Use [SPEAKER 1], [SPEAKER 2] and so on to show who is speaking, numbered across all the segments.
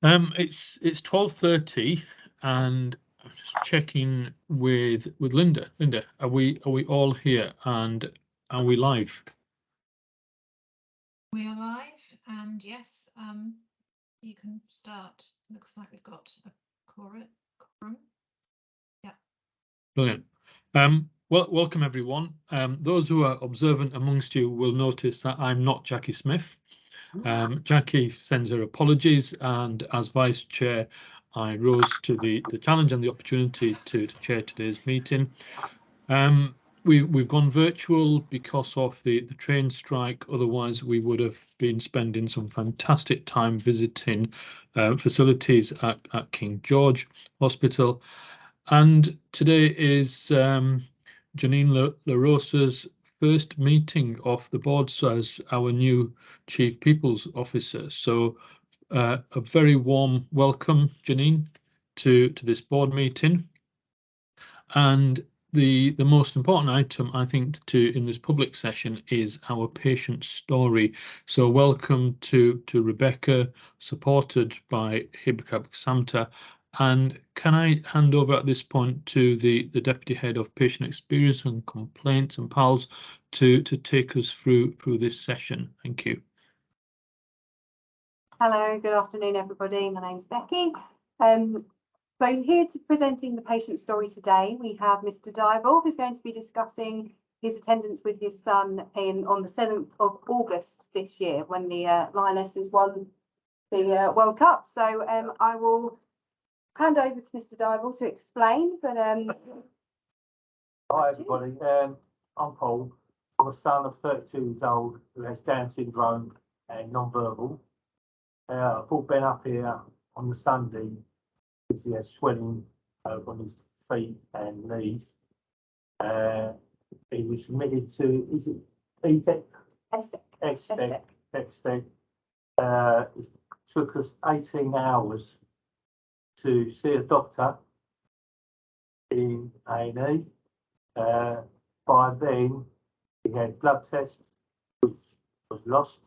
[SPEAKER 1] It's 12:30, and I'm just checking with Linda. Linda, are we all here, and are we live?
[SPEAKER 2] We are live, and yes, you can start. Looks like we've got a quorum. Yeah.
[SPEAKER 1] Brilliant. Well, welcome everyone. Those who are observant amongst you will notice that I'm not Jackie Smith. Jackie sends her apologies, and as vice chair, I rose to the challenge and the opportunity to chair today's meeting. We've gone virtual because of the train strike. Otherwise, we would have been spending some fantastic time visiting facilities at King George Hospital. And today is Janine LaRosa's first meeting of the board as our new Chief People's Officer. So a very warm welcome, Janine, to this board meeting. And the most important item, I think, in this public session is our patient story. So welcome to Rebecca, supported by Hibkab Samta. And can I hand over at this point to the Deputy Head of Patient Experience and Complaints and PALS to take us through this session. Thank you.
[SPEAKER 3] Hello, good afternoon, everybody. My name's Becky. So here to presenting the patient story today, we have Mr. Dival, who's going to be discussing his attendance with his son on the 7th of August this year, when the Lionesses won the World Cup. So I will hand over to Mr. Dival to explain. But
[SPEAKER 4] Hi everybody, I'm Paul. I'm a son of 32 years old who has Down syndrome and non-verbal. I brought Ben up here on the Sunday because he has swelling on his feet and knees. He was admitted to, is it EDEC? EDEC. It took us 18 hours to see a doctor in A&E. By then, he had blood tests, which was lost,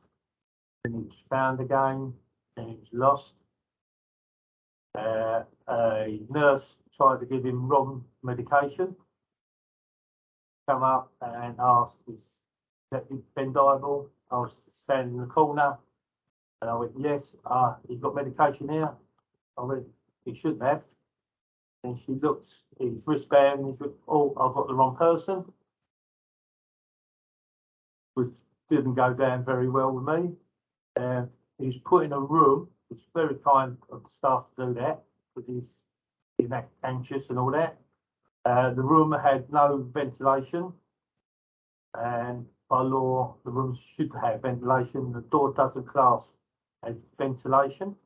[SPEAKER 4] and it was found again, and it was lost. A nurse tried to give him wrong medication. Come up and asked, "Is that Ben Dival?" I was standing in the corner, and I went, "Yes, he got medication here." I went, "He shouldn't have." And she looked at his wristband and she went, "Oh, I've got the wrong person," which didn't go down very well with me. He was put in a room. It's very kind of the staff to do that because he's anxious and all that. The room had no ventilation, and by law, the room should have ventilation. The door doesn't class as ventilation.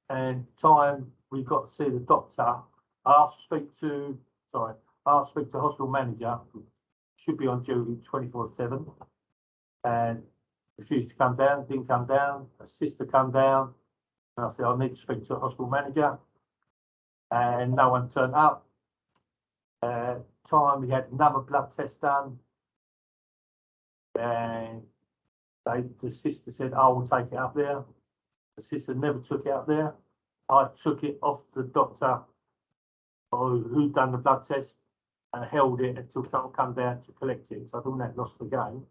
[SPEAKER 4] And time we got to see the doctor, I asked to speak to the hospital manager, who should be on duty 24/7, and refused to come down, didn't come down. A sister come down, and I said, "I need to speak to a hospital manager," and no one turned up. Time we had another blood test done, and the sister said, "I will take it up there." The sister never took it up there. I took it off the doctor who done the blood test and held it until someone come down to collect it. So I didn't have lost the game.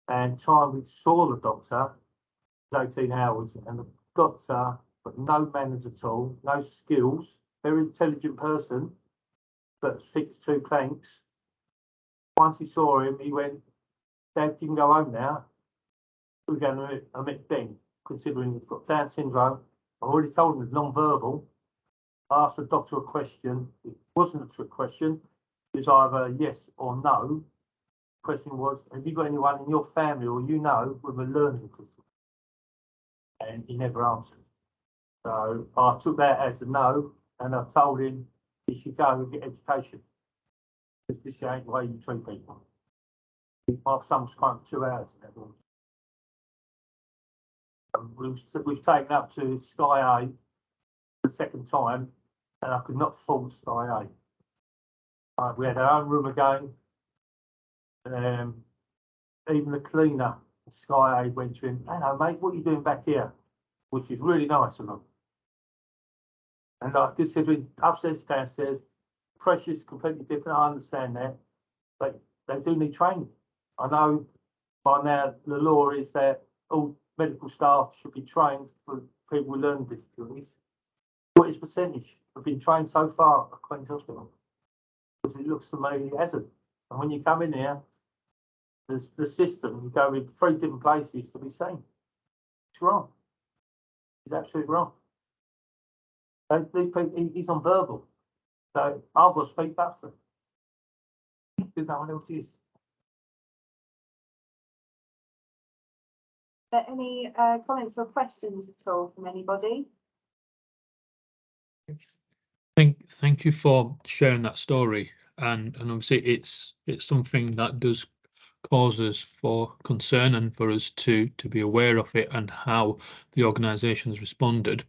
[SPEAKER 4] And time we saw the doctor was 18 hours, and the doctor got no manners at all, no skills, very intelligent person, but fixed two clanks. Once he saw him, he went, "Dad, you can go home now. We're going to admit Ben, considering he's got Down syndrome. I already told him it's non-verbal." I asked the doctor a question. It wasn't a trick question. It was either yes or no. The question was, "Have you got anyone in your family or you know with a learning difficulty?" And he never answered. So I took that as a no, and I told him he should go and get education. Because this ain't the way you treat people. My son's crying for 2 hours in that room. We've taken up to Sky A the second time, and I could not fault Sky A. We had our own room again. Even the cleaner Sky Aid went to him, "Hello, mate, what are you doing back here?" Which is really nice of them. And like considering upstairs, downstairs, pressure's completely different. I understand that, but they do need training. I know by now the law is that all medical staff should be trained for people with learning difficulties. What is percentage have been trained so far at Queen's Hospital? Because it looks to me it hasn't. And when you come in here, the system, you go in 3 different places to be seen. It's wrong. It's absolutely wrong. These people, he's on verbal. So I've got to speak back for him. No one else is.
[SPEAKER 3] Are there any comments or questions at all from anybody?
[SPEAKER 1] Thank you for sharing that story, and obviously it's something that does cause us for concern and for us to be aware of it and how the organisation's responded.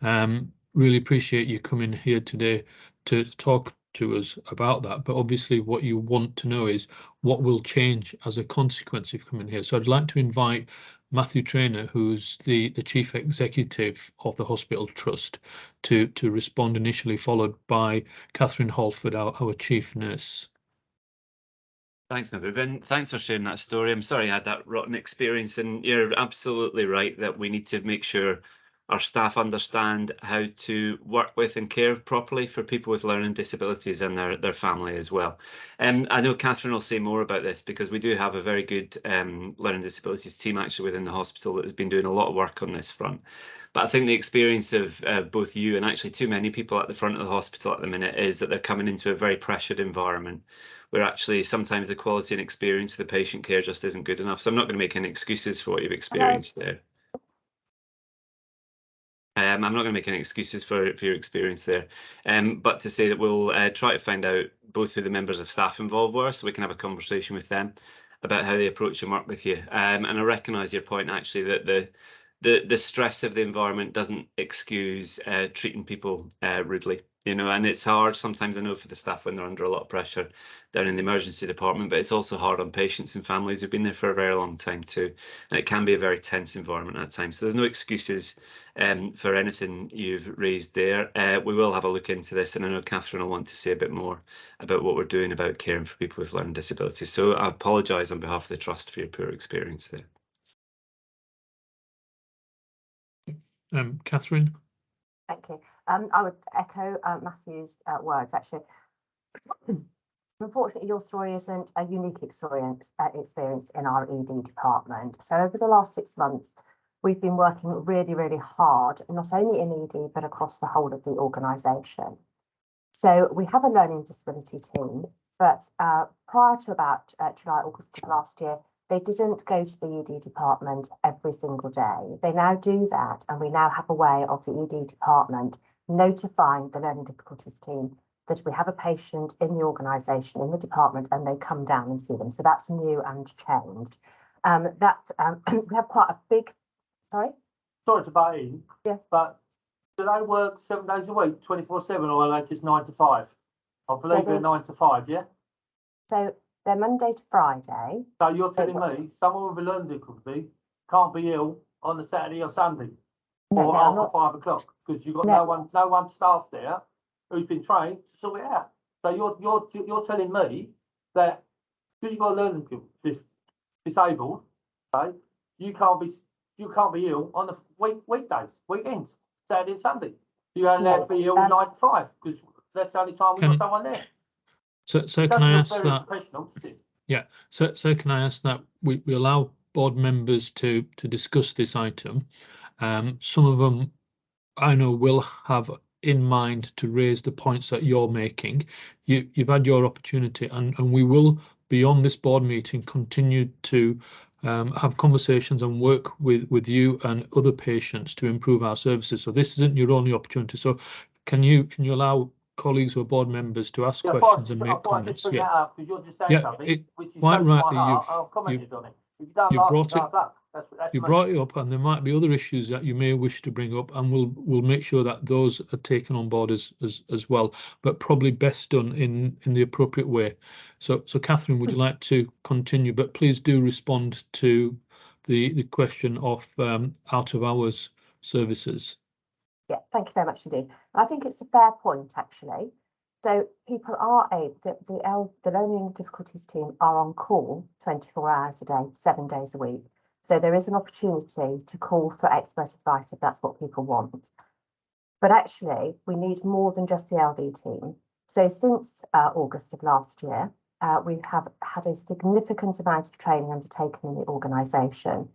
[SPEAKER 1] Really appreciate you coming here today to talk to us about that, but obviously what you want to know is what will change as a consequence of coming here. So I'd like to invite Matthew Trainer, who's the Chief Executive of the Hospital Trust, to respond initially, followed by Catherine Halford, our Chief Nurse.
[SPEAKER 5] Thanks, Navib, and thanks for sharing that story. I'm sorry I had that rotten experience, and you're absolutely right that we need to make sure our staff understand how to work with and care properly for people with learning disabilities and their family as well. I know Catherine will say more about this because we do have a very good learning disabilities team actually within the hospital that has been doing a lot of work on this front. But I think the experience of both you and actually too many people at the front of the hospital at the minute is that they're coming into a very pressured environment where actually sometimes the quality and experience of the patient care just isn't good enough. So I'm not going to make any excuses for what you've experienced there. I'm not going to make any excuses for your experience there, but to say that we'll try to find out both who the members of staff involved were so we can have a conversation with them about how they approach and work with you. And I recognise your point actually that the stress of the environment doesn't excuse treating people rudely, you know, and it's hard sometimes, I know, for the staff when they're under a lot of pressure down in the emergency department, but it's also hard on patients and families who've been there for a very long time too. And it can be a very tense environment at times. So there's no excuses for anything you've raised there. We will have a look into this, and I know Catherine will want to say a bit more about what we're doing about caring for people with learning disabilities. So I apologise on behalf of the Trust for your poor experience there.
[SPEAKER 1] Catherine?
[SPEAKER 6] Thank you. I would echo Matthew's words, actually. Unfortunately, your story isn't a unique experience in our ED department. So over the last 6 months, we've been working really, really hard, not only in ED, but across the whole of the organisation. So we have a learning disability team, but prior to about July, August of last year, they didn't go to the ED department every single day. They now do that, and we now have a way of the ED department notifying the learning difficulties team that we have a patient in the organisation, in the department, and they come down and see them. So that's new and changed. We have quite a big, sorry
[SPEAKER 4] Sorry to butt in.
[SPEAKER 6] Yeah.
[SPEAKER 4] But do they work 7 days a week, 24/7, or are they just 9 to 5? I believe they're 9 to 5, yeah?
[SPEAKER 6] So they're Monday to Friday.
[SPEAKER 4] So you're telling me someone with a learning difficulty can't be ill on a Saturday or Sunday or after 5 o'clock because you've got no one staff there who's been trained to sort it out. So you're telling me that because you've got a learning disabled, okay, you can't be ill on the weekdays, weekends, Saturday and Sunday. You only have to be ill 9 to 5 because that's the only time we've got someone there.
[SPEAKER 1] So can I ask that? Yeah. So can I ask that we allow board members to discuss this item. Some of them I know will have in mind to raise the points that you're making. You've had your opportunity, and we will beyond this board meeting continue to have conversations and work with you and other patients to improve our services. So this isn't your only opportunity. So can you allow colleagues or board members to ask questions and make comments?
[SPEAKER 4] Yeah, because you're just saying something which is
[SPEAKER 1] quite rightly.
[SPEAKER 4] I've commented on it. If you don't
[SPEAKER 1] you
[SPEAKER 4] like
[SPEAKER 1] brought
[SPEAKER 4] it,
[SPEAKER 1] it.
[SPEAKER 4] That's
[SPEAKER 1] You brought it up, and there might be other issues that you may wish to bring up, and we'll make sure that those are taken on board as well, but probably best done in the appropriate way. So Catherine, would you like to continue? But please do respond to the question of out of hours services.
[SPEAKER 6] Yeah, thank you very much indeed. I think it's a fair point, actually. So people are able, the learning difficulties team are on call 24 hours a day, 7 days a week. So there is an opportunity to call for expert advice if that's what people want. But actually, we need more than just the LD team. So since August of last year, we have had a significant amount of training undertaken in the organisation.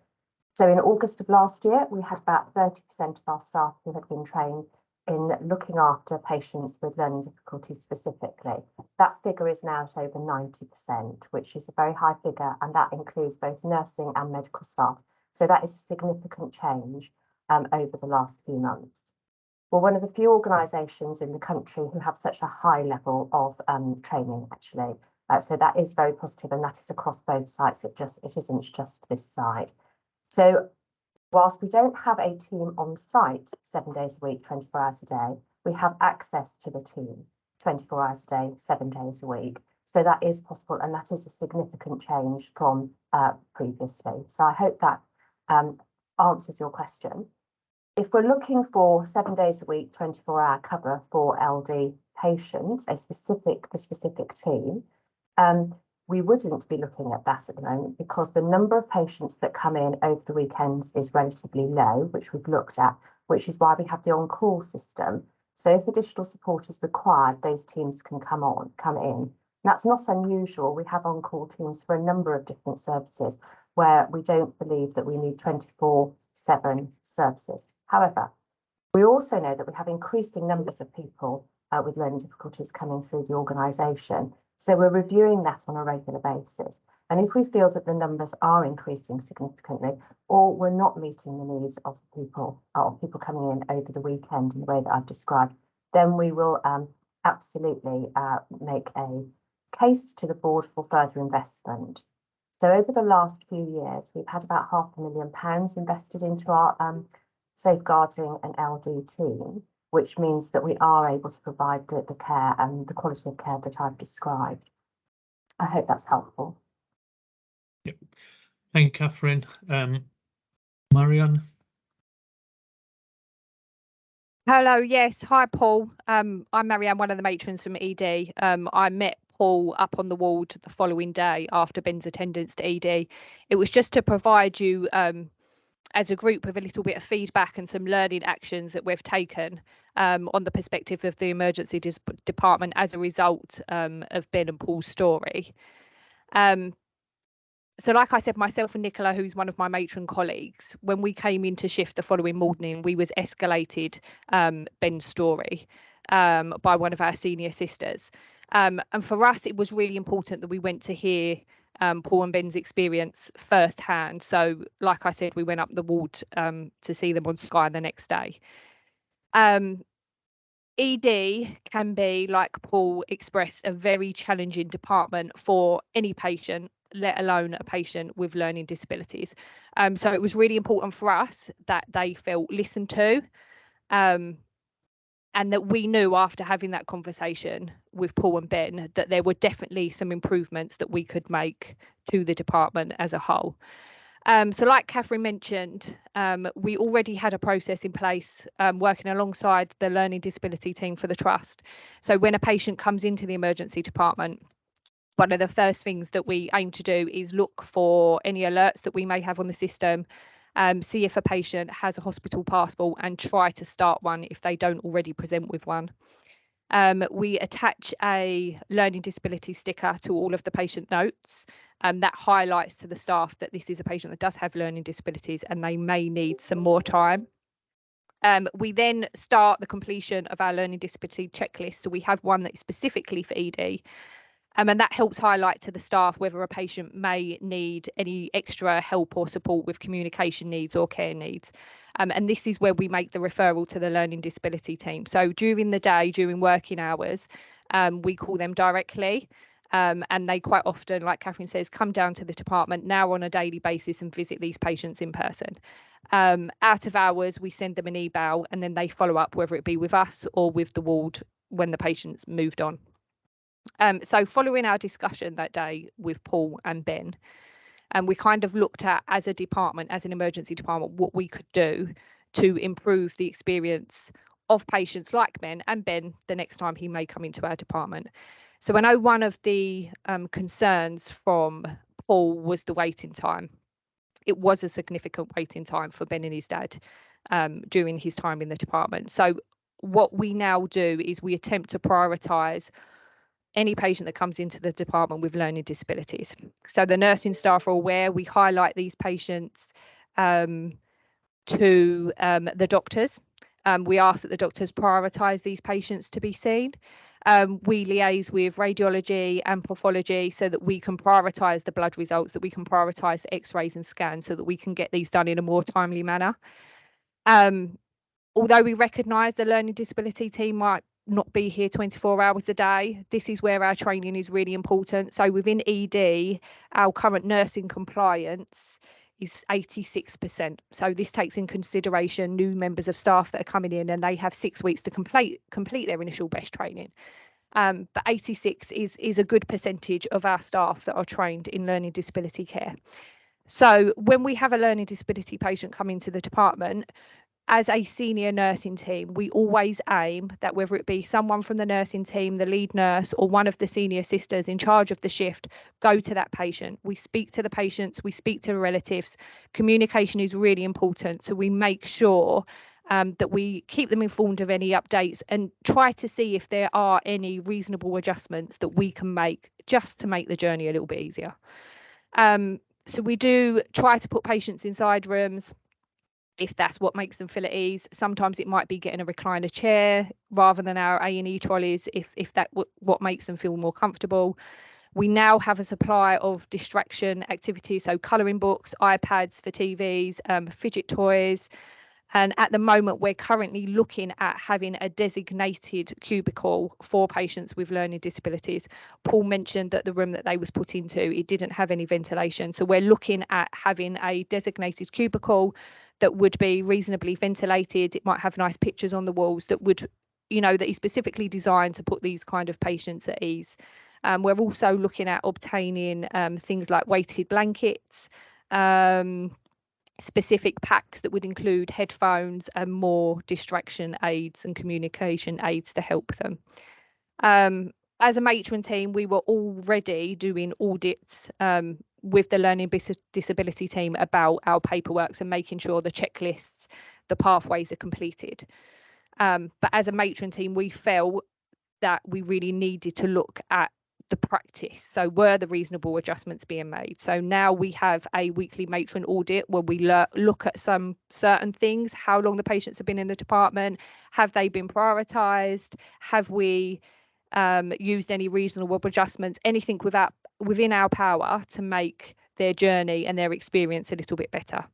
[SPEAKER 6] So in August of last year, we had about 30% of our staff who had been trained in looking after patients with learning difficulties specifically. That figure is now at over 90%, which is a very high figure, and that includes both nursing and medical staff. So that is a significant change over the last few months. We're one of the few organisations in the country who have such a high level of training, actually. So that is very positive, and that is across both sites. It isn't just this side. So whilst we don't have a team on site 7 days a week, 24 hours a day, we have access to the team 24 hours a day, 7 days a week. So that is possible, and that is a significant change from previously. So I hope that answers your question. If we're looking for 7 days a week, 24-hour cover for LD patients, the specific team, we wouldn't be looking at that at the moment because the number of patients that come in over the weekends is relatively low, which we've looked at, which is why we have the on-call system. So if additional support is required, those teams can come in. That's not unusual. We have on-call teams for a number of different services where we don't believe that we need 24/7 services. However, we also know that we have increasing numbers of people with learning difficulties coming through the organisation. So we're reviewing that on a regular basis. And if we feel that the numbers are increasing significantly, or we're not meeting the needs of people coming in over the weekend in the way that I've described, then we will absolutely make a case to the board for further investment. So over the last few years, we've had about £500,000 invested into our safeguarding and LD team, which means that we are able to provide the care and the quality of care that I've described. I hope that's helpful.
[SPEAKER 1] Yep. Thank you, Catherine. Marianne?
[SPEAKER 7] Hello, yes. Hi, Paul. I'm Marianne, one of the matrons from ED. I met Paul up on the ward the following day after Ben's attendance to ED. It was just to provide you as a group with a little bit of feedback and some learning actions that we've taken on the perspective of the emergency department as a result of Ben and Paul's story. So like I said, myself and Nicola, who's one of my matron colleagues, when we came into shift the following morning, we was escalated Ben's story by one of our senior sisters. And for us, it was really important that we went to hear Paul and Ben's experience firsthand. So like I said, we went up the ward to see them on Sky the next day. ED can be, like Paul expressed, a very challenging department for any patient, let alone a patient with learning disabilities. So it was really important for us that they felt listened to, and that we knew after having that conversation with Paul and Ben that there were definitely some improvements that we could make to the department as a whole. So like Catherine mentioned, we already had a process in place working alongside the learning disability team for the trust. So when a patient comes into the emergency department, one of the first things that we aim to do is look for any alerts that we may have on the system, see if a patient has a hospital passport and try to start one if they don't already present with one. We attach a learning disability sticker to all of the patient notes that highlights to the staff that this is a patient that does have learning disabilities and they may need some more time. We then start the completion of our learning disability checklist. So we have one that is specifically for ED. And that helps highlight to the staff whether a patient may need any extra help or support with communication needs or care needs. And this is where we make the referral to the learning disability team. So during the day, during working hours, we call them directly. And they quite often, like Catherine says, come down to the department now on a daily basis and visit these patients in person. Out of hours, we send them an email and then they follow up, whether it be with us or with the ward when the patient's moved on. So following our discussion that day with Paul and Ben, And we kind of looked at, as a department, as an emergency department, what we could do to improve the experience of patients like Ben, and Ben the next time he may come into our department. So I know one of the concerns from Paul was the waiting time. It was a significant waiting time for Ben and his dad during his time in the department. So what we now do is we attempt to prioritise any patient that comes into the department with learning disabilities. So the nursing staff are aware, we highlight these patients to the doctors. We ask that the doctors prioritise these patients to be seen. We liaise with radiology and pathology so that we can prioritise the blood results, that we can prioritise the x-rays and scans so that we can get these done in a more timely manner. Although we recognise the learning disability team might not be here 24 hours a day, this is where our training is really important. So within ED, our current nursing compliance is 86%. So this takes in consideration new members of staff that are coming in, and they have 6 weeks to complete their initial BEST training. But 86 is a good percentage of our staff that are trained in learning disability care. So when we have a learning disability patient come into the department, as a senior nursing team, we always aim that whether it be someone from the nursing team, the lead nurse, or one of the senior sisters in charge of the shift, go to that patient. We speak to the patients, we speak to the relatives. Communication is really important. So we make sure that we keep them informed of any updates and try to see if there are any reasonable adjustments that we can make just to make the journey a little bit easier. So we do try to put patients inside rooms if that's what makes them feel at ease. Sometimes it might be getting a recliner chair rather than our A&E trolleys if that's what makes them feel more comfortable. We now have a supply of distraction activities, so colouring books, iPads for TVs, fidget toys. And at the moment, we're currently looking at having a designated cubicle for patients with learning disabilities. Paul mentioned that the room that they was put into, it didn't have any ventilation. So we're looking at having a designated cubicle that would be reasonably ventilated. It might have nice pictures on the walls that would, that is specifically designed to put these kind of patients at ease. We're also looking at obtaining things like weighted blankets, specific packs that would include headphones and more distraction aids and communication aids to help them. As a matron team, we were already doing audits with the learning disability team about our paperworks and making sure the checklists, the pathways are completed. But as a matron team, we felt that we really needed to look at the practice. So were the reasonable adjustments being made? So now we have a weekly matron audit where we look at some certain things, how long the patients have been in the department, have they been prioritised, have we used any reasonable adjustments, anything within our power to make their journey and their experience a little bit better.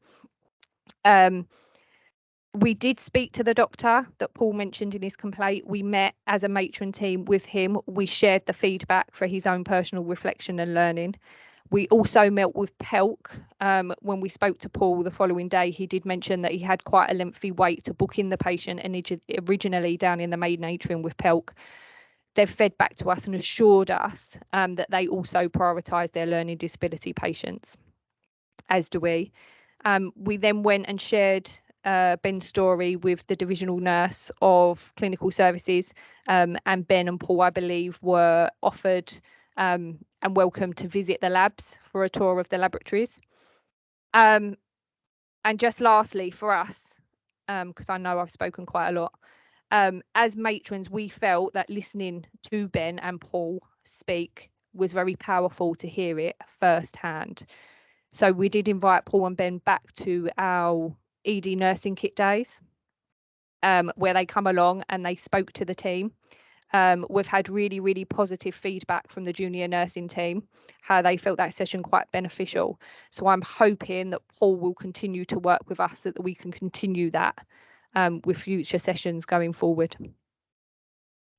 [SPEAKER 7] We did speak to the doctor that Paul mentioned in his complaint. We met as a matron team with him. We shared the feedback for his own personal reflection and learning. We also met with PELC. When we spoke to Paul the following day, he did mention that he had quite a lengthy wait to book in the patient, and originally down in the main atrium with PELC. They've fed back to us and assured us that they also prioritise their learning disability patients, as do we. We then went and shared Ben's story with the divisional nurse of clinical services, and Ben and Paul, I believe, were offered and welcome to visit the labs for a tour of the laboratories. And just lastly for us, because I know I've spoken quite a lot, as matrons, we felt that listening to Ben and Paul speak was very powerful to hear it firsthand. So we did invite Paul and Ben back to our ED nursing kit days, where they come along and they spoke to the team. We've had really, really positive feedback from the junior nursing team, how they felt that session quite beneficial. So I'm hoping that Paul will continue to work with us so that we can continue that with future sessions going forward.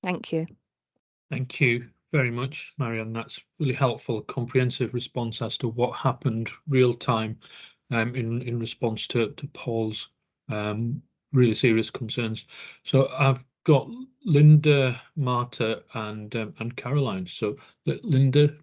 [SPEAKER 7] Thank you.
[SPEAKER 1] Thank you very much, Marianne. That's really helpful, comprehensive response as to what happened real time in response to Paul's really serious concerns. So I've got Linda, Marta, and Caroline. So Linda.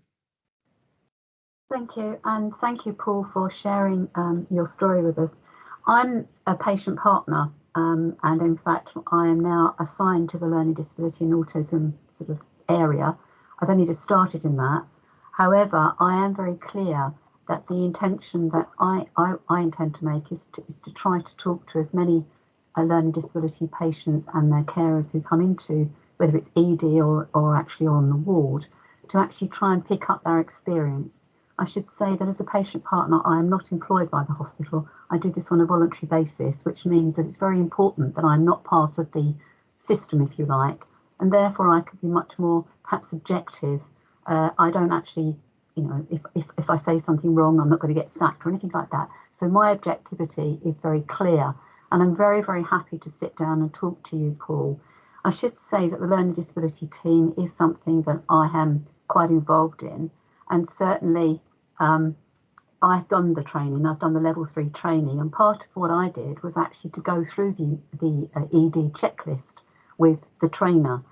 [SPEAKER 8] Thank you, and thank you, Paul, for sharing your story with us. I'm a patient partner, and in fact, I am now assigned to the learning disability and autism sort of area. I've only just started in that. However, I am very clear that the intention that I intend to make is to try to talk to as many learning disability patients and their carers who come into, whether it's ED or actually on the ward, to actually try and pick up their experience. I should say that as a patient partner, I am not employed by the hospital. I do this on a voluntary basis, which means that it's very important that I'm not part of the system, if you like, and therefore I could be much more perhaps objective. I don't actually, you know, if I say something wrong, I'm not going to get sacked or anything like that. So my objectivity is very clear, and I'm very, very happy to sit down and talk to you, Paul. I should say that the learning disability team is something that I am quite involved in, and certainly I've done the training. I've done the level 3 training, and part of what I did was actually to go through the ED checklist with the trainer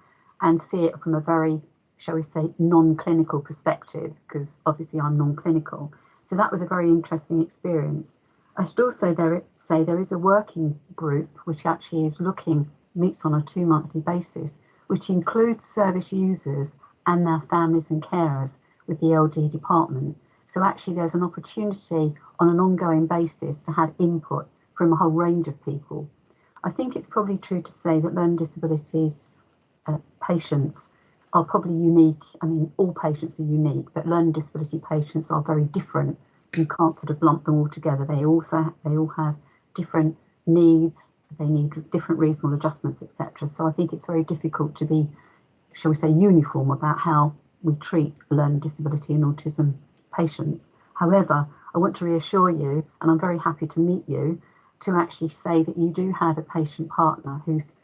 [SPEAKER 8] and see it from a very, shall we say, non-clinical perspective, because obviously I'm non-clinical. So that was a very interesting experience. I should also say there is a working group which actually is meets on a 2-monthly basis, which includes service users and their families and carers with the LD department. So actually there's an opportunity on an ongoing basis to have input from a whole range of people. I think it's probably true to say that learning disabilities patients are probably unique. I mean, all patients are unique, but learning disability patients are very different. You can't sort of lump them all together. They all have different needs. They need different reasonable adjustments, etc. So I think it's very difficult to be, shall we say, uniform about how we treat learning disability and autism patients. However, I want to reassure you, and I'm very happy to meet you, to actually say that you do have a patient partner whose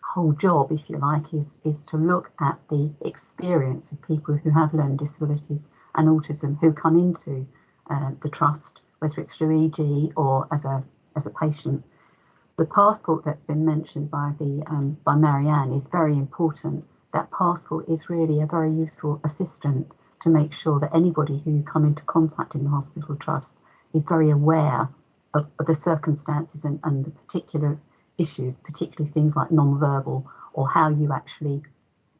[SPEAKER 8] whole job, if you like, is to look at the experience of people who have learning disabilities and autism who come into the trust, whether it's through ED or as a patient. The passport that's been mentioned by Marianne is very important. That passport is really a very useful assistant to make sure that anybody who come into contact in the hospital trust is very aware of the circumstances and the particular issues, particularly things like non-verbal or how you actually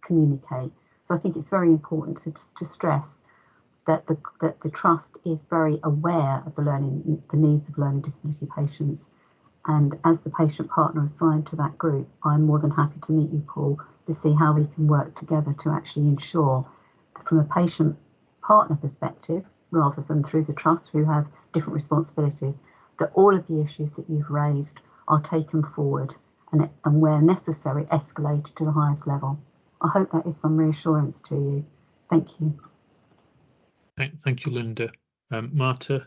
[SPEAKER 8] communicate. So I think it's very important to stress that the trust is very aware of the needs of learning disability patients. And as the patient partner assigned to that group, I'm more than happy to meet you, Paul, to see how we can work together to actually ensure that from a patient partner perspective, rather than through the trust who have different responsibilities, that all of the issues that you've raised are taken forward and where necessary, escalated to the highest level. I hope that is some reassurance to you. Thank you.
[SPEAKER 1] Thank you, Linda. Marta?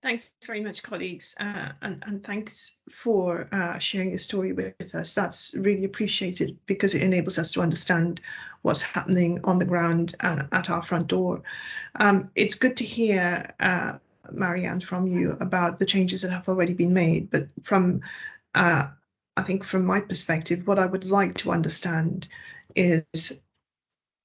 [SPEAKER 9] Thanks very much, colleagues, and thanks for sharing your story with us. That's really appreciated because it enables us to understand what's happening on the ground at our front door. It's good to hear, Marianne, from you about the changes that have already been made, but from, I think from my perspective, what I would like to understand is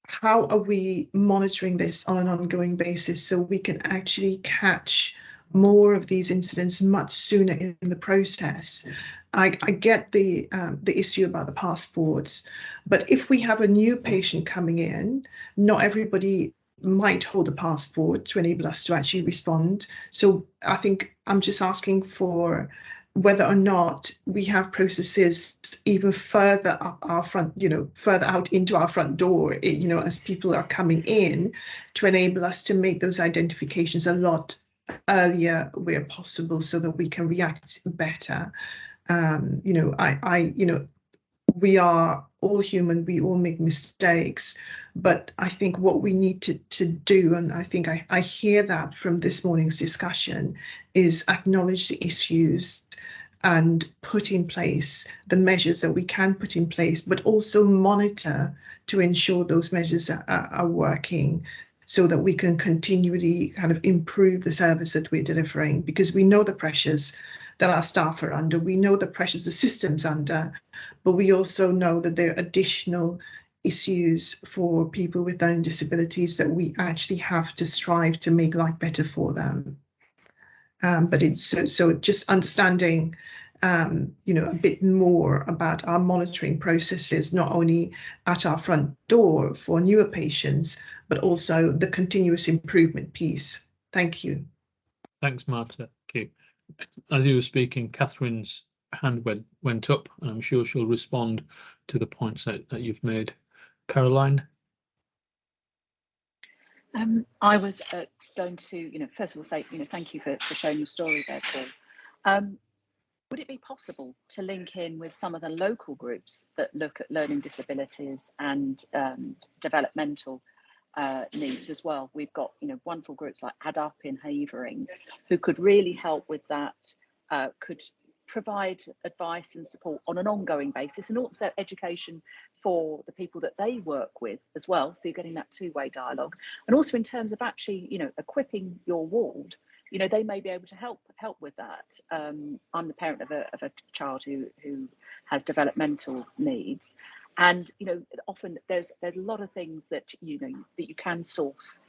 [SPEAKER 9] how are we monitoring this on an ongoing basis so we can actually catch more of these incidents much sooner in the process. I get the issue about the passports, but if we have a new patient coming in, not everybody might hold a passport to enable us to actually respond. So I think I'm just asking for whether or not we have processes even further up our front, further out into our front door, as people are coming in, to enable us to make those identifications a lot earlier where possible so that we can react better. We are all human, we all make mistakes, but I think what we need to do, and I think I hear that from this morning's discussion, is acknowledge the issues and put in place the measures that we can put in place, but also monitor to ensure those measures are working, so that we can continually kind of improve the service that we're delivering, because we know the pressures that our staff are under, we know the pressures the system's under, but we also know that there are additional issues for people with learning disabilities that we actually have to strive to make life better for them. But it's so just understanding, you know, a bit more about our monitoring processes, not only at our front door for newer patients, but also the continuous improvement piece. Thank you.
[SPEAKER 1] Thanks, Marta. Okay. As you were speaking, Catherine's hand went up, and I'm sure she'll respond to the points that you've made. Caroline?
[SPEAKER 10] I was going to, you know, first of all say, you know, thank you for sharing your story there, Paul. Would it be possible to link in with some of the local groups that look at learning disabilities and developmental needs as well? We've got, you know, wonderful groups like Add Up in Havering who could really help with that, could provide advice and support on an ongoing basis, and also education for the people that they work with as well. So you're getting that two-way dialogue, and also in terms of actually, you know, equipping your ward. You know, they may be able to help with that. I'm the parent of a child who has developmental needs, and you know, often there's a lot of things that you know that you can source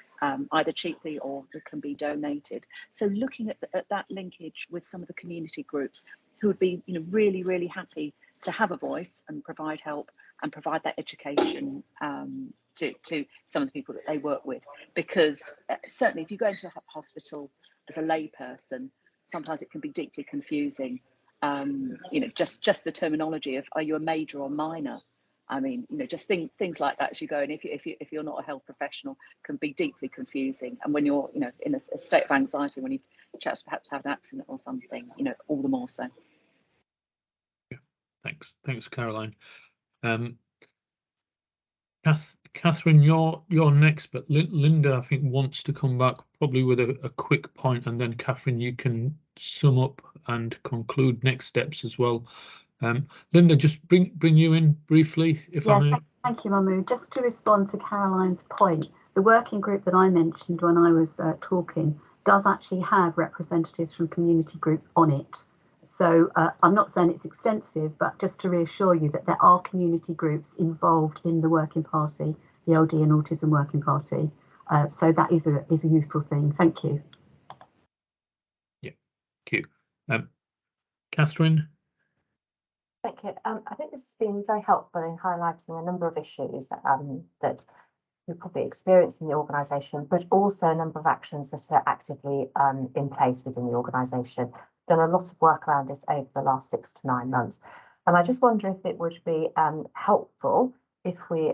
[SPEAKER 10] either cheaply or that can be donated. So looking at that linkage with some of the community groups who would be, you know, really happy to have a voice and provide help and provide that education to some of the people that they work with, because certainly if you go into a hospital as a lay person, sometimes it can be deeply confusing. You know, just the terminology of are you a major or minor? I mean, you know, just things like that as you go, and if you're not a health professional, can be deeply confusing. And when you're, you know, in a state of anxiety, when you perhaps have an accident or something, you know, all the more so.
[SPEAKER 1] Yeah, thanks, Caroline. Catherine, you're next, but Linda, I think, wants to come back probably with a quick point, and then Catherine, you can sum up and conclude next steps as well. Linda, just bring you in briefly, if I may.
[SPEAKER 8] Thank you, Mahmood. Just to respond to Caroline's point, the working group that I mentioned when I was talking does actually have representatives from community groups on it. So I'm not saying it's extensive, but just to reassure you that there are community groups involved in the Working Party, the LD and Autism Working Party. So that is a useful thing. Thank you.
[SPEAKER 1] Yeah, thank you. Catherine?
[SPEAKER 6] Thank you. I think this has been very helpful in highlighting a number of issues that we probably experience in the organisation, but also a number of actions that are actively in place within the organisation. Done a lot of work around this over the last 6 to 9 months. And I just wonder if it would be helpful if we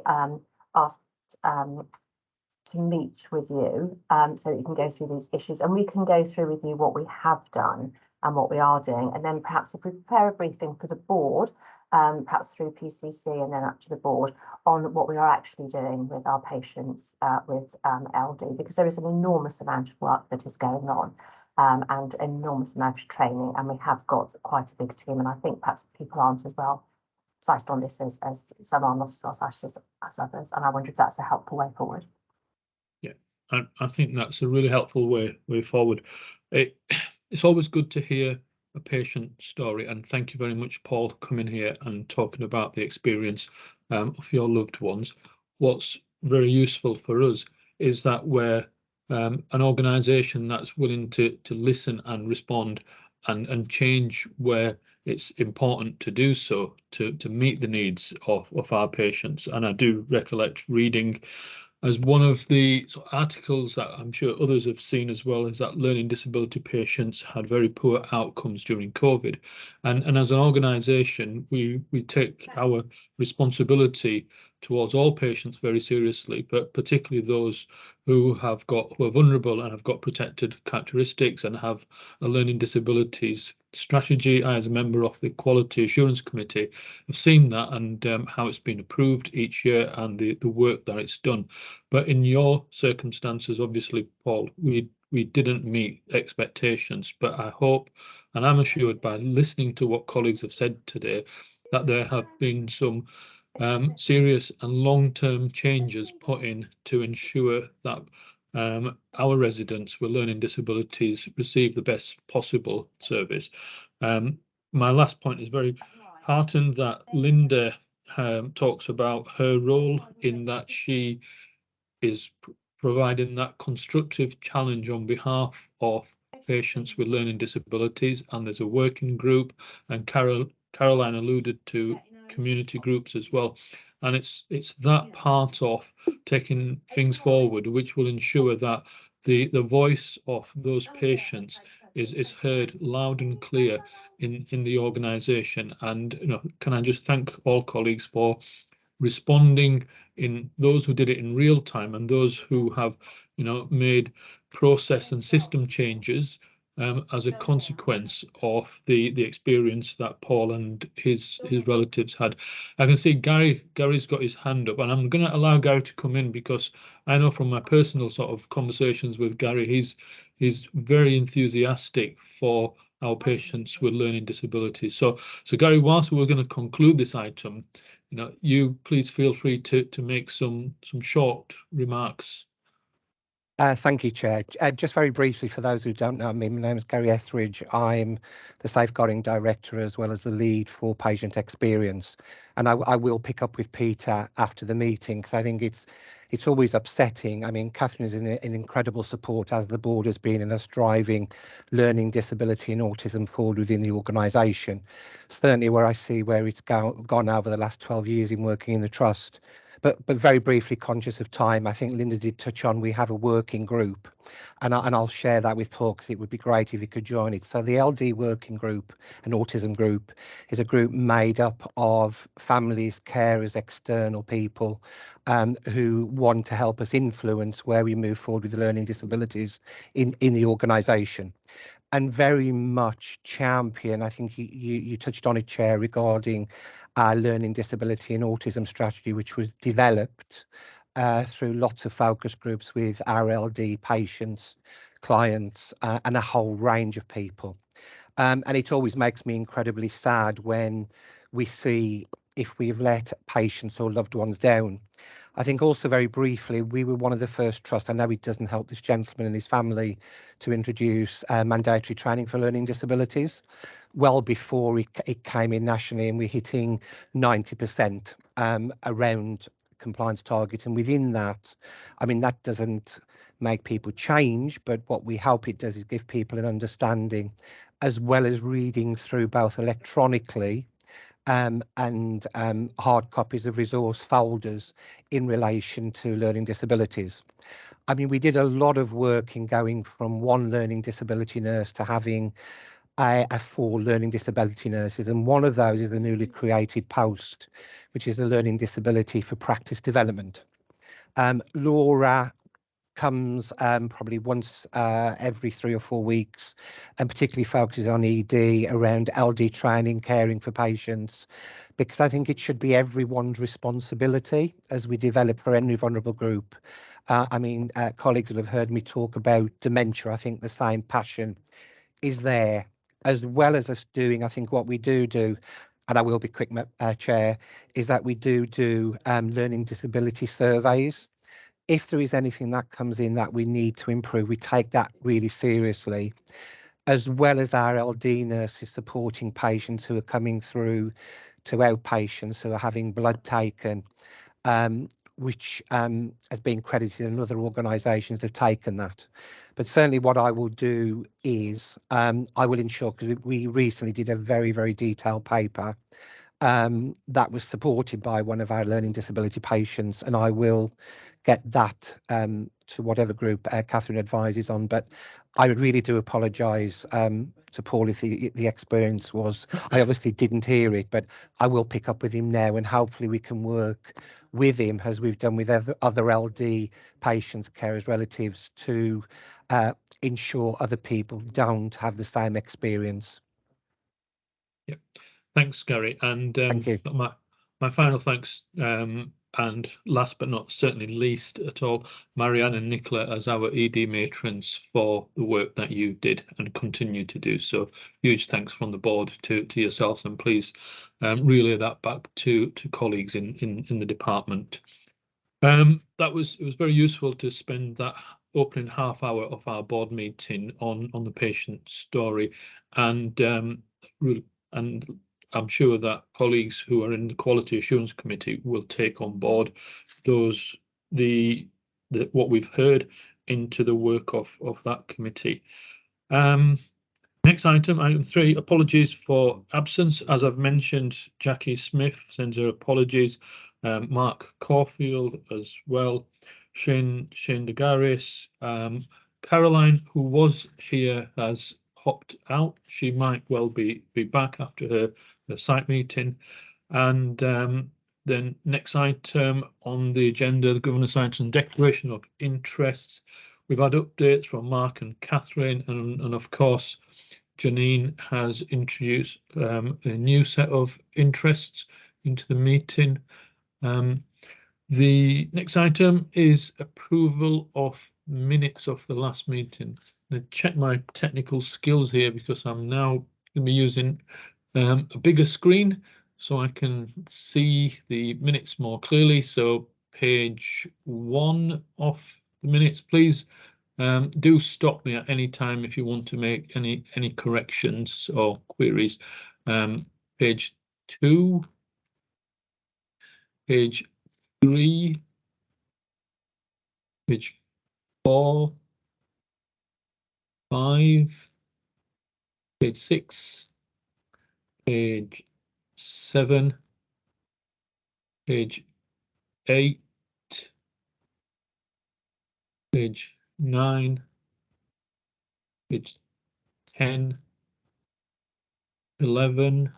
[SPEAKER 6] asked to meet with you so that you can go through these issues, and we can go through with you what we have done and what we are doing. And then perhaps if we prepare a briefing for the board, perhaps through PCC and then up to the board, on what we are actually doing with our patients with LD, because there is an enormous amount of work that is going on and an enormous amount of training, and we have got quite a big team. And I think perhaps people aren't as well sized on this as some are, not as well sized as others. And I wonder if that's a helpful way forward.
[SPEAKER 1] Yeah, I think that's a really helpful way forward. It's always good to hear a patient story, and thank you very much, Paul, for coming here and talking about the experience of your loved ones. What's very useful for us is that we're an organisation that's willing to listen and respond and change where it's important to do so to meet the needs of our patients. And I do recollect reading as one of the articles that I'm sure others have seen as well, is that learning disability patients had very poor outcomes during COVID. And as an organisation, we take our responsibility towards all patients very seriously, but particularly those who are vulnerable and have got protected characteristics and have a learning disabilities strategy. I, as a member of the Quality Assurance Committee, have seen that and how it's been approved each year and the work that it's done. But in your circumstances, obviously, Paul, we didn't meet expectations, but I hope, and I'm assured by listening to what colleagues have said today, that there have been some serious and long-term changes put in to ensure that our residents with learning disabilities receive the best possible service. My last point is very heartened that Linda talks about her role in that she is providing that constructive challenge on behalf of patients with learning disabilities, and there's a working group, and Caroline alluded to community groups as well, and it's that part of taking things forward which will ensure that the voice of those patients is heard loud and clear in the organisation. And can I just thank all colleagues for responding, in those who did it in real time and those who have made process and system changes as a consequence of the experience that Paul and his relatives had. I can see Gary's got his hand up, and I'm going to allow Gary to come in, because I know from my personal sort of conversations with Gary, he's very enthusiastic for our patients with learning disabilities. So Gary, whilst we're going to conclude this item, you please feel free to make some short remarks.
[SPEAKER 11] Thank you, Chair. Just very briefly, for those who don't know me, my name is Gary Etheridge. I'm the Safeguarding Director as well as the lead for patient experience. And I will pick up with Peter after the meeting, because I think it's always upsetting. I mean, Catherine is an incredible support, as the board has been, in us driving learning disability and autism forward within the organisation. Certainly where I see where it's gone over the last 12 years in working in the trust. But very briefly, conscious of time, I think Linda did touch on, we have a working group, and I'll share that with Paul, because it would be great if he could join it. So the LD working group and autism group is a group made up of families, carers, external people who want to help us influence where we move forward with learning disabilities in the organisation. And very much champion, I think you touched on it, Chair, regarding our learning disability and autism strategy, which was developed through lots of focus groups with our LD patients, clients, and a whole range of people. And it always makes me incredibly sad when we see if we've let patients or loved ones down. I think also very briefly, we were one of the first trusts, I know it doesn't help this gentleman and his family, to introduce mandatory training for learning disabilities well before it came in nationally, and we're hitting 90% around compliance targets. And within that, I mean, that doesn't make people change, but what we hope it does is give people an understanding, as well as reading through both electronically and hard copies of resource folders in relation to learning disabilities. I mean, we did a lot of work in going from one learning disability nurse to having a 4 learning disability nurses, and one of those is the newly created post, which is the learning disability for practice development. Laura comes probably once every 3 or 4 weeks, and particularly focuses on ED around LD training, caring for patients, because I think it should be everyone's responsibility as we develop for any vulnerable group. I mean, colleagues will have heard me talk about dementia. I think the same passion is there, as well as us doing, I think what we do, and I will be quick, Chair, is that we do learning disability surveys. If there is anything that comes in that we need to improve, we take that really seriously, as well as our LD nurses supporting patients who are coming through to outpatients who are having blood taken, which has been credited, and other organisations have taken that. But certainly what I will do is I will ensure, because we recently did a very, very detailed paper that was supported by one of our learning disability patients, and I will get that to whatever group Catherine advises on. But I really do apologise to Paul if the experience was, I obviously didn't hear it, but I will pick up with him now, and hopefully we can work with him, as we've done with other LD patients, carers, relatives, to ensure other people don't have the same experience.
[SPEAKER 1] Yeah, thanks, Gary. And
[SPEAKER 11] Thank you.
[SPEAKER 1] My final thanks, and last but not certainly least at all, Marianne and Nicola as our ED matrons, for the work that you did and continue to do. So huge thanks from the board to yourselves, and please relay that back to colleagues in the department. It was very useful to spend that opening half hour of our board meeting on the patient story, and I'm sure that colleagues who are in the Quality Assurance Committee will take on board what we've heard into the work of that committee. Next item 3, apologies for absence. As I've mentioned, Jackie Smith sends her apologies. Mark Caulfield as well. Shane DeGaris. Caroline, who was here, has hopped out. She might well be back after her site meeting. And then next item on the agenda, the governance item, declaration of interests. We've had updates from Mark and Catherine, and of course, Janine has introduced a new set of interests into the meeting. The next item is approval of minutes of the last meeting. I'm going to check my technical skills here because I'm now going to be using a bigger screen so I can see the minutes more clearly. So page 1 of the minutes, please. Do stop me at any time if you want to make any corrections or queries. Page 2, page 3, page 4, 5, page 6, page 7, page 8, page 9, page 10, 11,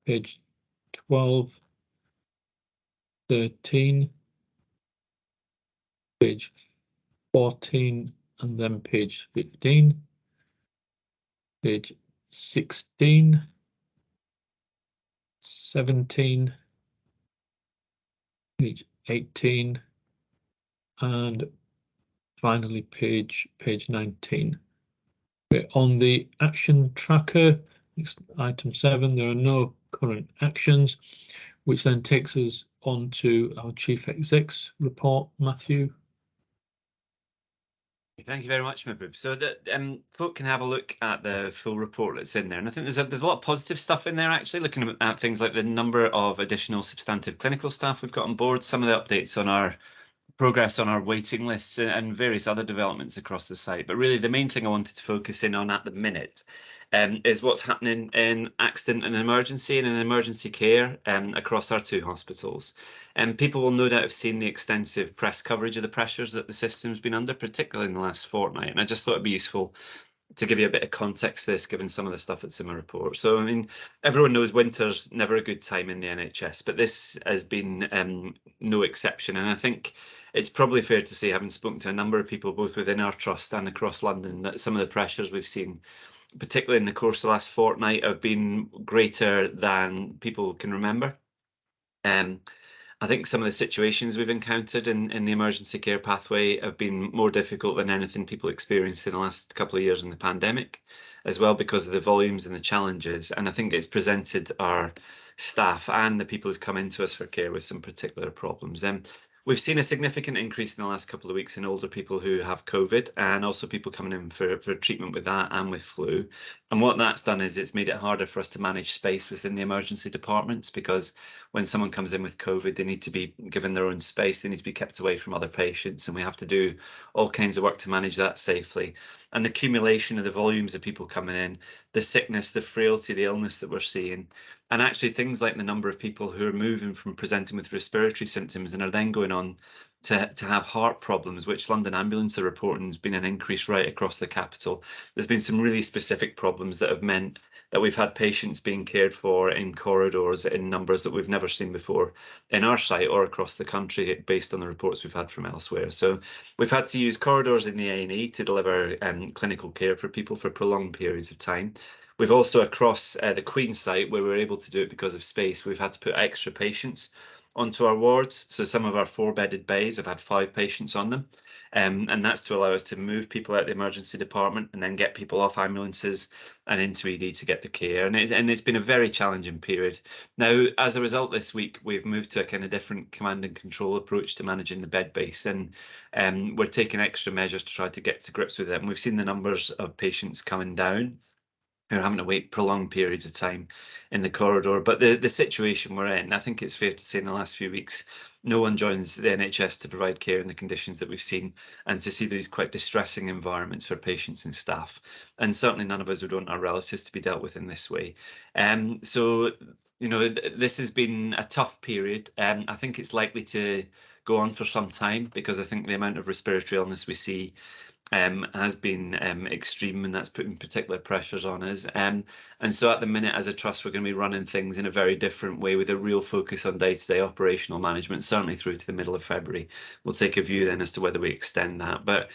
[SPEAKER 1] page 12, 13, page 14, and then page 15, page 16, 17, page 18, and finally page 19. On the action tracker, item 7, there are no current actions, which then takes us on to our Chief Exec's report. Matthew.
[SPEAKER 5] Thank you very much, Mahbub. So that folk can have a look at the full report that's in there, and I think there's a lot of positive stuff in there. Actually, looking at things like the number of additional substantive clinical staff we've got on board, some of the updates on our progress on our waiting lists, and various other developments across the site. But really, the main thing I wanted to focus in on at the minute is what's happening in accident and emergency and in emergency care across our 2 hospitals. And people will no doubt have seen the extensive press coverage of the pressures that the system's been under, particularly in the last fortnight. And I just thought it'd be useful to give you a bit of context to this, given some of the stuff that's in my report. So, I mean, everyone knows winter's never a good time in the NHS, but this has been no exception. And I think it's probably fair to say, having spoken to a number of people, both within our trust and across London, that some of the pressures we've seen, particularly in the course of the last fortnight, have been greater than people can remember. I think some of the situations we've encountered in the emergency care pathway have been more difficult than anything people experienced in the last couple of years in the pandemic, as well, because of the volumes and the challenges. And I think it's presented our staff and the people who've come into us for care with some particular problems. We've seen a significant increase in the last couple of weeks in older people who have COVID, and also people coming in for treatment with that and with flu. And what that's done is it's made it harder for us to manage space within the emergency departments, because when someone comes in with COVID, they need to be given their own space, they need to be kept away from other patients, and we have to do all kinds of work to manage that safely. And the accumulation of the volumes of people coming in, the sickness, the frailty, the illness that we're seeing, and actually things like the number of people who are moving from presenting with respiratory symptoms and are then going on to have heart problems, which London Ambulance are reporting has been an increase right across the capital. There's been some really specific problems that have meant that we've had patients being cared for in corridors in numbers that we've never seen before in our site or across the country, based on the reports we've had from elsewhere. So we've had to use corridors in the A&E to deliver clinical care for people for prolonged periods of time. We've also, across the Queen site, where we're able to do it because of space, we've had to put extra patients onto our wards. So some of our 4-bedded bays have had 5 patients on them. And that's to allow us to move people out of the emergency department and then get people off ambulances and into ED to get the care. And it's been a very challenging period. Now, as a result, this week, we've moved to a kind of different command and control approach to managing the bed base. And we're taking extra measures to try to get to grips with it. And we've seen the numbers of patients coming down. who are having to wait prolonged periods of time in the corridor. But the situation we're in, I think it's fair to say in the last few weeks, no one joins the NHS to provide care in the conditions that we've seen, and to see these quite distressing environments for patients and staff. And certainly none of us would want our relatives to be dealt with in this way. So, you know, this has been a tough period. I think it's likely to go on for some time, because I think the amount of respiratory illness we see has been extreme, and that's putting particular pressures on us. And so at the minute, as a trust, we're going to be running things in a very different way, with a real focus on day-to-day operational management, certainly through to the middle of February. We'll take a view then as to whether we extend that. But,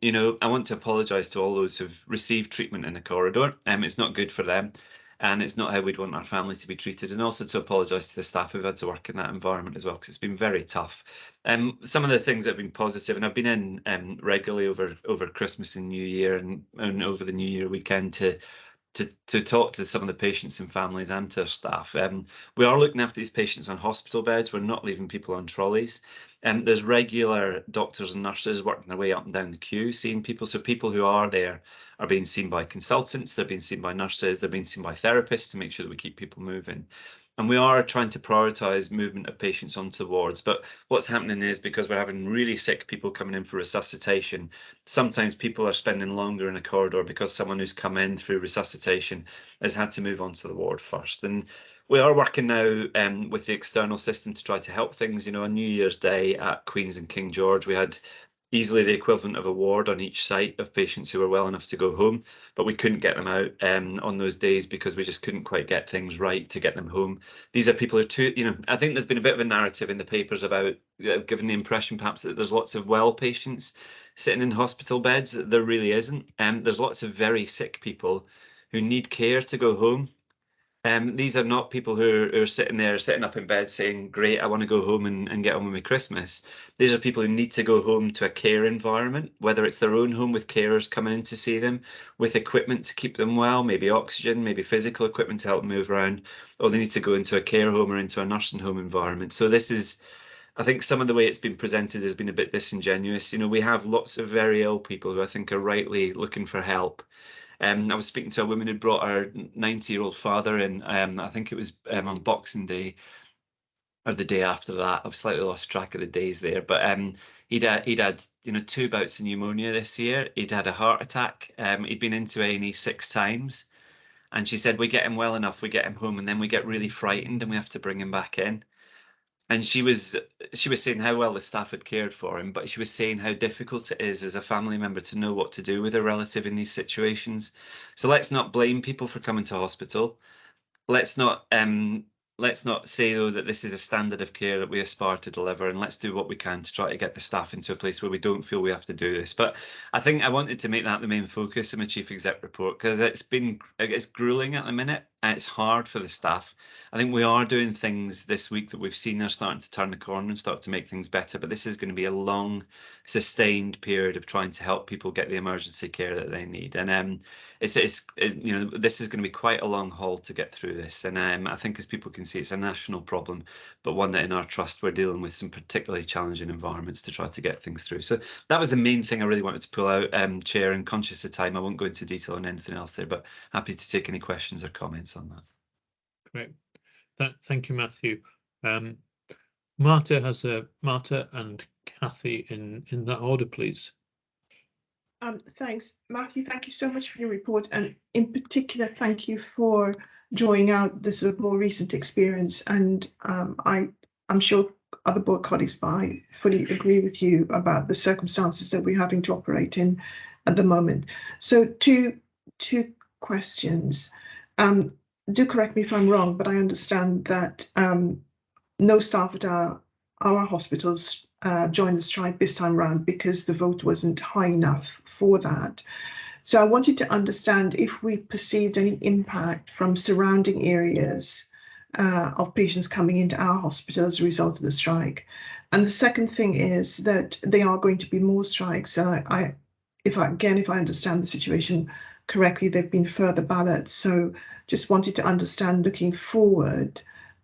[SPEAKER 5] you know, I want to apologise to all those who've received treatment in a corridor. It's not good for them, and it's not how we'd want our family to be treated, and also to apologise to the staff who've had to work in that environment as well, because it's been very tough. Some of the things that have been positive, and I've been in regularly over Christmas and New Year, and over the New Year weekend to talk to some of the patients and families and to our staff. We are looking after these patients on hospital beds. We're not leaving people on trolleys. There's regular doctors and nurses working their way up and down the queue, seeing people. So people who are there are being seen by consultants, they're being seen by nurses, they're being seen by therapists, to make sure that we keep people moving. And we are trying to prioritise movement of patients onto wards. But what's happening is, because we're having really sick people coming in for resuscitation, sometimes people are spending longer in a corridor because someone who's come in through resuscitation has had to move on to the ward first. And we are working now with the external system to try to help things. You know, on New Year's Day at Queen's and King George, we had easily the equivalent of a ward on each site of patients who were well enough to go home, but we couldn't get them out on those days, because we just couldn't quite get things right to get them home. These are people who are too, you know, I think there's been a bit of a narrative in the papers about giving the impression perhaps that there's lots of well patients sitting in hospital beds. There really isn't. There's lots of very sick people who need care to go home. These are not people who are sitting up in bed saying, great, I want to go home and get on with my Christmas. These are people who need to go home to a care environment, whether it's their own home with carers coming in to see them, with equipment to keep them well, maybe oxygen, maybe physical equipment to help them move around, or they need to go into a care home or into a nursing home environment. So this is, I think some of the way it's been presented has been a bit disingenuous. You know, we have lots of very ill people who I think are rightly looking for help. I was speaking to a woman who brought her 90-year-old father in, I think it was on Boxing Day, or the day after that. I've slightly lost track of the days there, but he'd had, you know, 2 bouts of pneumonia this year. He'd had a heart attack. He'd been into A&E 6 times, and she said, we get him well enough, we get him home, and then we get really frightened and we have to bring him back in. And she was saying how well the staff had cared for him, but she was saying how difficult it is as a family member to know what to do with a relative in these situations. So let's not blame people for coming to hospital. Let's not say, though, that this is a standard of care that we aspire to deliver, and let's do what we can to try to get the staff into a place where we don't feel we have to do this. But I think I wanted to make that the main focus of my chief exec report, because it's grueling at the minute. It's hard for the staff. I think we are doing things this week that we've seen are starting to turn the corner and start to make things better, but this is going to be a long, sustained period of trying to help people get the emergency care that they need. And it's you know, this is going to be quite a long haul to get through this. And I think, as people can see, it's a national problem, but one that in our trust we're dealing with some particularly challenging environments to try to get things through. So that was the main thing I really wanted to pull out, Chair, and conscious of time, I won't go into detail on anything else there, but happy to take any questions or comments on that.
[SPEAKER 1] Great. Thank you, Matthew. Marta and Kathy in that order, please.
[SPEAKER 9] Thanks, Matthew. Thank you so much for your report, and in particular, thank you for drawing out the sort of more recent experience. And I'm sure other board colleagues, but I fully agree with you about the circumstances that we're having to operate in at the moment. So two questions. Do correct me if I'm wrong, but I understand that no staff at our hospitals joined the strike this time around because the vote wasn't high enough for that. So I wanted to understand if we perceived any impact from surrounding areas of patients coming into our hospital as a result of the strike. And the second thing is that there are going to be more strikes. And if I understand the situation correctly, there've been further ballots. So just wanted to understand, looking forward,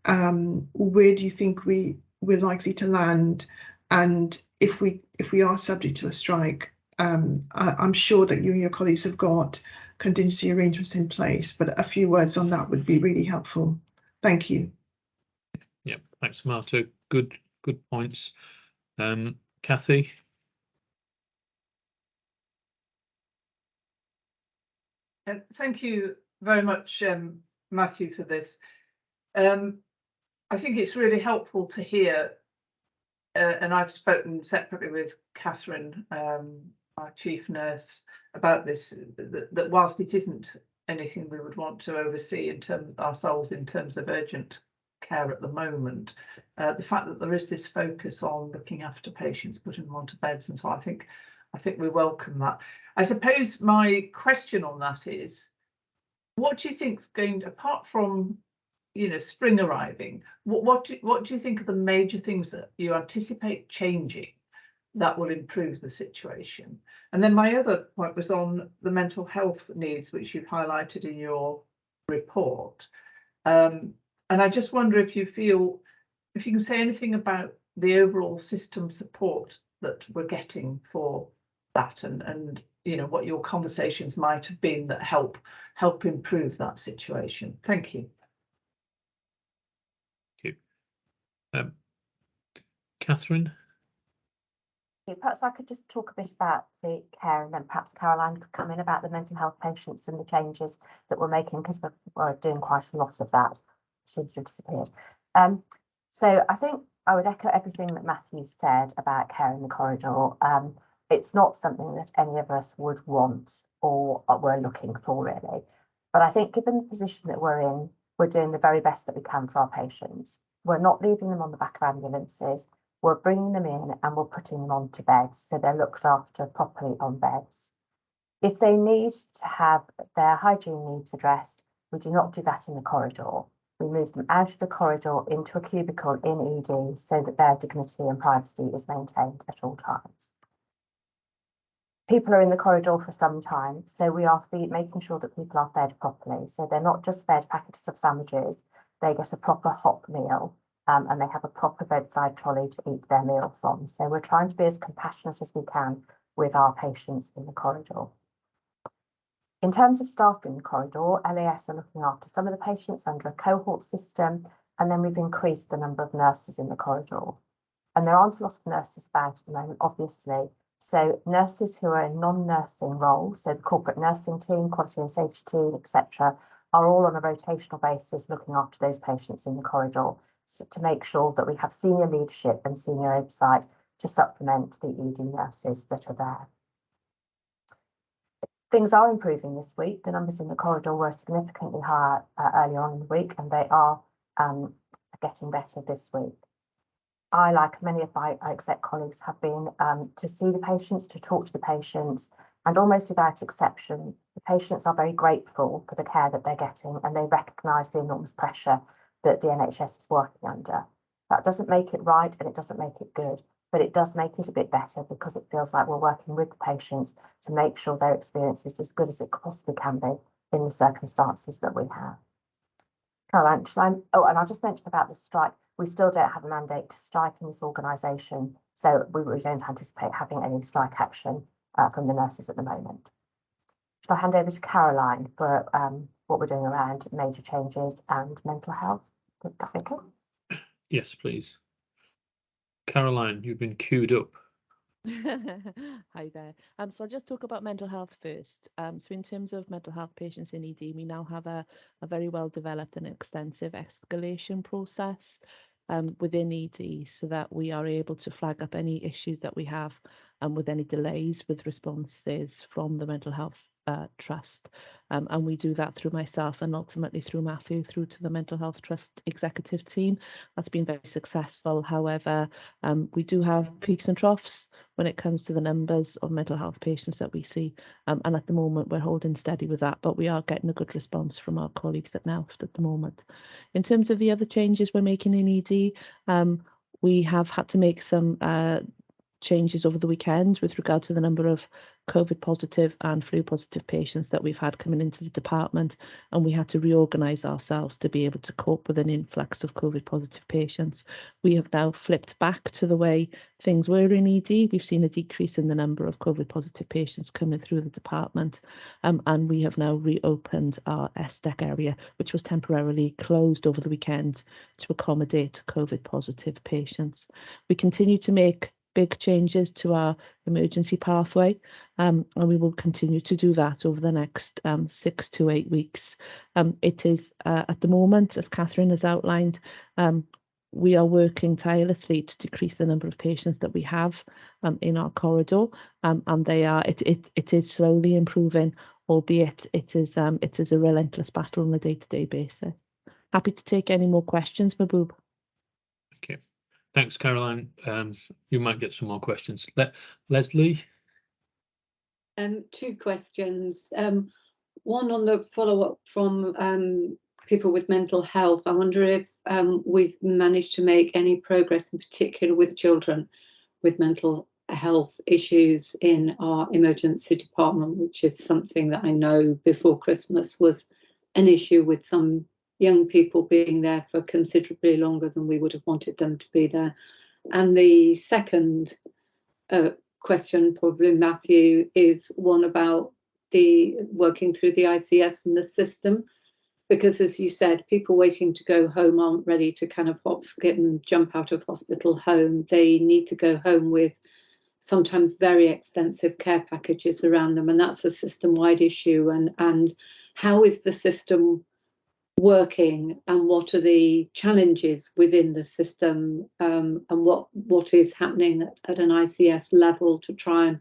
[SPEAKER 9] where do you think we're likely to land? And if we are subject to a strike, I'm sure that you and your colleagues have got contingency arrangements in place, but a few words on that would be really helpful. Thank you.
[SPEAKER 1] Yeah, thanks, Marta. Good points. Kathy?
[SPEAKER 12] Thank you very much, Matthew, for this. I think it's really helpful to hear, and I've spoken separately with Catherine, our chief nurse, about this, that whilst it isn't anything we would want to oversee in terms ourselves in terms of urgent care at the moment, the fact that there is this focus on looking after patients, putting them onto beds, and so I think we welcome that. I suppose my question on that is, what do you think's going, apart from, you know, spring arriving, what do you think are the major things that you anticipate changing that will improve the situation? And then my other point was on the mental health needs, which you've highlighted in your report. And I just wonder if you can say anything about the overall system support that we're getting for that, and you know, what your conversations might have been that help improve that situation. Thank you.
[SPEAKER 1] Thank you. Catherine?
[SPEAKER 6] Perhaps I could just talk a bit about the care, and then perhaps Caroline could come in about the mental health patients and the changes that we're making, because we're doing quite a lot of that. Seems to have disappeared. So I think I would echo everything that Matthew said about care in the corridor. It's not something that any of us would want or we're looking for, really. But I think given the position that we're in, we're doing the very best that we can for our patients. We're not leaving them on the back of ambulances. We're bringing them in and we're putting them onto beds, so they're looked after properly on beds. If they need to have their hygiene needs addressed, we do not do that in the corridor. We move them out of the corridor into a cubicle in ED so that their dignity and privacy is maintained at all times. People are in the corridor for some time, so we are making sure that people are fed properly. So they're not just fed packets of sandwiches, they get a proper hot meal. And they have a proper bedside trolley to eat their meal from. So we're trying to be as compassionate as we can with our patients in the corridor. In terms of staff in the corridor, LAS are looking after some of the patients under a cohort system, and then we've increased the number of nurses in the corridor. And there aren't a lot of nurses about at the moment, obviously. So nurses who are in non-nursing roles, so the corporate nursing team, quality and safety team, etc., are all on a rotational basis looking after those patients in the corridor, so to make sure that we have senior leadership and senior oversight to supplement the ED nurses that are there. Things are improving this week. The numbers in the corridor were significantly higher earlier on in the week, and they are getting better this week. I, like many of my exec colleagues, have been to see the patients, to talk to the patients, and almost without exception, the patients are very grateful for the care that they're getting, and they recognise the enormous pressure that the NHS is working under. That doesn't make it right and it doesn't make it good, but it does make it a bit better because it feels like we're working with the patients to make sure their experience is as good as it possibly can be in the circumstances that we have. Caroline, and I'll just mention about the strike. We still don't have a mandate to strike in this organisation, so we don't anticipate having any strike action from the nurses at the moment. Shall I hand over to Caroline for what we're doing around major changes and mental health? Okay.
[SPEAKER 1] Yes, please. Caroline, you've been queued up.
[SPEAKER 13] Hi there. So I'll just talk about mental health first. So in terms of mental health patients in ED, we now have a very well developed and extensive escalation process within ED, so that we are able to flag up any issues that we have with any delays with responses from the mental health trust. And we do that through myself and ultimately through Matthew, through to the Mental Health Trust executive team. That's been very successful. However, we do have peaks and troughs when it comes to the numbers of mental health patients that we see. And at the moment, we're holding steady with that, but we are getting a good response from our colleagues at NELFT at the moment. In terms of the other changes we're making in ED, we have had to make some changes over the weekend with regard to the number of COVID positive and flu positive patients that we've had coming into the department, and we had to reorganise ourselves to be able to cope with an influx of COVID positive patients. We have now flipped back to the way things were in ED. We've seen a decrease in the number of COVID positive patients coming through the department, and we have now reopened our SDEC area, which was temporarily closed over the weekend to accommodate COVID positive patients. We continue to make big changes to our emergency pathway, and we will continue to do that over the next 6 to 8 weeks. It is at the moment, as Catherine has outlined, we are working tirelessly to decrease the number of patients that we have in our corridor, and it is slowly improving, albeit it is a relentless battle on a day-to-day basis. Happy to take any more questions, Mahbub.
[SPEAKER 1] Okay. Thanks, Caroline. You might get some more questions. Leslie?
[SPEAKER 14] 2 questions. One on the follow-up from people with mental health. I wonder if we've managed to make any progress, in particular with children with mental health issues in our emergency department, which is something that I know before Christmas was an issue, with some young people being there for considerably longer than we would have wanted them to be there. And the second question, probably Matthew, is one about the working through the ICS and the system, because as you said, people waiting to go home aren't ready to kind of hop, skip and jump out of hospital home. They need to go home with sometimes very extensive care packages around them, and that's a system-wide issue. And how is the system working, and what are the challenges within the system, and what is happening at an ICS level to try and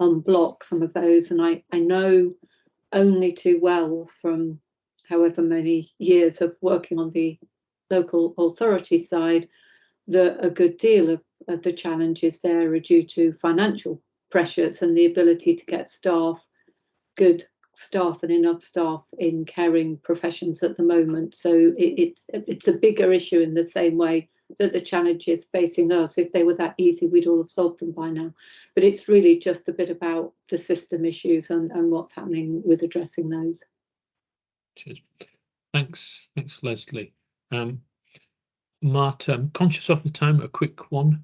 [SPEAKER 14] unblock some of those? And I know only too well from however many years of working on the local authority side that a good deal of the challenges there are due to financial pressures and the ability to get staff, good staff and enough staff in caring professions at the moment. So it's a bigger issue in the same way that the challenges facing us, if they were that easy, we'd all have solved them by now. But it's really just a bit about the system issues and what's happening with addressing those.
[SPEAKER 1] Cheers. Thanks, Leslie. Marta, I'm conscious of the time, a quick one.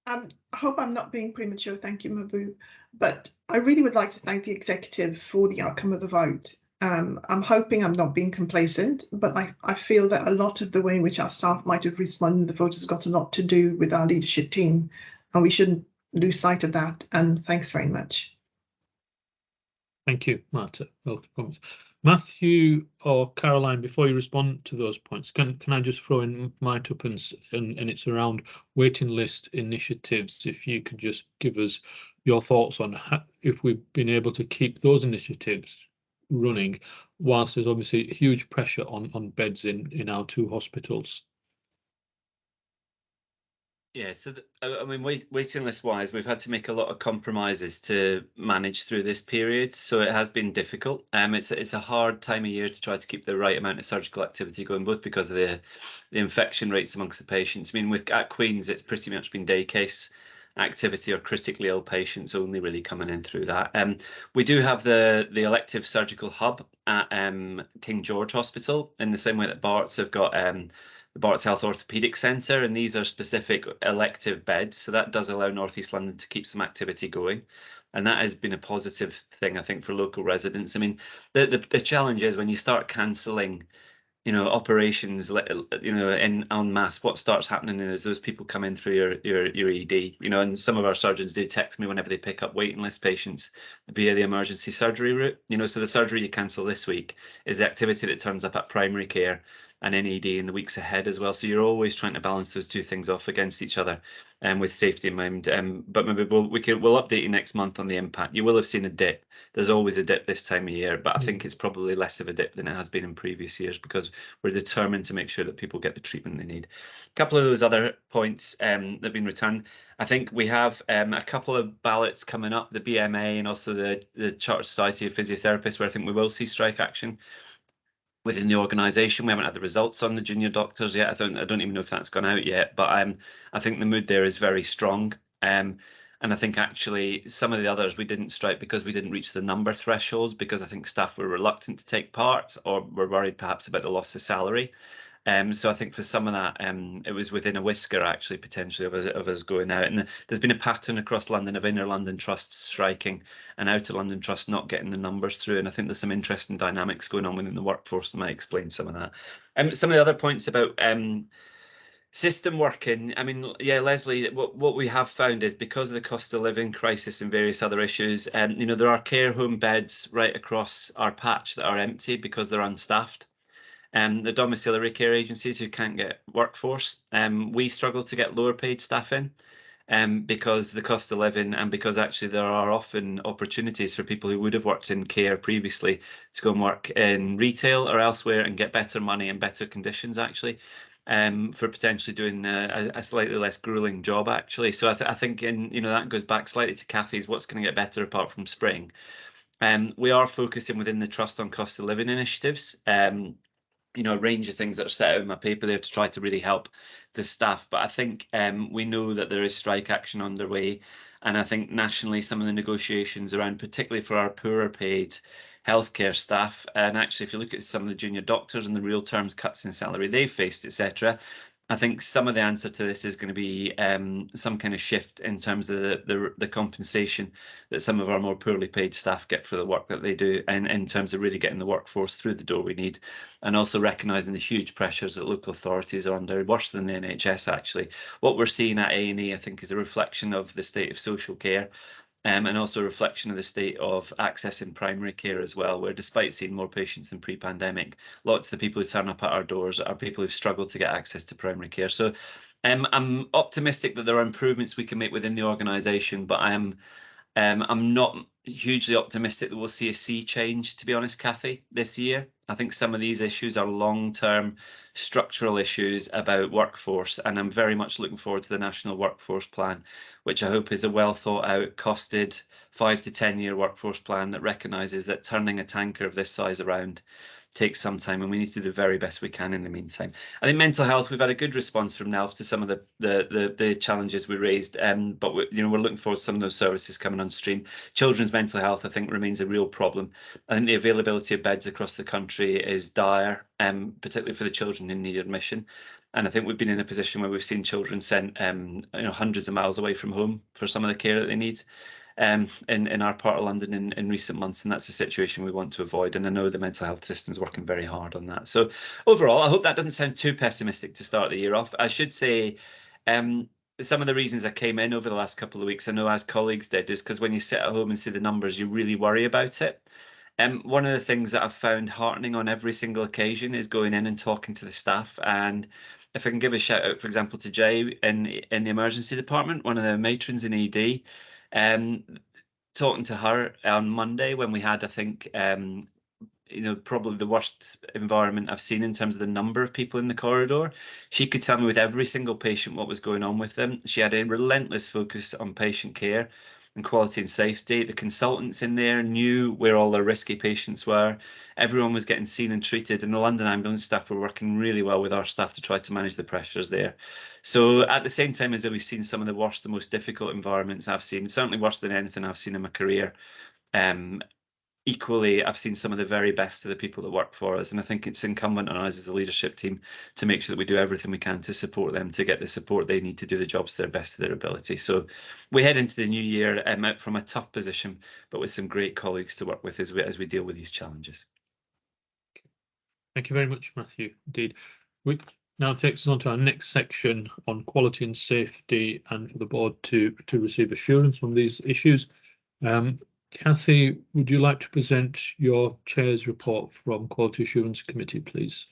[SPEAKER 9] I hope I'm not being premature, thank you, Mahbub, but I really would like to thank the executive for the outcome of the vote. I'm hoping I'm not being complacent, but I feel that a lot of the way in which our staff might have responded to the vote has got a lot to do with our leadership team, and we shouldn't lose sight of that. And thanks very much.
[SPEAKER 1] Thank you, Marta. Welcome. Matthew or Caroline, before you respond to those points, can I just throw in my tuppence, and it's around waiting list initiatives. If you could just give us your thoughts on if we've been able to keep those initiatives running, whilst there's obviously huge pressure on beds in our 2 hospitals.
[SPEAKER 5] Yeah, so I mean, waiting list wise, we've had to make a lot of compromises to manage through this period, so it has been difficult. It's a hard time of year to try to keep the right amount of surgical activity going, both because of the infection rates amongst the patients. I mean, at Queen's, it's pretty much been day case activity or critically ill patients only really coming in through that. We do have the elective surgical hub at King George Hospital, in the same way that Barts have got the Barts Health Orthopaedic Centre, and these are specific elective beds, so that does allow North East London to keep some activity going, and that has been a positive thing, I think, for local residents. I mean, the challenge is when you start cancelling, operations, in en masse, what starts happening is those people come in through your ED, and some of our surgeons do text me whenever they pick up waiting list patients via the emergency surgery route. So the surgery you cancel this week is the activity that turns up at primary care and in ED in the weeks ahead as well. So you're always trying to balance those 2 things off against each other, with safety in mind. But maybe we'll update you next month on the impact. You will have seen a dip. There's always a dip this time of year, but I think it's probably less of a dip than it has been in previous years, because we're determined to make sure that people get the treatment they need. A couple of those other points that have been returned. I think we have a couple of ballots coming up, the BMA and also the Chartered Society of Physiotherapists, where I think we will see strike action within the organisation. We haven't had the results on the junior doctors yet. I don't even know if that's gone out yet, but I think the mood there is very strong. And I think actually some of the others we didn't strike because we didn't reach the number thresholds, because I think staff were reluctant to take part or were worried perhaps about the loss of salary. So I think for some of that, it was within a whisker actually potentially of us going out. And there's been a pattern across London of inner London trusts striking and outer London trusts not getting the numbers through. And I think there's some interesting dynamics going on within the workforce that might explain some of that. Some of the other points about system working, I mean, yeah, Leslie, what we have found is because of the cost of living crisis and various other issues, you know, there are care home beds right across our patch that are empty because they're unstaffed. The domiciliary care agencies who can't get workforce, we struggle to get lower paid staff in because the cost of living, and because actually there are often opportunities for people who would have worked in care previously to go and work in retail or elsewhere and get better money and better conditions actually. For potentially doing a slightly less grueling job actually. So I think that goes back slightly to Kathy's what's going to get better apart from Spring. We are focusing within the Trust on cost of living initiatives. A range of things that are set out in my paper there to try to really help the staff. But I think we know that there is strike action underway. And I think nationally, some of the negotiations around, particularly for our poorer paid healthcare staff, and actually, if you look at some of the junior doctors and the real terms cuts in salary they've faced, etc., I think some of the answer to this is going to be some kind of shift in terms of the compensation that some of our more poorly paid staff get for the work that they do, and in terms of really getting the workforce through the door we need, and also recognising the huge pressures that local authorities are under, worse than the NHS actually. What we're seeing at A&E, I think, is a reflection of the state of social care. And also a reflection of the state of access in primary care as well, where despite seeing more patients than pre-pandemic, lots of the people who turn up at our doors are people who've struggled to get access to primary care. So I'm optimistic that there are improvements we can make within the organisation, but I'm not hugely optimistic that we'll see a sea change, to be honest, Kathy, this year. I think some of these issues are long-term structural issues about workforce, and I'm very much looking forward to the National Workforce Plan, which I hope is a well thought out, costed 5 to 10 year workforce plan that recognises that turning a tanker of this size around takes some time, and we need to do the very best we can in the meantime. I think mental health, we've had a good response from NELF to some of the challenges we raised, but we're looking forward to some of those services coming on stream. Children's mental health, I think, remains a real problem. I think the availability of beds across the country is dire, particularly for the children in need of admission. And I think we've been in a position where we've seen children sent hundreds of miles away from home for some of the care that they need in our part of London in recent months, and that's a situation we want to avoid. And I know the mental health system is working very hard on that. So overall, I hope that doesn't sound too pessimistic to start the year off. I should say some of the reasons I came in over the last couple of weeks, I know as colleagues did, is because when you sit at home and see the numbers, you really worry about it. One of the things that I've found heartening on every single occasion is going in and talking to the staff. And if I can give a shout out, for example, to Jay in the emergency department, one of the matrons in ED, talking to her on Monday when we had, I think, probably the worst environment I've seen in terms of the number of people in the corridor. She could tell me with every single patient what was going on with them. She had a relentless focus on patient care and quality and safety. The consultants in there knew where all their risky patients were. Everyone was getting seen and treated, and the London ambulance staff were working really well with our staff to try to manage the pressures there. So at the same time as we've seen some of the worst, the most difficult environments I've seen, certainly worse than anything I've seen in my career, equally, I've seen some of the very best of the people that work for us, and I think it's incumbent on us as a leadership team to make sure that we do everything we can to support them, to get the support they need to do the jobs to their best of their ability. So we head into the new year out from a tough position, but with some great colleagues to work with as we deal with these challenges.
[SPEAKER 1] Thank you very much, Matthew. Indeed. Which now takes us on to our next section on quality and safety, and for the board to receive assurance on these issues. Kathy, would you like to present your chair's report from Quality Assurance Committee, please?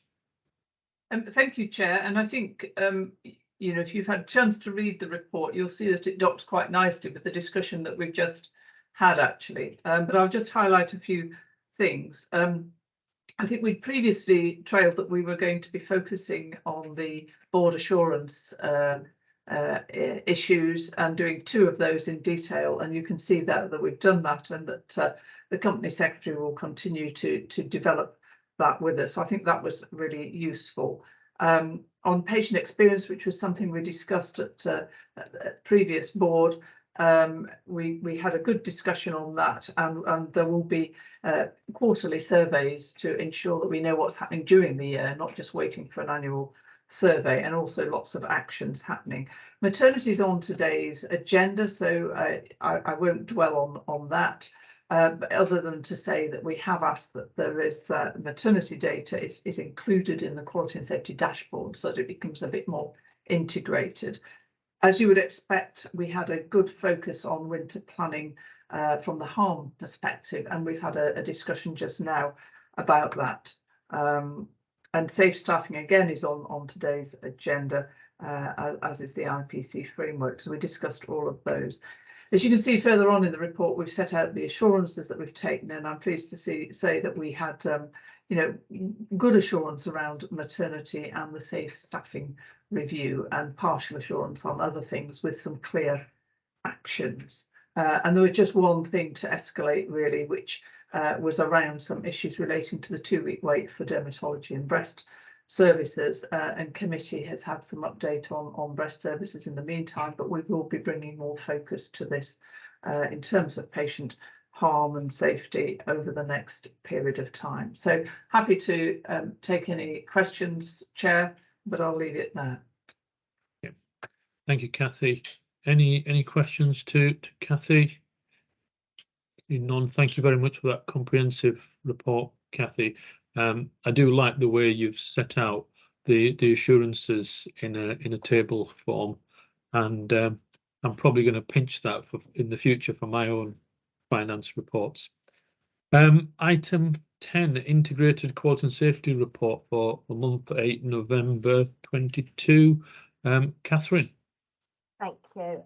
[SPEAKER 12] Thank you, Chair. And I think, if you've had a chance to read the report, you'll see that it docks quite nicely with the discussion that we've just had, actually. But I'll just highlight a few things. I think we'd previously trailed that we were going to be focusing on the board assurance issues and doing 2 of those in detail, and you can see that we've done that, and that the company secretary will continue to develop that with us. So I think that was really useful. On patient experience, which was something we discussed at previous board, we had a good discussion on that, and there will be quarterly surveys to ensure that we know what's happening during the year, not just waiting for an annual survey, and also lots of actions happening. Maternity is on today's agenda, so I won't dwell on that. But other than to say that we have asked that there is maternity data is included in the quality and safety dashboard so that it becomes a bit more integrated. As you would expect, we had a good focus on winter planning from the harm perspective, and we've had a discussion just now about that. And safe staffing again is on today's agenda, as is the IPC framework. So we discussed all of those. As you can see further on in the report, we've set out the assurances that we've taken, and I'm pleased to say that we had, good assurance around maternity and the safe staffing review, and partial assurance on other things with some clear actions. And there was just one thing to escalate really, which was around some issues relating to the 2-week wait for dermatology and breast services, and committee has had some update on breast services in the meantime, but we will be bringing more focus to this in terms of patient harm and safety over the next period of time. So happy to take any questions, Chair, but I'll leave it there.
[SPEAKER 1] Yeah. Thank you, Kathy. Any questions to Kathy? None. Thank you very much for that comprehensive report, Kathy. I do like the way you've set out the assurances in a table form, and I'm probably going to pinch that in the future for my own finance reports. Item 10, integrated quality and safety report for the month 8 November 22. Catherine.
[SPEAKER 6] Thank you.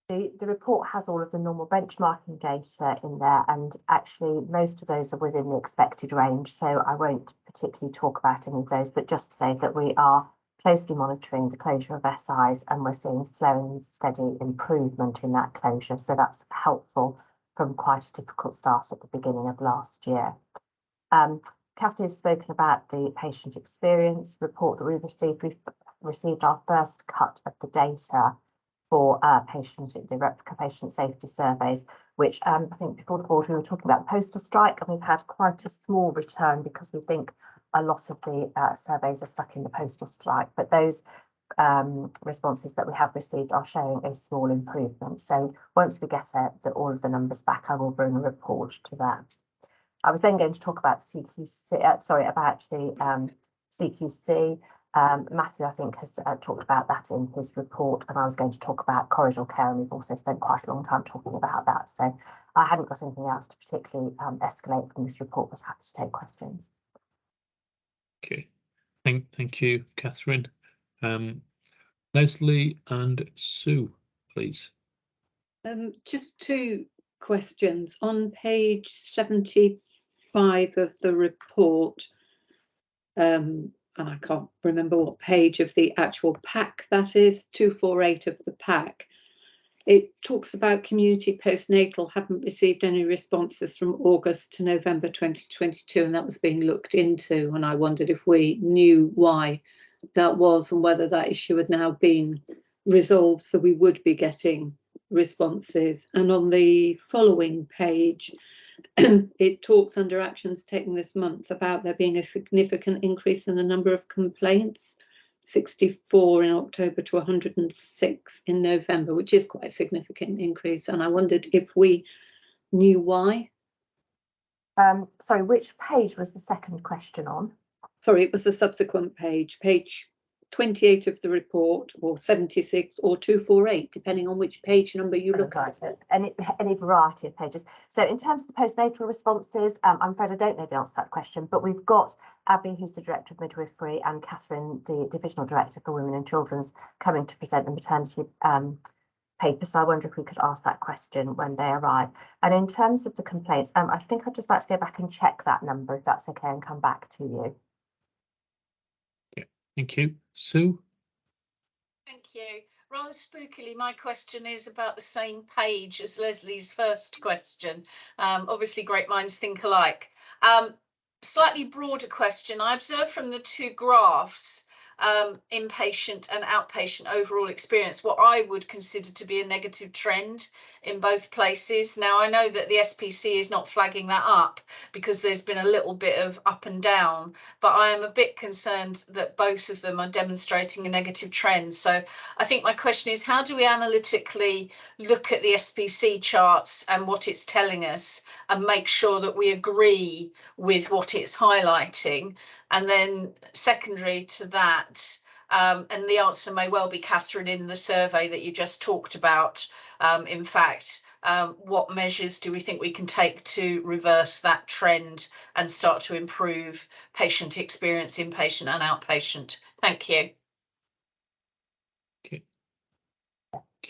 [SPEAKER 6] The report has all of the normal benchmarking data in there, and actually most of those are within the expected range, so I won't particularly talk about any of those, but just to say that we are closely monitoring the closure of SIs, and we're seeing slow and steady improvement in that closure, so that's helpful from quite a difficult start at the beginning of last year. Kathy has spoken about the patient experience report that we've received. We've received our first cut of the data for the replica patient safety surveys, which I think before the board we were talking about the postal strike, and we've had quite a small return because we think a lot of the surveys are stuck in the postal strike, but those responses that we have received are showing a small improvement. So once we get all of the numbers back, I will bring a report to that. I was then going to talk about CQC, about the CQC. Matthew, I think, has talked about that in his report, and I was going to talk about corridor care, and we've also spent quite a long time talking about that. So I hadn't got anything else to particularly escalate from this report, but happy to take questions.
[SPEAKER 1] Okay, thank you, Catherine. Leslie and Sue, please.
[SPEAKER 14] Just 2 questions. On page 75 of the report, and I can't remember what page of the actual pack that is, 248 of the pack. It talks about community postnatal haven't received any responses from August to November 2022, and that was being looked into, and I wondered if we knew why that was and whether that issue had now been resolved so we would be getting responses. And on the following page, it talks under actions taken this month about there being a significant increase in the number of complaints, 64 in October to 106 in November, which is quite a significant increase. And I wondered if we knew why.
[SPEAKER 6] Sorry, which page was the second question on?
[SPEAKER 14] Sorry, it was the subsequent page, page 28 of the report, or 76, or 248, depending on which page number you look at.
[SPEAKER 6] Any variety of pages. So in terms of the postnatal responses, I'm afraid I don't know the answer to that question, but we've got Abby, who's the Director of Midwifery, and Catherine, the Divisional Director for Women and Children's, coming to present the maternity paper. So I wonder if we could ask that question when they arrive. And in terms of the complaints, I think I'd just like to go back and check that number, if that's okay, and come back to you.
[SPEAKER 1] Thank you. Sue?
[SPEAKER 15] Thank you. Rather spookily, my question is about the same page as Leslie's first question. Obviously, great minds think alike. slightly broader question. I observed from the two graphs, inpatient and outpatient overall experience, what I would consider to be a negative trend in both places. Now, I know that the SPC is not flagging that up because there's been a little bit of up and down, but I am a bit concerned that both of them are demonstrating a negative trend. So I think my question is, how do we analytically look at the SPC charts and what it's telling us and make sure that we agree with what it's highlighting? And then secondary to that, and the answer may well be, Catherine, in the survey that you just talked about, in fact, what measures do we think we can take to reverse that trend and start to improve patient experience, inpatient and outpatient? Thank you.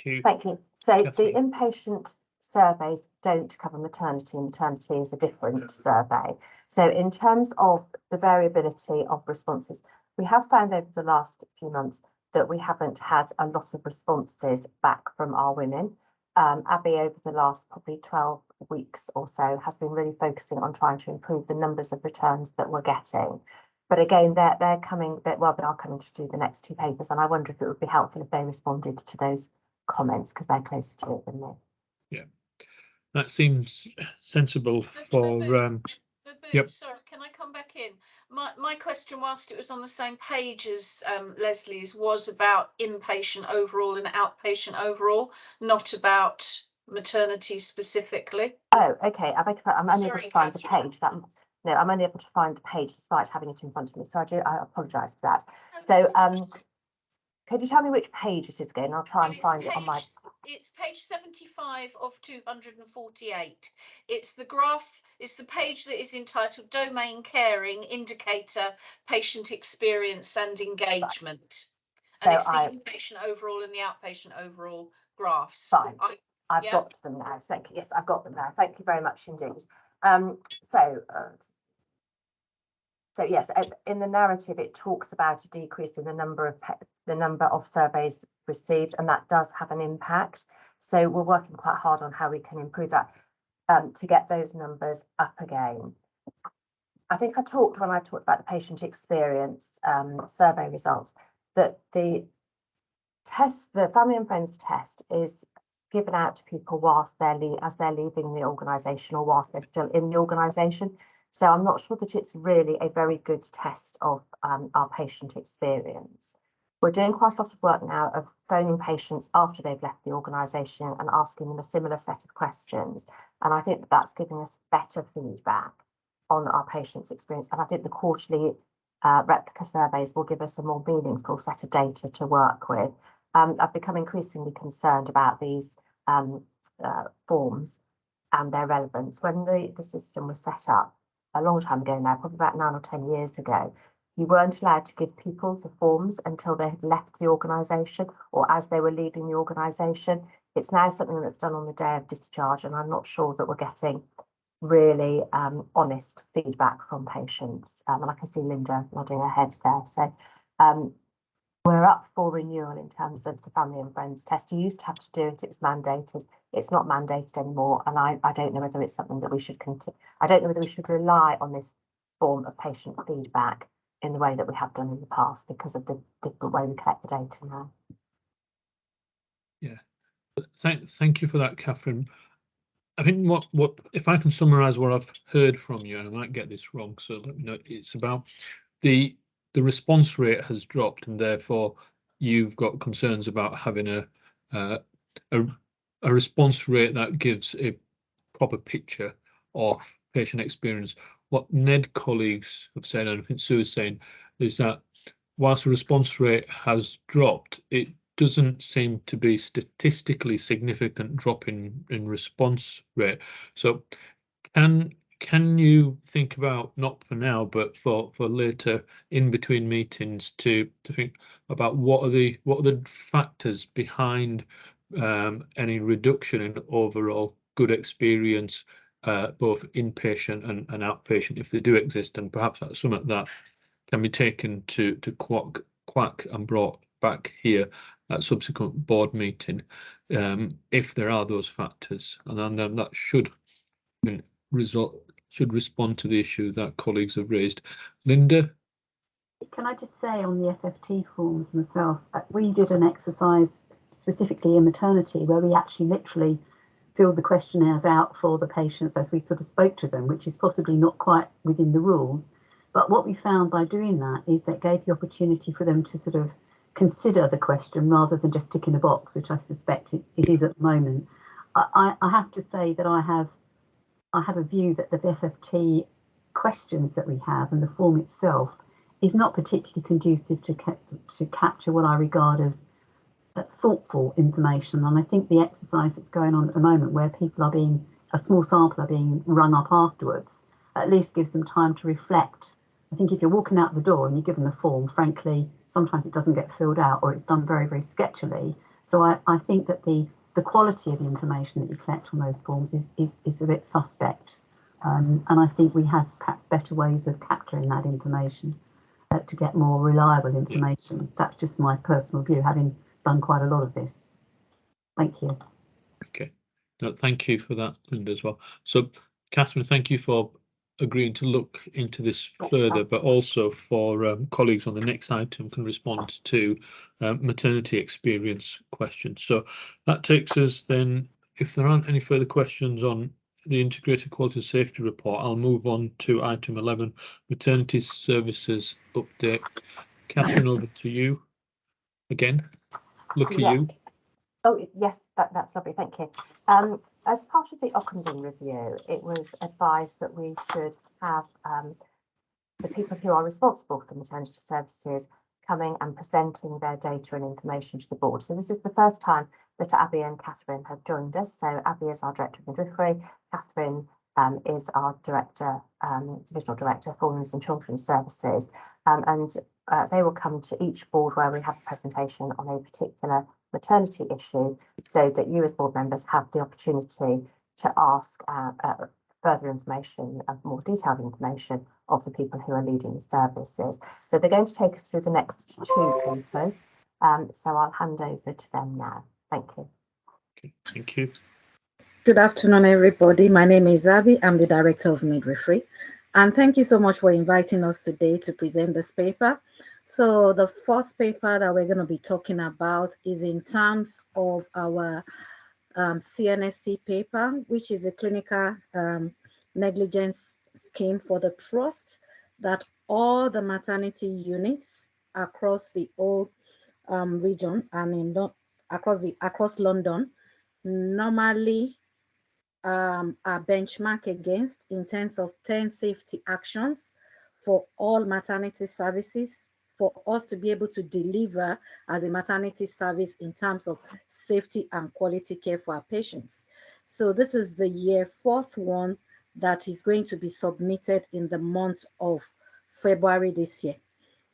[SPEAKER 6] Thank you. So the
[SPEAKER 1] Catherine.
[SPEAKER 6] inpatient surveys don't cover maternity, and maternity is a different survey. So in terms of the variability of responses, we have found over the last few months that we haven't had a lot of responses back from our women. Abby, over the last probably 12 weeks or so, has been really focusing on trying to improve the numbers of returns that we're getting. But again, they're coming, they are coming to do the next two papers, and I wonder if it would be helpful if they responded to those comments because they're closer to it than me.
[SPEAKER 1] Yeah, that seems sensible for. Yep.
[SPEAKER 15] Sorry, can I come back in? My question, whilst it was on the same page as Leslie's, was about inpatient overall and outpatient overall, not about maternity specifically.
[SPEAKER 6] Oh, okay. I'm only able to find the page. I'm only able to find the page despite having it in front of me. So I apologise for that. So could you tell me which page it is again? I'll try and find it on my.
[SPEAKER 15] It's page 75 of 248. It's the graph, it's the page that is entitled Domain Caring Indicator, Patient Experience and Engagement. And so it's the inpatient overall and the outpatient overall graphs.
[SPEAKER 6] Fine. I've got them now. Thank you. Yes, I've got them now. Thank you very much indeed. So yes, in the narrative, it talks about a decrease in the number of surveys received, and that does have an impact. So we're working quite hard on how we can improve that to get those numbers up again. I think when I talked about the patient experience survey results, that the family and friends test is given out to people whilst as they're leaving the organisation or whilst they're still in the organisation. So I'm not sure that it's really a very good test of our patient experience. We're doing quite a lot of work now of phoning patients after they've left the organisation and asking them a similar set of questions. And I think that's giving us better feedback on our patients' experience. And I think the quarterly replica surveys will give us a more meaningful set of data to work with. I've become increasingly concerned about these forms and their relevance. When the system was set up, a long time ago now, probably about 9 or 10 years ago, you weren't allowed to give people the forms until they had left the organisation or as they were leaving the organisation. It's now something that's done on the day of discharge, and I'm not sure that we're getting really honest feedback from patients. And I can see Linda nodding her head there. So we're up for renewal in terms of the family and friends test. You used to have to do it, it was mandated. It's not mandated anymore, and I don't know whether it's something that we should continue. I don't know whether we should rely on this form of patient feedback in the way that we have done in the past because of the different way we collect the data now.
[SPEAKER 1] Yeah, thank you for that, Catherine. I think what if I can summarise what I've heard from you, and I might get this wrong, so let me know. It's about the response rate has dropped, and therefore you've got concerns about having a response rate that gives a proper picture of patient experience. What NED colleagues have said, and I think Sue is saying, is that whilst the response rate has dropped, it doesn't seem to be statistically significant drop in response rate. So can you think about, not for now, but for later in between meetings, to think about what are the factors behind any reduction in overall good experience, both inpatient and outpatient, if they do exist, and perhaps that's something that can be taken to QAC and brought back here at subsequent board meeting, if there are those factors, and then that should result should respond to the issue that colleagues have raised. Linda?
[SPEAKER 8] Can I just say on the FFT forms myself, we did an exercise specifically in maternity where we actually literally filled the questionnaires out for the patients as we sort of spoke to them, which is possibly not quite within the rules. But what we found by doing that is that gave the opportunity for them to sort of consider the question rather than just tick in a box, which I suspect it is at the moment. I have to say that I have a view that the FFT questions that we have and the form itself is not particularly conducive to capture what I regard as thoughtful information. And I think the exercise that's going on at the moment, where people are being, a small sample are being rung up afterwards, at least gives them time to reflect. I think if you're walking out the door and you're given the form, frankly, sometimes it doesn't get filled out or it's done very, very sketchily. So I think that the quality of the information that you collect on those forms is a bit suspect. And I think we have perhaps better ways of capturing that information to get more reliable information. That's just my personal view, having done quite a lot of this. Thank you.
[SPEAKER 1] Okay, no, thank you for that, Linda, as well. So, Catherine, thank you for agreeing to look into this further, but also for colleagues on the next item can respond to maternity experience questions. So that takes us then, if there aren't any further questions on the Integrated Quality Safety Report, I'll move on to item 11, maternity services update. Catherine, over to you again. Look at you.
[SPEAKER 6] Oh, yes, that's lovely, thank you. As part of the Ockenden review, it was advised that we should have the people who are responsible for maternity services coming and presenting their data and information to the board. So this is the first time that Abby and Catherine have joined us. So Abby is our Director of Midwifery, Catherine is our Director, Divisional Director for Women's and Children's Services. They will come to each board where we have a presentation on a particular maternity issue, so that you as board members have the opportunity to ask further information, more detailed information of the people who are leading the services. So they're going to take us through the next two papers. So I'll hand over to them now. Thank you.
[SPEAKER 1] Okay, thank you.
[SPEAKER 16] Good afternoon, everybody. My name is Abby. I'm the Director of Midwifery. And thank you so much for inviting us today to present this paper. So the first paper that we're going to be talking about is in terms of our CNSC paper, which is a clinical negligence scheme for the trust that all the maternity units across the whole region and across London normally are benchmarked against in terms of 10 safety actions for all maternity services, for us to be able to deliver as a maternity service in terms of safety and quality care for our patients. So this is the fourth one that is going to be submitted in the month of February this year.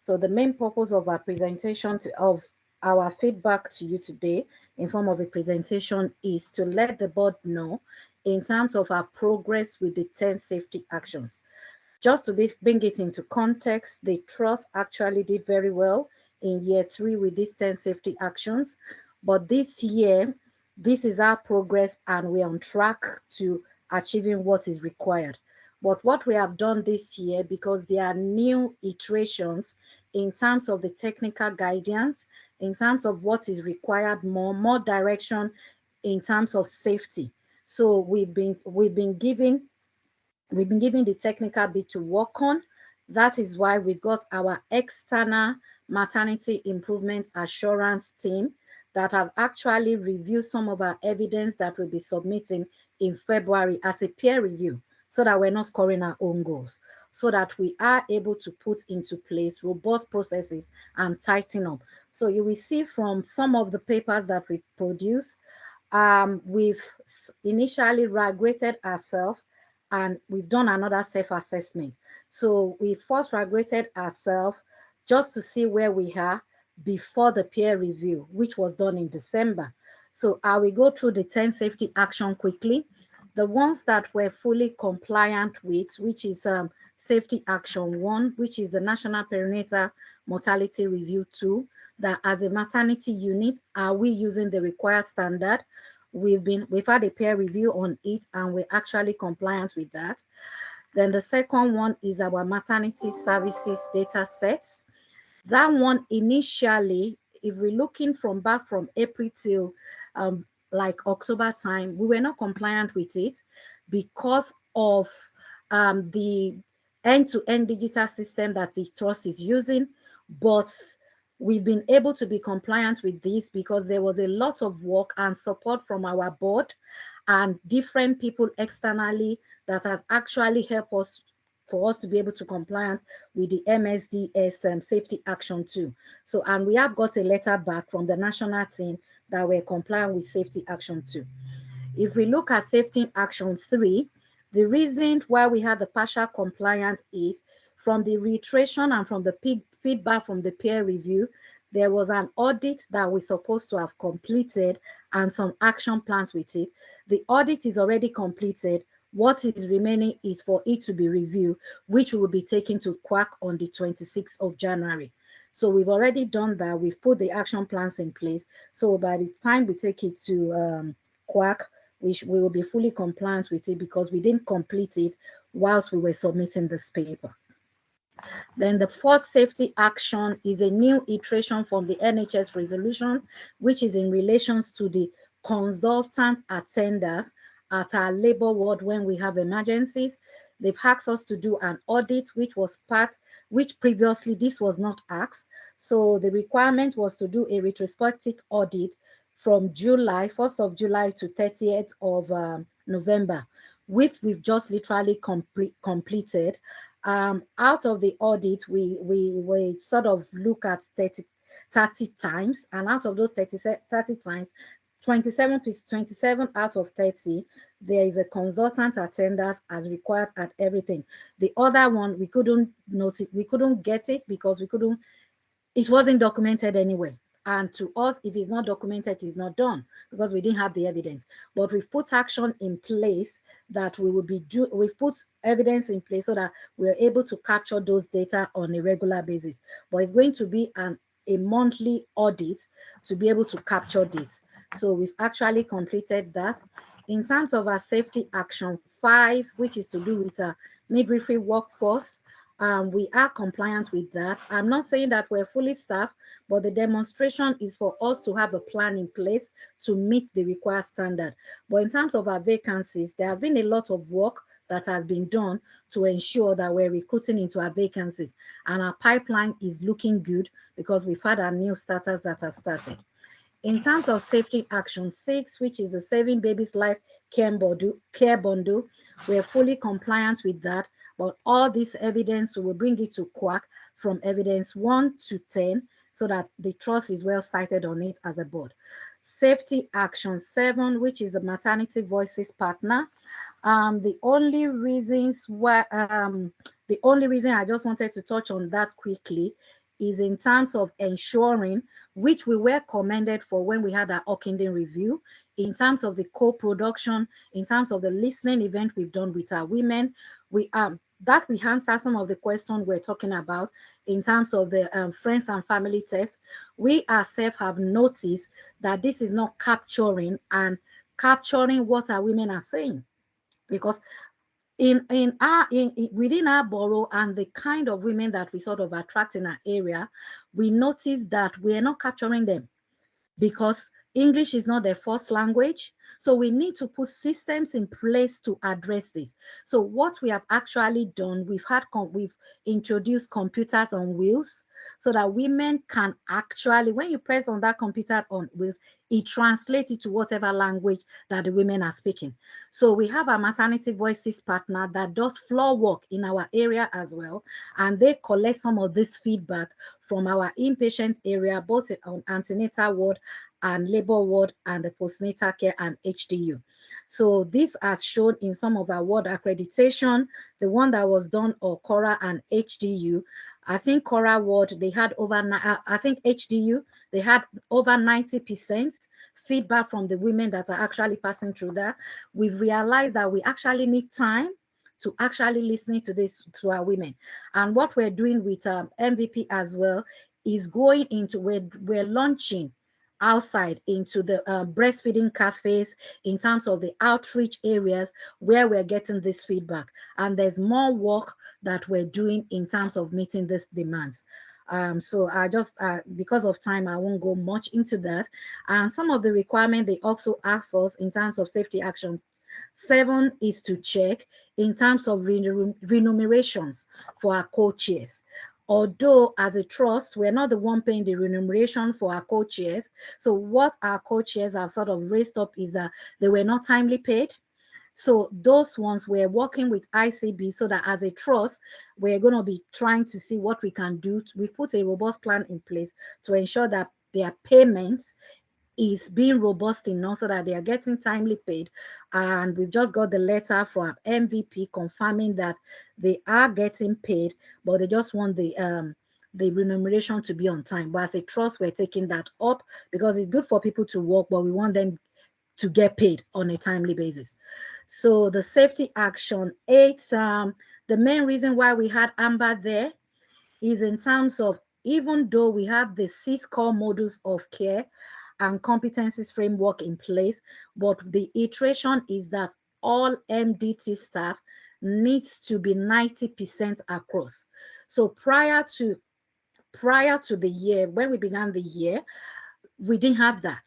[SPEAKER 16] So the main purpose of our presentation, of our feedback to you today in form of a presentation, is to let the board know in terms of our progress with the 10 safety actions. Just to bring it into context, the trust actually did very well in year 3 with these 10 safety actions. But this year, this is our progress and we're on track to achieving what is required. But what we have done this year, because there are new iterations in terms of the technical guidance, in terms of what is required, more direction in terms of safety. So we've been given the technical bit to work on. That is why we've got our external maternity improvement assurance team that have actually reviewed some of our evidence that we'll be submitting in February as a peer review, so that we're not scoring our own goals, so that we are able to put into place robust processes and tighten up. So you will see from some of the papers that we produce, we've initially rated ourselves and we've done another self-assessment. So we first rated ourselves just to see where we are before the peer review, which was done in December. So I will go through the 10 safety action quickly. The ones that we're fully compliant with, which is safety action 1, which is the National Perinatal Mortality Review 2, that as a maternity unit, are we using the required standard? We've had a peer review on it and we're actually compliant with that. Then the second one is our maternity services data sets. That one initially, if we're looking from back from April till like October time, we were not compliant with it because of the end-to-end digital system that the trust is using. But we've been able to be compliant with this because there was a lot of work and support from our board and different people externally that has actually helped us for us to be able to compliant with the MSDS Safety Action 2. So, and we have got a letter back from the national team that we're compliant with Safety Action 2. If we look at Safety Action 3, the reason why we had the partial compliance is from the reiteration and from the feedback from the peer review, there was an audit that we're supposed to have completed and some action plans with it. The audit is already completed. What is remaining is for it to be reviewed, which we will be taking to QAC on the 26th of January. So we've already done that. We've put the action plans in place. So by the time we take it to QAC, we will be fully compliant with it because we didn't complete it whilst we were submitting this paper. Then the fourth safety action is a new iteration from the NHS resolution, which is in relations to the consultant attenders at our labor ward when we have emergencies. They've asked us to do an audit, which previously this was not asked. So the requirement was to do a retrospective audit from July, 1st of July to 30th of November, which we've just literally completed. Out of the audit, we sort of look at 30 times, and out of those 30 times, 27 out of 30, there is a consultant attendance as required at everything. The other one, we couldn't note it, we couldn't get it because it wasn't documented anyway. And to us, if it's not documented, it's not done because we didn't have the evidence. But we've put action in place that we will be we've put evidence in place so that we're able to capture those data on a regular basis. But it's going to be a monthly audit to be able to capture this. So we've actually completed that. In terms of our safety action 5, which is to do with our midwifery workforce, we are compliant with that. I'm not saying that we're fully staffed, but the demonstration is for us to have a plan in place to meet the required standard. But in terms of our vacancies, there has been a lot of work that has been done to ensure that we're recruiting into our vacancies. And our pipeline is looking good because we've had our new starters that have started. In terms of safety action 6, which is the Saving Babies Life Care Bundle, we're fully compliant with that. But all this evidence, we will bring it to QAC from evidence 1 to 10 so that the trust is well cited on it as a board. Safety action 7, which is the Maternity Voices Partner. The only reason I just wanted to touch on that quickly is in terms of ensuring, which we were commended for when we had our Ockenden review, in terms of the co-production, in terms of the listening event we've done with our women, we answer some of the questions we're talking about in terms of the friends and family test. We ourselves have noticed that this is not capturing what our women are saying, because within our borough and the kind of women that we sort of attract in our area, we notice that we are not capturing them because English is not their first language. So we need to put systems in place to address this. So what we have actually done, we've introduced computers on wheels so that women can actually, when you press on that computer on wheels, it translates it to whatever language that the women are speaking. So we have a Maternity Voices partner that does floor work in our area as well, and they collect some of this feedback from our inpatient area, both on antenatal ward and labor ward and the postnatal care and HDU. So this has shown in some of our ward accreditation, the one that was done on Cora and HDU. I think Cora ward, they had I think HDU, they had over 90% feedback from the women that are actually passing through that. We've realized that we actually need time to actually listen to this to our women. And what we're doing with MVP as well is going into, we're launching outside into the breastfeeding cafes, in terms of the outreach areas where we're getting this feedback. And there's more work that we're doing in terms of meeting these demands. So I just, because of time, I won't go much into that. And some of the requirements they also ask us in terms of safety action 7 is to check in terms of remunerations for our co-chairs. Although as a trust, we're not the one paying the remuneration for our co-chairs. So what our co-chairs have sort of raised up is that they were not timely paid. So those ones we're working with ICB so that as a trust, we're going to be trying to see what we can do. We put a robust plan in place to ensure that their payments is being robust enough so that they are getting timely paid. And we've just got the letter from MVP confirming that they are getting paid, but they just want the remuneration to be on time. But as a trust, we're taking that up because it's good for people to work, but we want them to get paid on a timely basis. So the safety action 8, the main reason why we had Amber there is in terms of, even though we have the 6 core modules of care and competencies framework in place, but the iteration is that all MDT staff needs to be 90% across. So prior to the year, when we began the year, we didn't have that.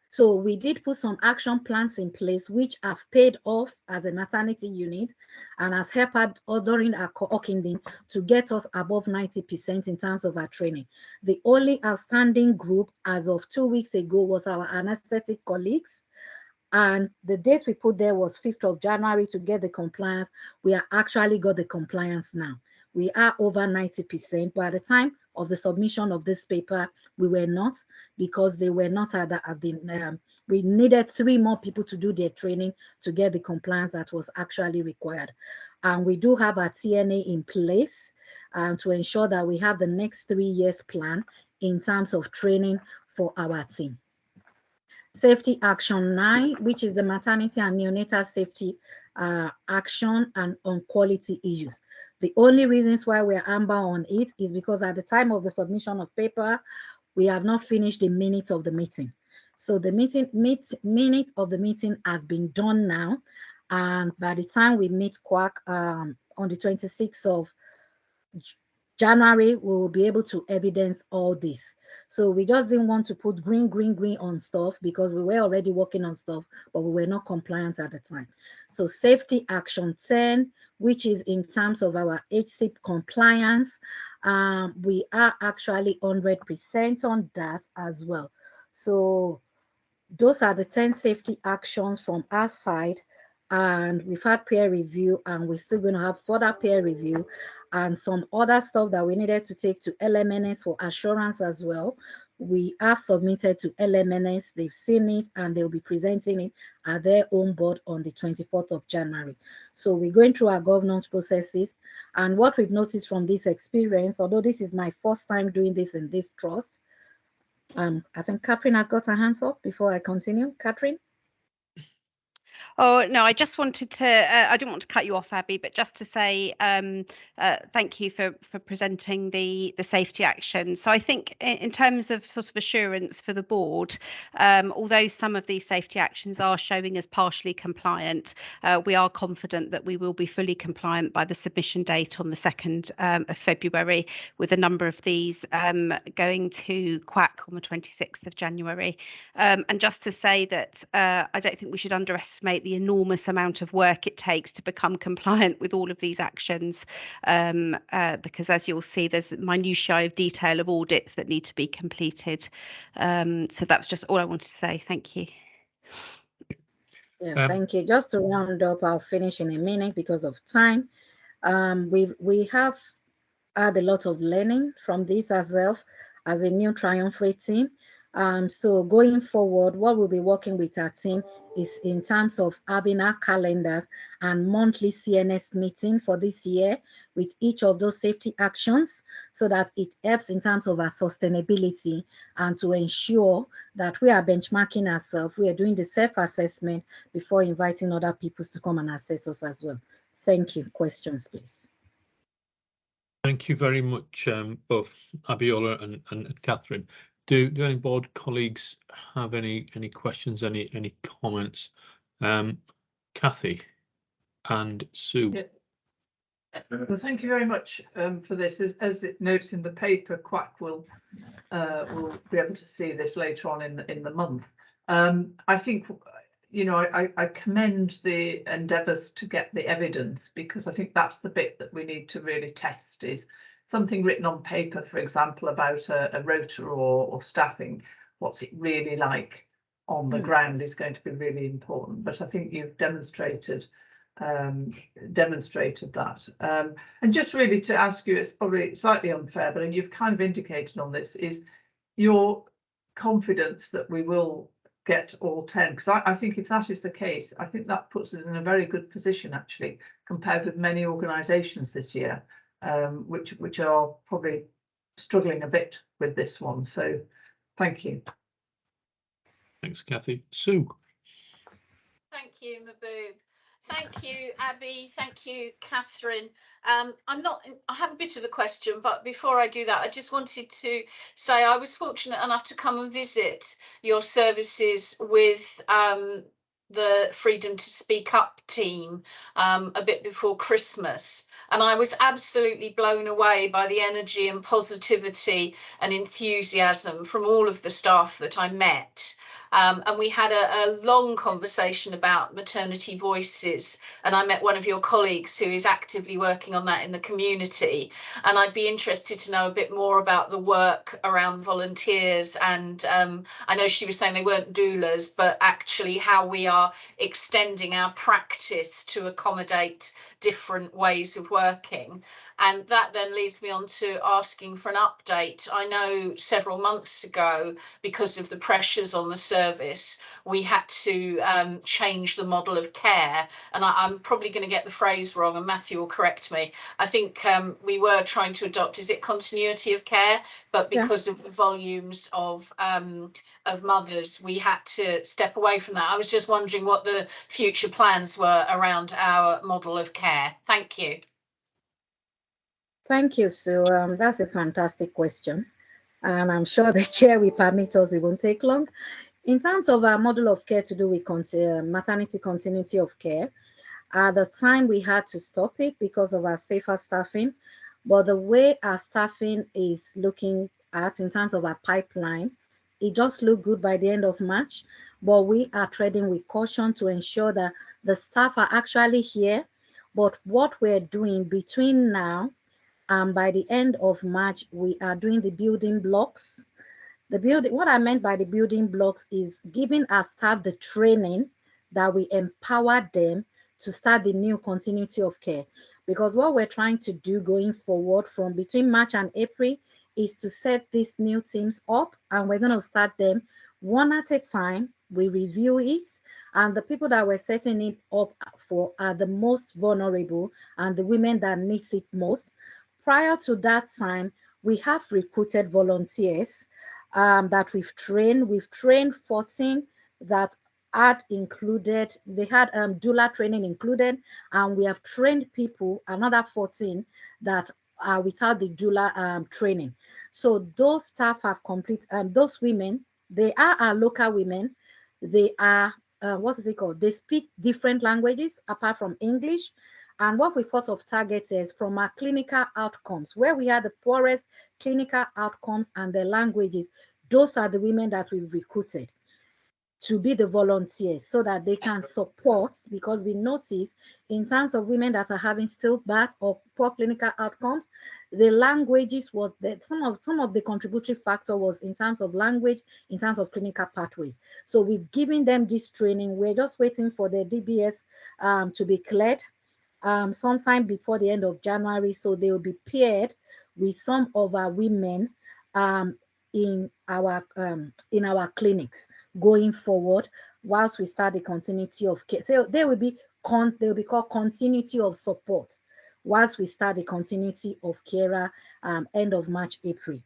[SPEAKER 16] So we did put some action plans in place, which have paid off as a maternity unit and has helped us during our co-ocking to get us above 90% in terms of our training. The only outstanding group as of 2 weeks ago was our anesthetic colleagues. And the date we put there was 5th of January to get the compliance. We are actually got the compliance now. We are over 90%. By the time of the submission of this paper, we were not, because they were not we needed 3 more people to do their training to get the compliance that was actually required. And we do have our TNA in place to ensure that we have the next 3 years plan in terms of training for our team. Safety action 9, which is the maternity and neonatal safety action and on quality issues. The only reasons why we're amber on it is because at the time of the submission of paper, we have not finished the minutes of the meeting. So the minute of the meeting has been done now. And by the time we meet QAC on the 26th of January, we will be able to evidence all this. So we just didn't want to put green on stuff because we were already working on stuff, but we were not compliant at the time. So safety action 10, which is in terms of our HCP compliance, we are actually 100% on that as well. So those are the 10 safety actions from our side. And we've had peer review, and we're still going to have further peer review and some other stuff that we needed to take to LMNS for assurance as well. We have submitted to LMNS, they've seen it, and they'll be presenting it at their own board on the 24th of January. So we're going through our governance processes. And what we've noticed from this experience, although this is my first time doing this in this trust, I think Catherine has got her hands up before I continue. Catherine?
[SPEAKER 17] Oh, no, I just wanted to, I didn't want to cut you off, Abby, but just to say thank you for presenting the safety action. So I think in terms of sort of assurance for the board, although some of these safety actions are showing as partially compliant, we are confident that we will be fully compliant by the submission date on the 2nd of February, with a number of these going to QAC on the 26th of January. And just to say that I don't think we should underestimate the enormous amount of work it takes to become compliant with all of these actions, because as you'll see, there's minutiae of detail of audits that need to be completed. So that's just all I wanted to say. Thank you.
[SPEAKER 16] Yeah, thank you. Just to round up, I'll finish in a minute because of time. We have had a lot of learning from this as well as a new Triumvirate team. So going forward, what we'll be working with our team is in terms of having our calendars and monthly CNS meeting for this year with each of those safety actions, so that it helps in terms of our sustainability and to ensure that we are benchmarking ourselves. We are doing the self-assessment before inviting other people to come and assess us as well. Thank you. Questions, please.
[SPEAKER 1] Thank you very much, both Abiola and Catherine. Do any board colleagues have any questions, any comments? Kathy and Sue.
[SPEAKER 12] Yeah. Well, thank you very much for this. As it notes in the paper, Quack will be able to see this later on in the month. I think, you know, I commend the endeavours to get the evidence, because I think that's the bit that we need to really test, is something written on paper, for example, about a rota or staffing. What's it really like on the ground is going to be really important. But I think you've demonstrated that. And just really to ask you, it's probably slightly unfair, but you've kind of indicated on this, is your confidence that we will get all 10, because I think if that is the case, I think that puts us in a very good position actually, compared with many organisations this year, which are probably struggling a bit with this one. So thank you.
[SPEAKER 1] Thanks, Kathy. Sue.
[SPEAKER 15] Thank you, Mahbub. Thank you, Abby. Thank you, Catherine. I have a bit of a question, but before I do that, I just wanted to say I was fortunate enough to come and visit your services with the Freedom to Speak Up team a bit before Christmas. And I was absolutely blown away by the energy and positivity and enthusiasm from all of the staff that I met. And we had a long conversation about maternity voices, and I met one of your colleagues who is actively working on that in the community, and I'd be interested to know a bit more about the work around volunteers. And I know she was saying they weren't doulas, but actually how we are extending our practice to accommodate different ways of working. And that then leads me on to asking for an update. I know several months ago, because of the pressures on the service, we had to change the model of care. And I'm probably going to get the phrase wrong, and Matthew will correct me. I think we were trying to adopt, is it continuity of care? But because of the volumes of mothers, we had to step away from that. I was just wondering what the future plans were around our model of care. Thank you.
[SPEAKER 16] Thank you, Sue. That's a fantastic question. And I'm sure the chair will permit us, it won't take long. In terms of our model of care to do with maternity continuity of care, at the time we had to stop it because of our safer staffing. But the way our staffing is looking at in terms of our pipeline, it just looked good by the end of March. But we are treading with caution to ensure that the staff are actually here. But what we're doing between now and by the end of March, we are doing the building blocks. What I meant by the building blocks is giving our staff the training that we empower them to start the new continuity of care. Because what we're trying to do going forward from between March and April is to set these new teams up, and we're going to start them one at a time. We review it, and the people that we're setting it up for are the most vulnerable and the women that needs it most. Prior to that time, we have recruited volunteers that we've trained. We've trained 14 that had included, they had doula training included, and we have trained people, another 14 that are without the doula training. So those staff have completed, those women, they are our local women. They are, what is it called? They speak different languages apart from English. And what we thought of target is from our clinical outcomes, where we had the poorest clinical outcomes and the languages. Those are the women that we've recruited to be the volunteers so that they can support, because we notice in terms of women that are having stillbirth or poor clinical outcomes, the languages was that some of the contributory factor was in terms of language, in terms of clinical pathways. So we've given them this training. We're just waiting for the DBS to be cleared sometime before the end of January, so they will be paired with some of our women in our clinics going forward whilst we start the continuity of care. So they will be called continuity of support whilst we start the continuity of care end of March, April.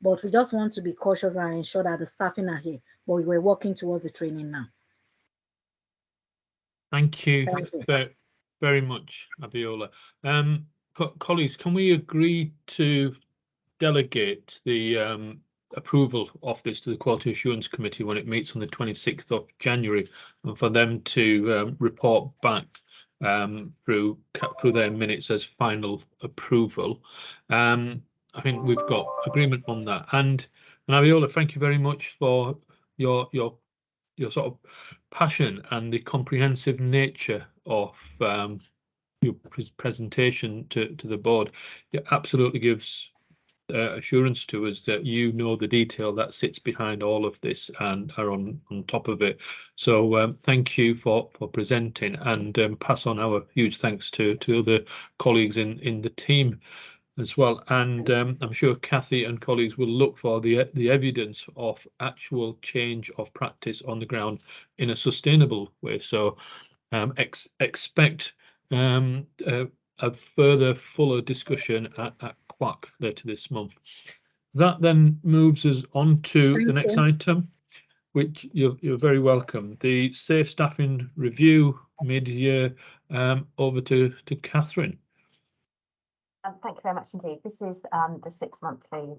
[SPEAKER 16] But we just want to be cautious and ensure that the staffing are here, but we're working towards the training now.
[SPEAKER 1] Thank you. Very much, Abiola. Colleagues, can we agree to delegate the approval of this to the Quality Assurance Committee when it meets on the 26th of January, and for them to report back through their minutes as final approval. I think we've got agreement on that. And Abiola, thank you very much for your sort of passion and the comprehensive nature of your presentation to the board. It absolutely gives assurance to us that you know the detail that sits behind all of this and are on top of it. So thank you for presenting, and pass on our huge thanks to other colleagues in the team as well. And I'm sure Kathy and colleagues will look for the evidence of actual change of practice on the ground in a sustainable way. So expect a further fuller discussion at QAC later this month. That then moves us on to the next item, which you're very welcome. The Safe Staffing Review mid-year. Over to Catherine.
[SPEAKER 6] Thank you very much indeed. This is the 6-monthly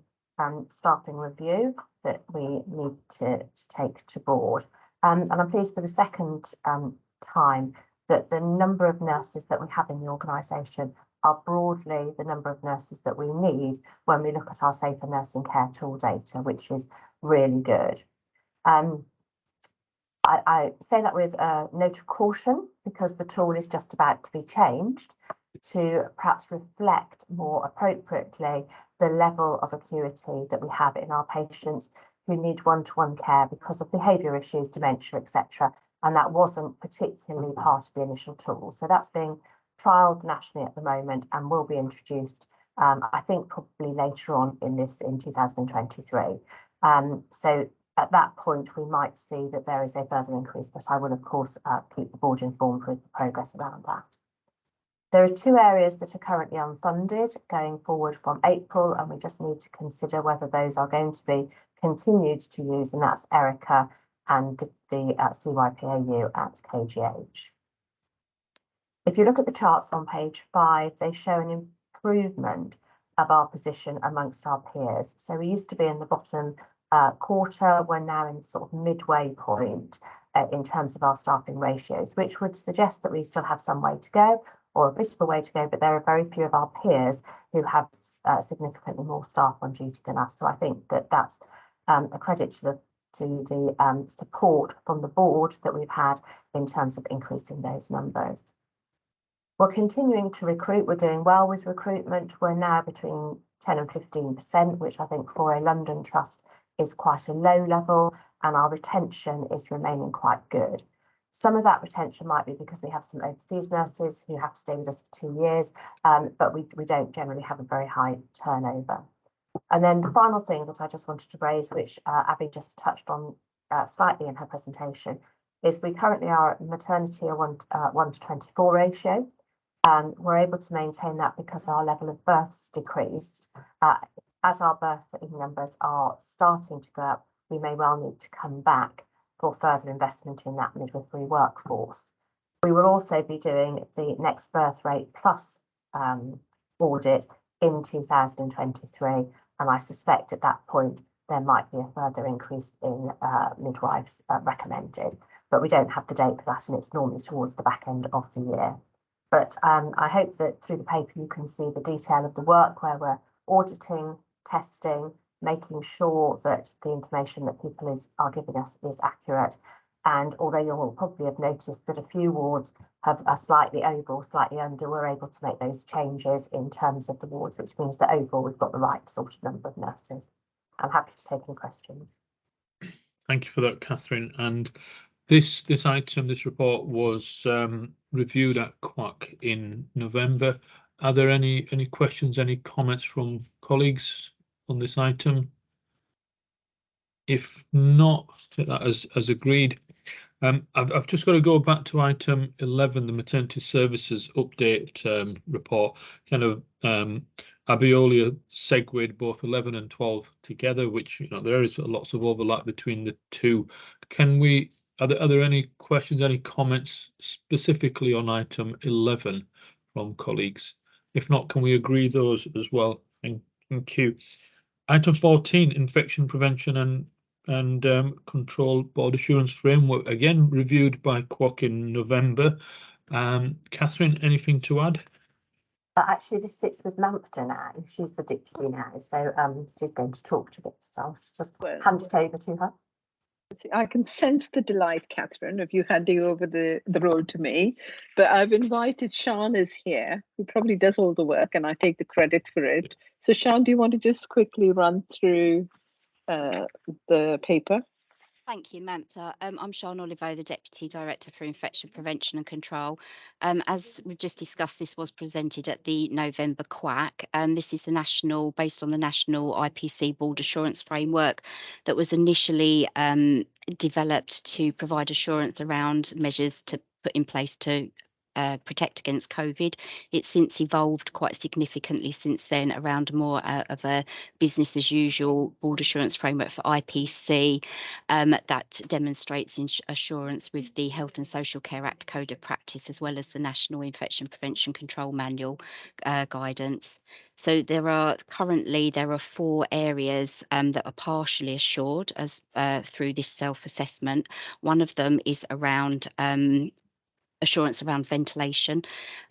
[SPEAKER 6] staffing review that we need to take to board. And I'm pleased for the second time that the number of nurses that we have in the organisation are broadly the number of nurses that we need when we look at our Safer Nursing Care tool data, which is really good. I say that with a note of caution because the tool is just about to be changed to perhaps reflect more appropriately the level of acuity that we have in our patients who need one-to-one care because of behaviour issues, dementia, etc. And that wasn't particularly part of the initial tool. So that's being trialled nationally at the moment and will be introduced, I think, probably later on in 2023. So at that point, we might see that there is a further increase, but I will, of course, keep the board informed with the progress around that. There are 2 areas that are currently unfunded going forward from April, and we just need to consider whether those are going to be continued to use, and that's Erica and the CYPAU at KGH. If you look at the charts on page 5, they show an improvement of our position amongst our peers. So we used to be in the bottom quarter, we're now in sort of midway point in terms of our staffing ratios, which would suggest that we still have some way to go, or a bit of a way to go, but there are very few of our peers who have significantly more staff on duty than us. So I think that that's a credit to the support from the board that we've had in terms of increasing those numbers. We're continuing to recruit. We're doing well with recruitment. We're now between 10 and 15%, which I think for a London trust is quite a low level, and our retention is remaining quite good. Some of that retention might be because we have some overseas nurses who have to stay with us for 2 years, but we don't generally have a very high turnover. And then the final thing that I just wanted to raise, which Abby just touched on slightly in her presentation, is we currently are at maternity a 1 to 24 ratio. We're able to maintain that because our level of births decreased. As our birth numbers are starting to go up, we may well need to come back for further investment in that midwifery workforce. We will also be doing the next birth rate plus audit in 2023, and I suspect at that point there might be a further increase in midwives recommended, but we don't have the date for that, and it's normally towards the back end of the year. But I hope that through the paper you can see the detail of the work where we're auditing, testing, making sure that the information that people are giving us is accurate. And although you'll probably have noticed that a few wards are slightly over or slightly under, we're able to make those changes in terms of the wards, which means that overall we've got the right sort of number of nurses. I'm happy to take any questions.
[SPEAKER 1] Thank you for that, Catherine. And this report was reviewed at QAC in November. Are there any questions, any comments from colleagues on this item? If not, take that as agreed. I've just got to go back to item 11, the maternity services update report. Kind of Abiola segued both 11 and 12 together, which there is lots of overlap between the two. Are there any questions, any comments specifically on item 11 from colleagues? If not, can we agree those as well? Thank you. Item 14, infection prevention and control board assurance framework, again reviewed by QOC in November. Catherine, anything to add?
[SPEAKER 6] But actually, this sits with Lampton now. She's the Dixie now, so she's going to talk to this. So I'll just hand it over to her.
[SPEAKER 18] I can sense the delight, Catherine, of you handing over the role to me. But I've invited Sean is here, who probably does all the work, and I take the credit for it. So Sean, do you want to just quickly run through the paper?
[SPEAKER 19] Thank you, Mamta. I'm Sean Oliver, the Deputy Director for Infection Prevention and Control. As we just discussed, this was presented at the November QAC. This is based on the national IPC board assurance framework that was initially developed to provide assurance around measures to put in place to protect against COVID. It's since evolved quite significantly since then around more of a business as usual board assurance framework for IPC that demonstrates assurance with the Health and Social Care Act Code of Practice, as well as the National Infection Prevention Control Manual guidance. So there are 4 areas that are partially assured as through this self-assessment. One of them is around assurance around ventilation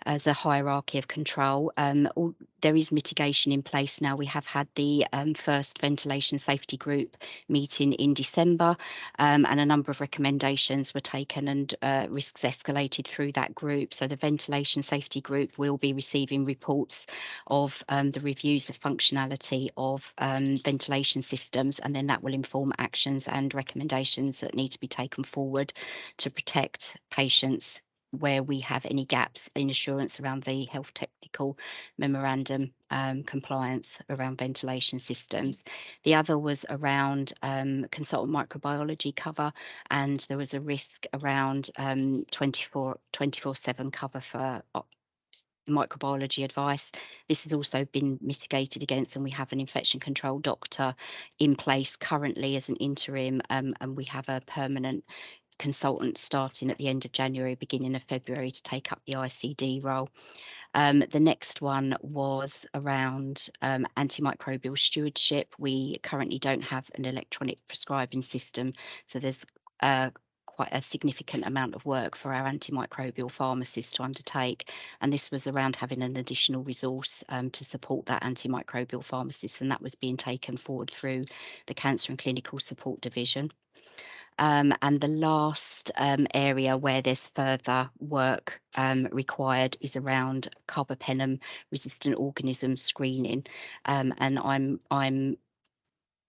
[SPEAKER 19] as a hierarchy of control. There is mitigation in place now. We have had the first ventilation safety group meeting in December, and a number of recommendations were taken and risks escalated through that group. So the ventilation safety group will be receiving reports of the reviews of functionality of ventilation systems, and then that will inform actions and recommendations that need to be taken forward to protect patients where we have any gaps in assurance around the health technical memorandum compliance around ventilation systems. The other was around consultant microbiology cover, and there was a risk around 24/7 cover for microbiology advice. This has also been mitigated against, and we have an infection control doctor in place currently as an interim, and we have a permanent consultant starting at the end of January, beginning of February, to take up the ICD role. The next one was around antimicrobial stewardship. We currently don't have an electronic prescribing system, so there's quite a significant amount of work for our antimicrobial pharmacists to undertake, and this was around having an additional resource to support that antimicrobial pharmacist, and that was being taken forward through the Cancer and Clinical Support Division. And the last area where there's further work required is around carbapenem resistant organism screening, and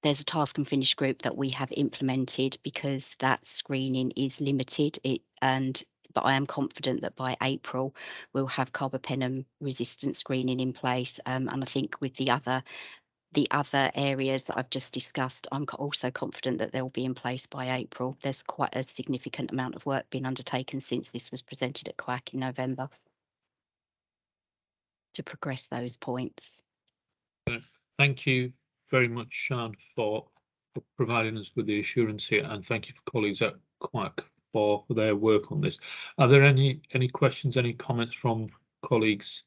[SPEAKER 19] there's a task and finish group that we have implemented because that screening is limited. But I am confident that by April we'll have carbapenem resistant screening in place, and I think with the other areas that I've just discussed, I'm also confident that they'll be in place by April. There's quite a significant amount of work being undertaken since this was presented at QAC in November to progress those points.
[SPEAKER 1] Thank you very much, Sean, for providing us with the assurance here, and thank you for colleagues at QAC for their work on this. Are there any questions, any comments from colleagues?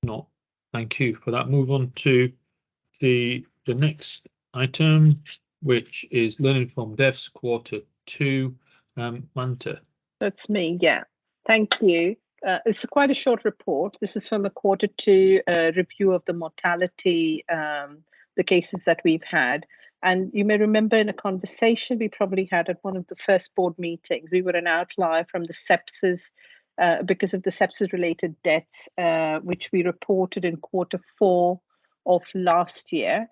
[SPEAKER 1] No. Thank you for that. Move on to the next item, which is Learning from Devs Q2. Manta.
[SPEAKER 18] That's me, yeah. Thank you. It's quite a short report. This is from a Q2 review of the mortality, the cases that we've had. And you may remember in a conversation we probably had at one of the first board meetings, we were an outlier from the sepsis because of the sepsis-related deaths, which we reported in Q4 of last year.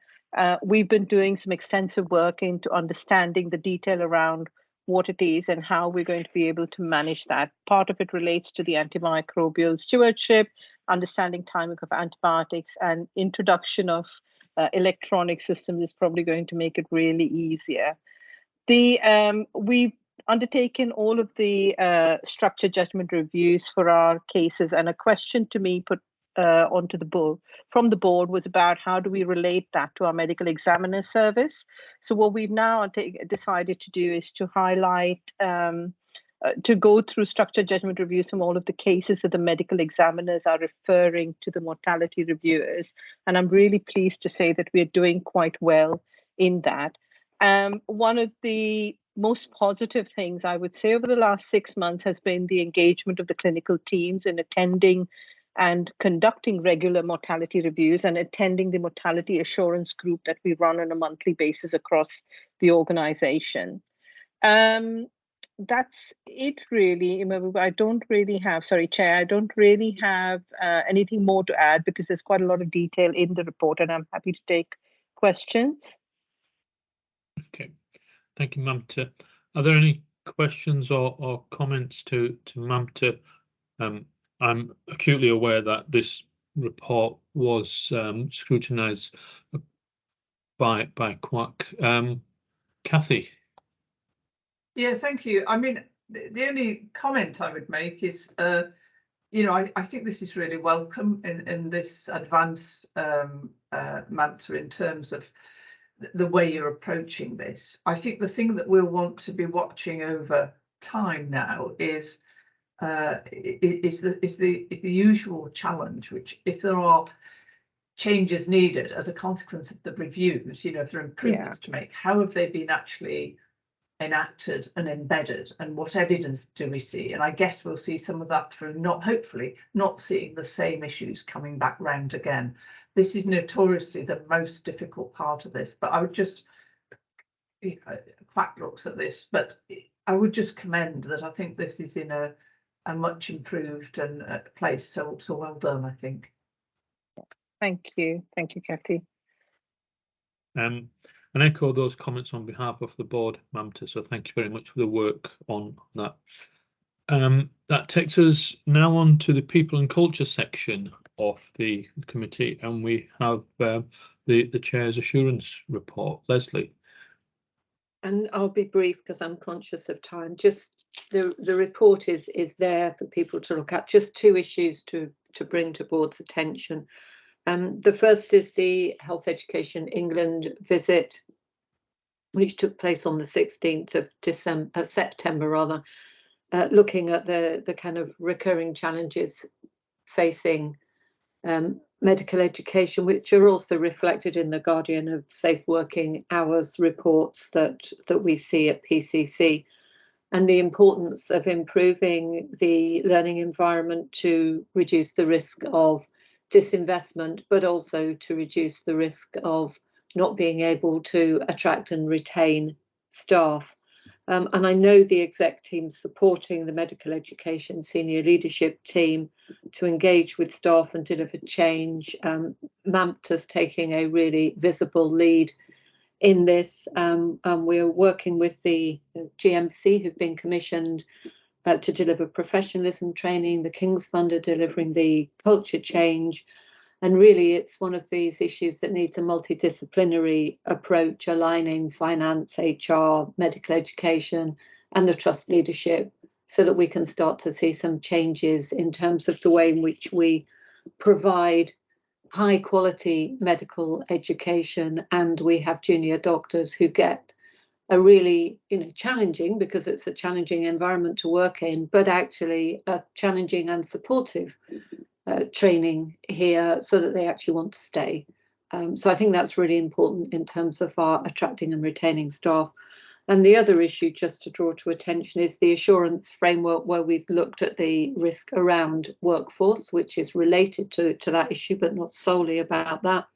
[SPEAKER 18] We've been doing some extensive work into understanding the detail around what it is and how we're going to be able to manage that. Part of it relates to the antimicrobial stewardship, understanding timing of antibiotics, and introduction of electronic systems is probably going to make it really easier. We've undertaken all of the structured judgment reviews for our cases, and a question to me put onto the board from the board was about how do we relate that to our medical examiner service. So what we've now decided to do is to highlight to go through structured judgment reviews from all of the cases that the medical examiners are referring to the mortality reviewers. And I'm really pleased to say that we're doing quite well in that. One of the most positive things I would say over the last 6 months has been the engagement of the clinical teams in attending and conducting regular mortality reviews and attending the mortality assurance group that we run on a monthly basis across the organization. That's it really. I don't really have, sorry, Chair, I don't really have anything more to add because there's quite a lot of detail in the report and I'm happy to take questions.
[SPEAKER 1] Okay, thank you, Mamta. Are there any questions or comments to Mamta? I'm acutely aware that this report was scrutinised by QAC. Kathy?
[SPEAKER 12] Yeah, thank you. I mean, the only comment I would make is, you know, I think this is really welcome in this advance Mamta in terms of the way you're approaching this. I think the thing that we'll want to be watching over time now is the usual challenge, which if there are changes needed as a consequence of the reviews, you know, if there are improvements to make, how have they been actually enacted and embedded, and what evidence do we see? And I guess we'll see some of that through hopefully not seeing the same issues coming back round again. This is notoriously the most difficult part of this, but I would just, you know, QAC looks at this, but I would just commend that I think this is in a much improved and place. So well done, I think.
[SPEAKER 18] Thank you, Kathy.
[SPEAKER 1] And echo those comments on behalf of the board, Mamta. So thank you very much for the work on that. That takes us now on to the people and culture section of the committee, and we have the chair's assurance report. Leslie.
[SPEAKER 20] And I'll be brief because I'm conscious of time. Just the report is there for people to look at. Just 2 issues to bring to board's attention. The first is the Health Education England visit, which took place on the 16th of September, looking at the kind of recurring challenges facing medical education, which are also reflected in the Guardian of Safe Working Hours reports that we see at PCC, and the importance of improving the learning environment to reduce the risk of disinvestment, but also to reduce the risk of not being able to attract and retain staff. And I know the exec team supporting the medical education senior leadership team to engage with staff and deliver change. MAMTA's taking a really visible lead in this. We're working with the GMC who've been commissioned to deliver professionalism training. The King's Fund are delivering the culture change. And really, it's one of these issues that needs a multidisciplinary approach, aligning finance, HR, medical education, and the trust leadership, so that we can start to see some changes in terms of the way in which we provide high quality medical education, and we have junior doctors who get a really, challenging, because it's a challenging environment to work in, but actually a challenging and supportive training here, so that they actually want to stay. So I think that's really important in terms of our attracting and retaining staff. And the other issue, just to draw to attention, is the assurance framework, where we've looked at the risk around workforce, which is related to that issue, but not solely about that.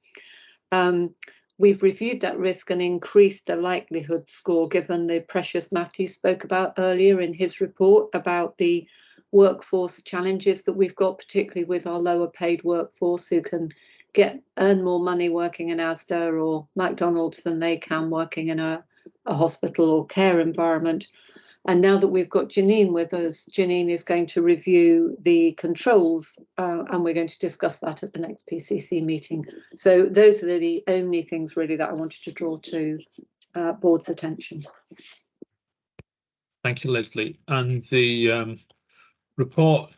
[SPEAKER 20] We've reviewed that risk and increased the likelihood score, given the pressures Matthew spoke about earlier in his report about the workforce challenges that we've got, particularly with our lower paid workforce, who can earn more money working in Asda or McDonald's than they can working in a hospital or care environment. And now that we've got Janine with us, Janine is going to review the controls, and we're going to discuss that at the next PCC meeting. So those are the only things really that I wanted to draw to board's attention.
[SPEAKER 1] Thank you, Leslie. And the report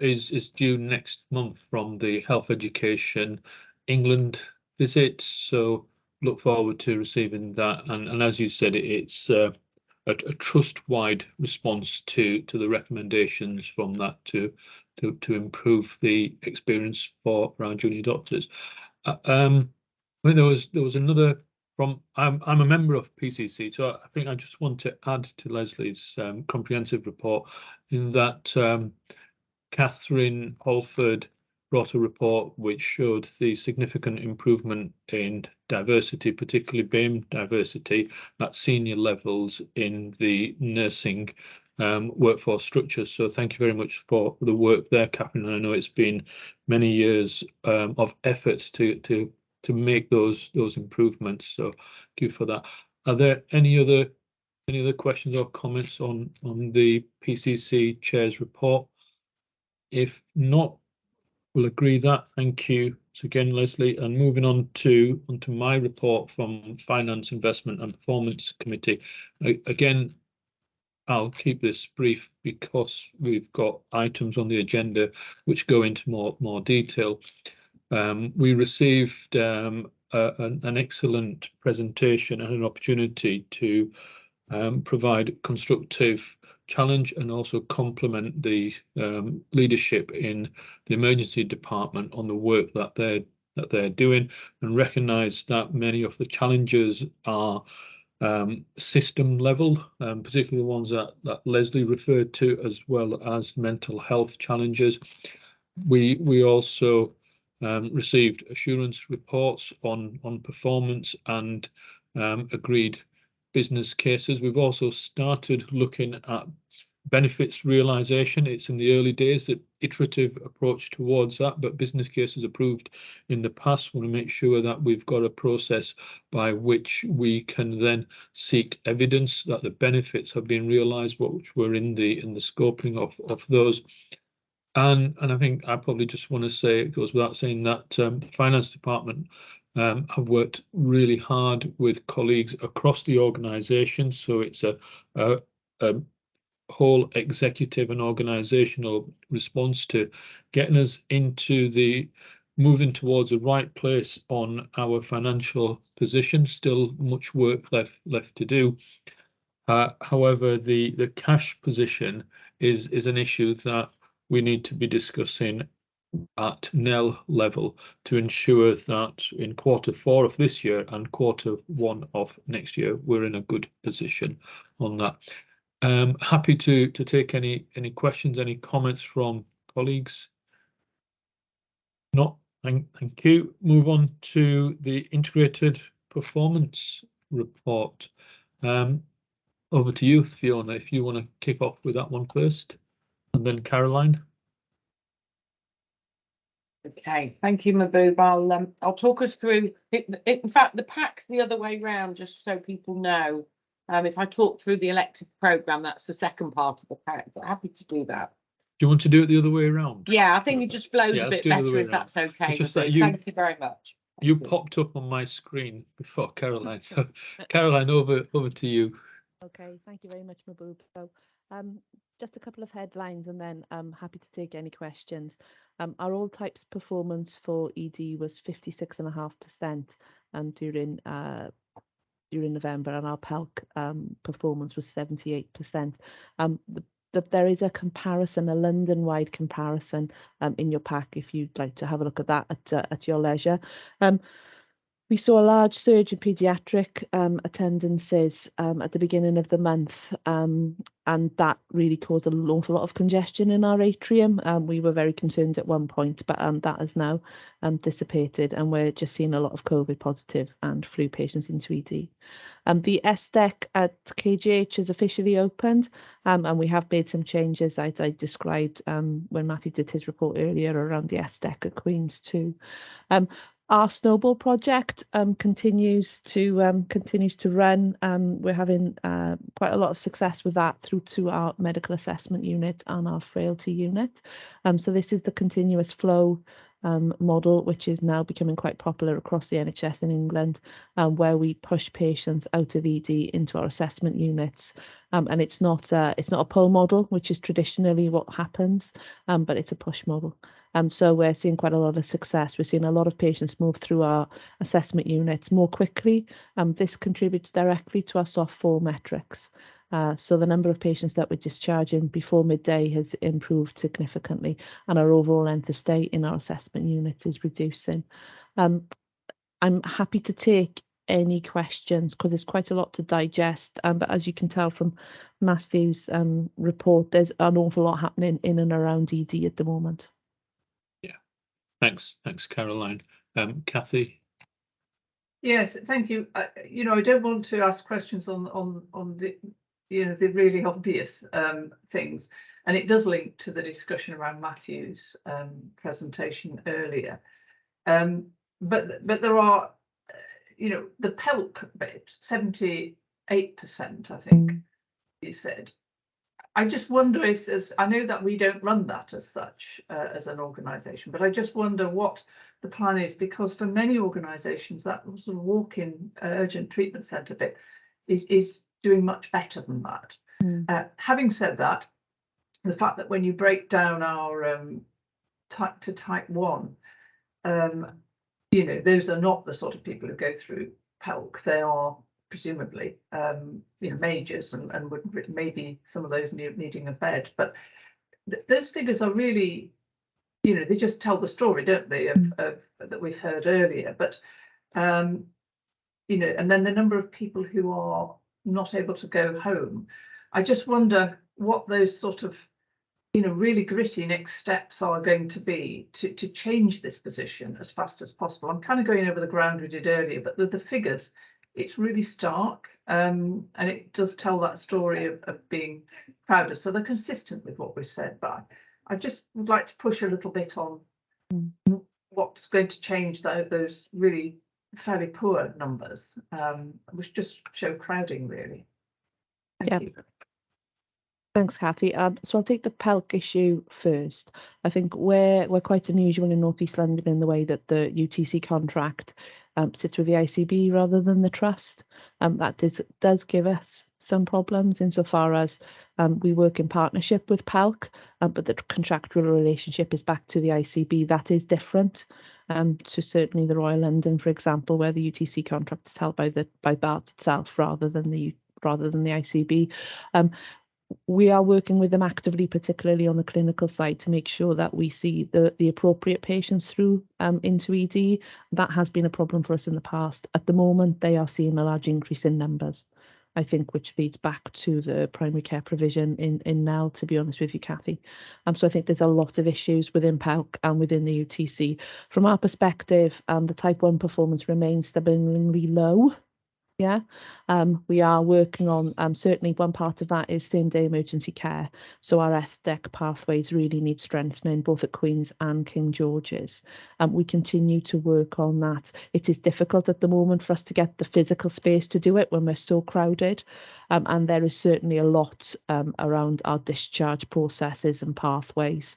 [SPEAKER 1] is due next month from the Health Education England visit, so look forward to receiving that. And as you said, it's a trust-wide response to the recommendations from that to improve the experience for our junior doctors. I mean, there was another from I'm a member of PCC, so I think I just want to add to Leslie's comprehensive report in that Catherine Holford brought a report which showed the significant improvement in diversity, particularly BAME diversity at senior levels in the nursing workforce structures. So thank you very much for the work there, Catherine. I know it's been many years of effort to make those improvements. So thank you for that. Are there any other questions or comments on the PCC Chair's report? If not, we'll agree that. Thank you again, Leslie. And moving on to my report from Finance, Investment and Performance Committee. Again, I'll keep this brief because we've got items on the agenda which go into more detail. We received an excellent presentation and an opportunity to provide constructive challenge and also complement the leadership in the emergency department on the work that they're doing, and recognise that many of the challenges are system level, particularly the ones that Leslie referred to, as well as mental health challenges. We also received assurance reports on performance and agreed business cases. We've also started looking at benefits realization. It's in the early days, the iterative approach towards that, but business cases approved in the past. We want to make sure that we've got a process by which we can then seek evidence that the benefits have been realized, which were in the scoping of those. And I think I probably just want to say, it goes without saying, that the finance department have worked really hard with colleagues across the organisation. So it's a whole executive and organisational response to getting us into the moving towards the right place on our financial position. Still much work left to do. However, the cash position is an issue that we need to be discussing at NEL level to ensure that in Q4 of this year and Q1 of next year, we're in a good position on that. Happy to take any questions, any comments from colleagues. Not, thank you. Move on to the integrated performance report. Over to you, Fiona, if you want to kick off with that one first, and then Caroline.
[SPEAKER 21] Okay, thank you, Mahbub. I'll talk us through it. In fact, the pack's the other way round, just so people know. If I talk through the elective programme, that's the second part of the pack, but happy to do that.
[SPEAKER 1] Do you want to do it the other way around?
[SPEAKER 21] Yeah, I think it just flows a bit better if that's okay.
[SPEAKER 1] It's just that
[SPEAKER 21] thank you very much.
[SPEAKER 1] You popped up on my screen before Caroline. So Caroline, over to you.
[SPEAKER 13] Okay, thank you very much, Mahbub. So just a couple of headlines and then I'm happy to take any questions. Our all types performance for ED was 56.5% during November, and our PELC performance was 78%. There is a comparison, a London-wide comparison in your pack if you'd like to have a look at that at your leisure. We saw a large surge in paediatric attendances at the beginning of the month, and that really caused an awful lot of congestion in our atrium. We were very concerned at one point, but that has now dissipated, and we're just seeing a lot of COVID positive and flu patients into ED. The SDEC at KGH has officially opened, and we have made some changes, as I described when Matthew did his report earlier around the SDEC at Queen's too. Our Snowball project continues to run. We're having quite a lot of success with that through to our medical assessment unit and our frailty unit. So this is the continuous flow model, which is now becoming quite popular across the NHS in England, where we push patients out of ED into our assessment units. And it's not a pull model, which is traditionally what happens, but it's a push model. So we're seeing quite a lot of success. We're seeing a lot of patients move through our assessment units more quickly. This contributes directly to our soft 4 metrics. So the number of patients that we're discharging before midday has improved significantly, and our overall length of stay in our assessment units is reducing. I'm happy to take any questions because there's quite a lot to digest. But as you can tell from Matthew's report, there's an awful lot happening in and around ED at the moment.
[SPEAKER 1] Yeah, thanks, Caroline. Kathy.
[SPEAKER 12] Yes, thank you. You know, I don't want to ask questions on the the really obvious things, and it does link to the discussion around Matthew's presentation earlier. But there are, the PELC bit, 78%, I think you said. I just wonder if there's, I know that we don't run that as such as an organisation, but I just wonder what the plan is, because for many organisations that sort of walk-in urgent treatment centre bit is doing much better than that. Having said that, the fact that when you break down our type to type 1, those are not the sort of people who go through PELC. They are presumably majors and would maybe some of those needing a bed, but those figures are really, they just tell the story, don't they, of that we've heard earlier. But and then the number of people who are not able to go home, I just wonder what those sort of really gritty next steps are going to be to change this position as fast as possible. I'm kind of going over the ground we did earlier, but the figures, it's really stark, and it does tell that story of being prouder. So they're consistent with what we've said, but I just would like to push a little bit on what's going to change those really fairly poor numbers, which just show crowding, really. Thank you.
[SPEAKER 13] Thanks, Kathy. So I'll take the PELC issue first. I think we're quite unusual in North East London in the way that the UTC contract sits with the ICB rather than the trust. That does give us some problems insofar as we work in partnership with PELC, but the contractual relationship is back to the ICB. That is different to certainly the Royal London, for example, where the UTC contract is held by BART itself rather than the ICB. We are working with them actively, particularly on the clinical side, to make sure that we see the appropriate patients through into ED. That has been a problem for us in the past. At the moment, they are seeing a large increase in numbers, I think, which feeds back to the primary care provision in NEL, to be honest with you, Kathy. So I think there's a lot of issues within PELC and within the UTC. From our perspective, the type 1 performance remains stubbornly low. Yeah, we are working on, certainly one part of that is same day emergency care. So our FDEC pathways really need strengthening both at Queen's and King George's. We continue to work on that. It is difficult at the moment for us to get the physical space to do it when we're so crowded. And there is certainly a lot around our discharge processes and pathways.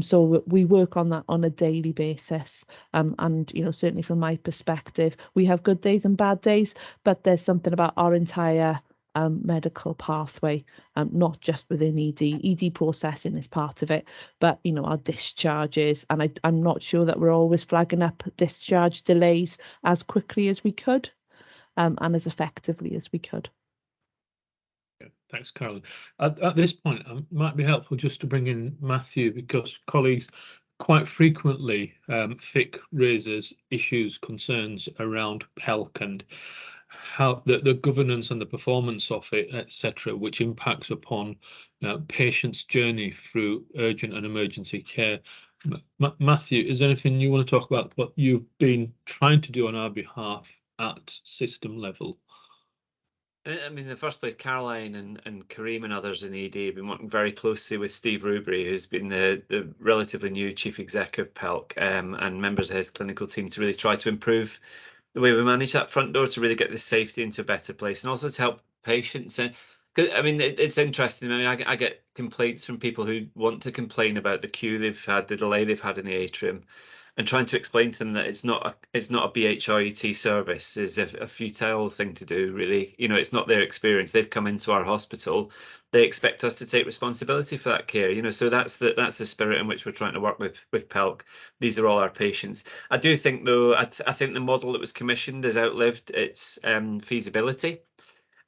[SPEAKER 13] So we work on that on a daily basis. And, certainly from my perspective, we have good days and bad days, but there's something about our entire medical pathway, not just within ED. ED processing is part of it, but, our discharges, and I'm not sure that we're always flagging up discharge delays as quickly as we could and as effectively as we could.
[SPEAKER 1] Thanks, Caroline. At this point, it might be helpful just to bring in Matthew, because colleagues quite frequently FIC raises issues, concerns around PELC and how the governance and the performance of it, etc., which impacts upon patients' journey through urgent and emergency care. Matthew, is there anything you want to talk about what you've been trying to do on our behalf at system level?
[SPEAKER 5] I mean, in the first place, Caroline and Kareem and others in ED have been working very closely with Steve Rubery, who's been the relatively new chief exec of PELC, and members of his clinical team to really try to improve the way we manage that front door to really get the safety into a better place, and also to help patients. And I mean, it's interesting. I mean, I get complaints from people who want to complain about the queue they've had, the delay they've had in the atrium, and trying to explain to them that it's not a BHRUT service is a futile thing to do, really. It's not their experience. They've come into our hospital. They expect us to take responsibility for that care. So that's the spirit in which we're trying to work with PELC. These are all our patients. I do think, though, I think the model that was commissioned has outlived its feasibility.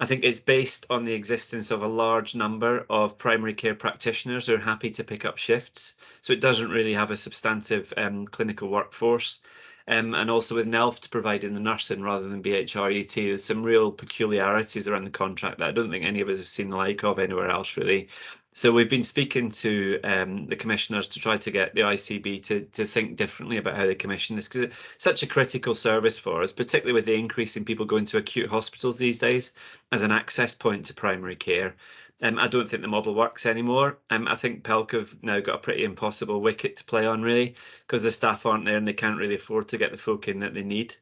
[SPEAKER 5] I think it's based on the existence of a large number of primary care practitioners who are happy to pick up shifts. So it doesn't really have a substantive clinical workforce. And also with NELFT providing the nursing rather than BHRET, there's some real peculiarities around the contract that I don't think any of us have seen the like of anywhere else, really. So we've been speaking to the commissioners to try to get the ICB to think differently about how they commission this, because it's such a critical service for us, particularly with the increase in people going to acute hospitals these days as an access point to primary care. I don't think the model works anymore. I think PELC have now got a pretty impossible wicket to play on, really, because the staff aren't there and they can't really afford to get the folk in that they need.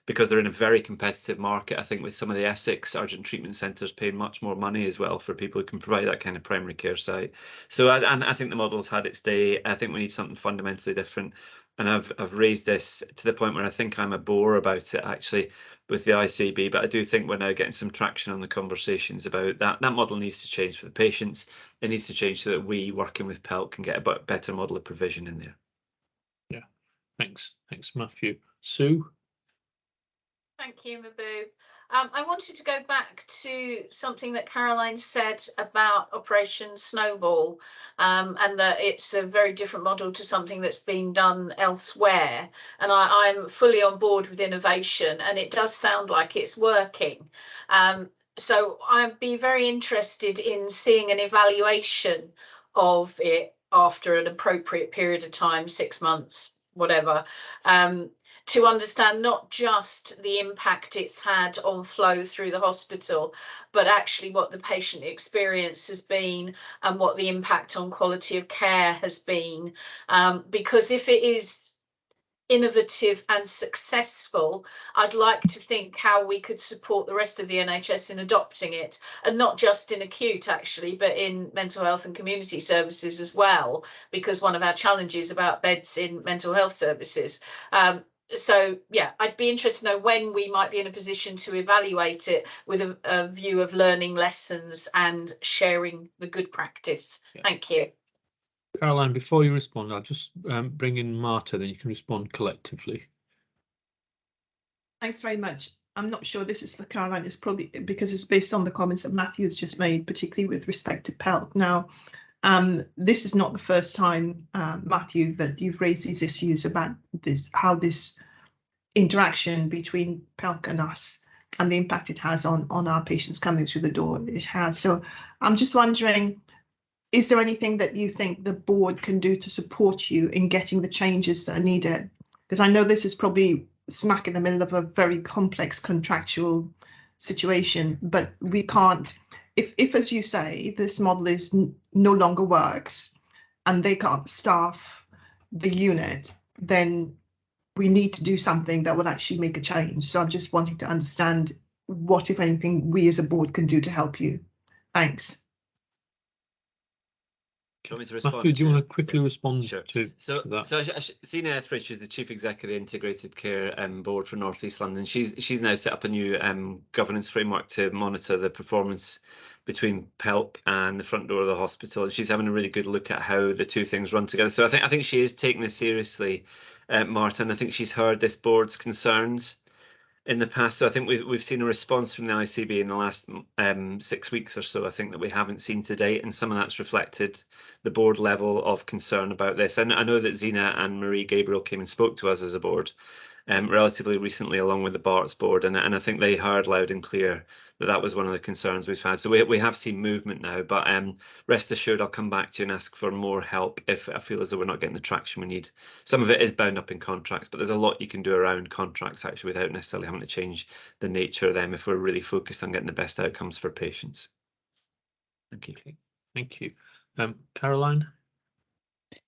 [SPEAKER 5] Because they're in a very competitive market, I think, with some of the Essex urgent treatment centres paying much more money as well for people who can provide that kind of primary care site. So I think the model's had its day. I think we need something fundamentally different. And I've raised this to the point where I think I'm a bore about it, actually, with the ICB. But I do think we're now getting some traction on the conversations about that. That model needs to change for the patients. It needs to change so that we, working with PELC, can get a better model of provision in there.
[SPEAKER 1] Yeah, thanks, Matthew. Sue?
[SPEAKER 15] Thank you, Mabu. I wanted to go back to something that Caroline said about Operation Snowball, and that it's a very different model to something that's been done elsewhere. And I'm fully on board with innovation, and it does sound like it's working. So I'd be very interested in seeing an evaluation of it after an appropriate period of time, 6 months, whatever. To understand not just the impact it's had on flow through the hospital, but actually what the patient experience has been and what the impact on quality of care has been. Because if it is innovative and successful, I'd like to think how we could support the rest of the NHS in adopting it, and not just in acute, actually, but in mental health and community services as well, because one of our challenges about beds in mental health services. So yeah, I'd be interested to know when we might be in a position to evaluate it with a view of learning lessons and sharing the good practice. Yeah. Thank you.
[SPEAKER 1] Caroline, before you respond, I'll just bring in Marta, then you can respond collectively.
[SPEAKER 9] Thanks very much. I'm not sure this is for Caroline. It's probably because it's based on the comments that Matthew has just made, particularly with respect to PELC. Now, this is not the first time, Matthew, that you've raised these issues about this, how this interaction between PELC and us and the impact it has on our patients coming through the door. It has. So I'm just wondering, is there anything that you think the board can do to support you in getting the changes that are needed? Because I know this is probably smack in the middle of a very complex contractual situation, but we can't, if as you say, this model is no longer works and they can't staff the unit, then we need to do something that will actually make a change. So I'm just wanting to understand what, if anything, we as a board can do to help you. Thanks.
[SPEAKER 5] Do you want me to respond?
[SPEAKER 1] Matthew, do you want to quickly respond
[SPEAKER 5] Sure.
[SPEAKER 1] to that?
[SPEAKER 5] So Zena Etheridge is the Chief Executive of the Integrated Care Board for North East London. She's now set up a new governance framework to monitor the performance between PELC and the front door of the hospital. She's having a really good look at how the two things run together. So I think she is taking this seriously, Martin. I think she's heard this board's concerns in the past. So I think we've seen a response from the ICB in the last 6 weeks or so, I think, that we haven't seen to date, and some of that's reflected the board level of concern about this. And I know that Zena and Marie Gabriel came and spoke to us as a board relatively recently, along with the BARTS board, and I think they heard loud and clear that that was one of the concerns we've had. So we have seen movement now, but rest assured I'll come back to you and ask for more help if I feel as though we're not getting the traction we need. Some of it is bound up in contracts, but there's a lot you can do around contracts actually without necessarily having to change the nature of them if we're really focused on getting the best outcomes for patients. Thank you.
[SPEAKER 1] Okay. Thank you. Caroline?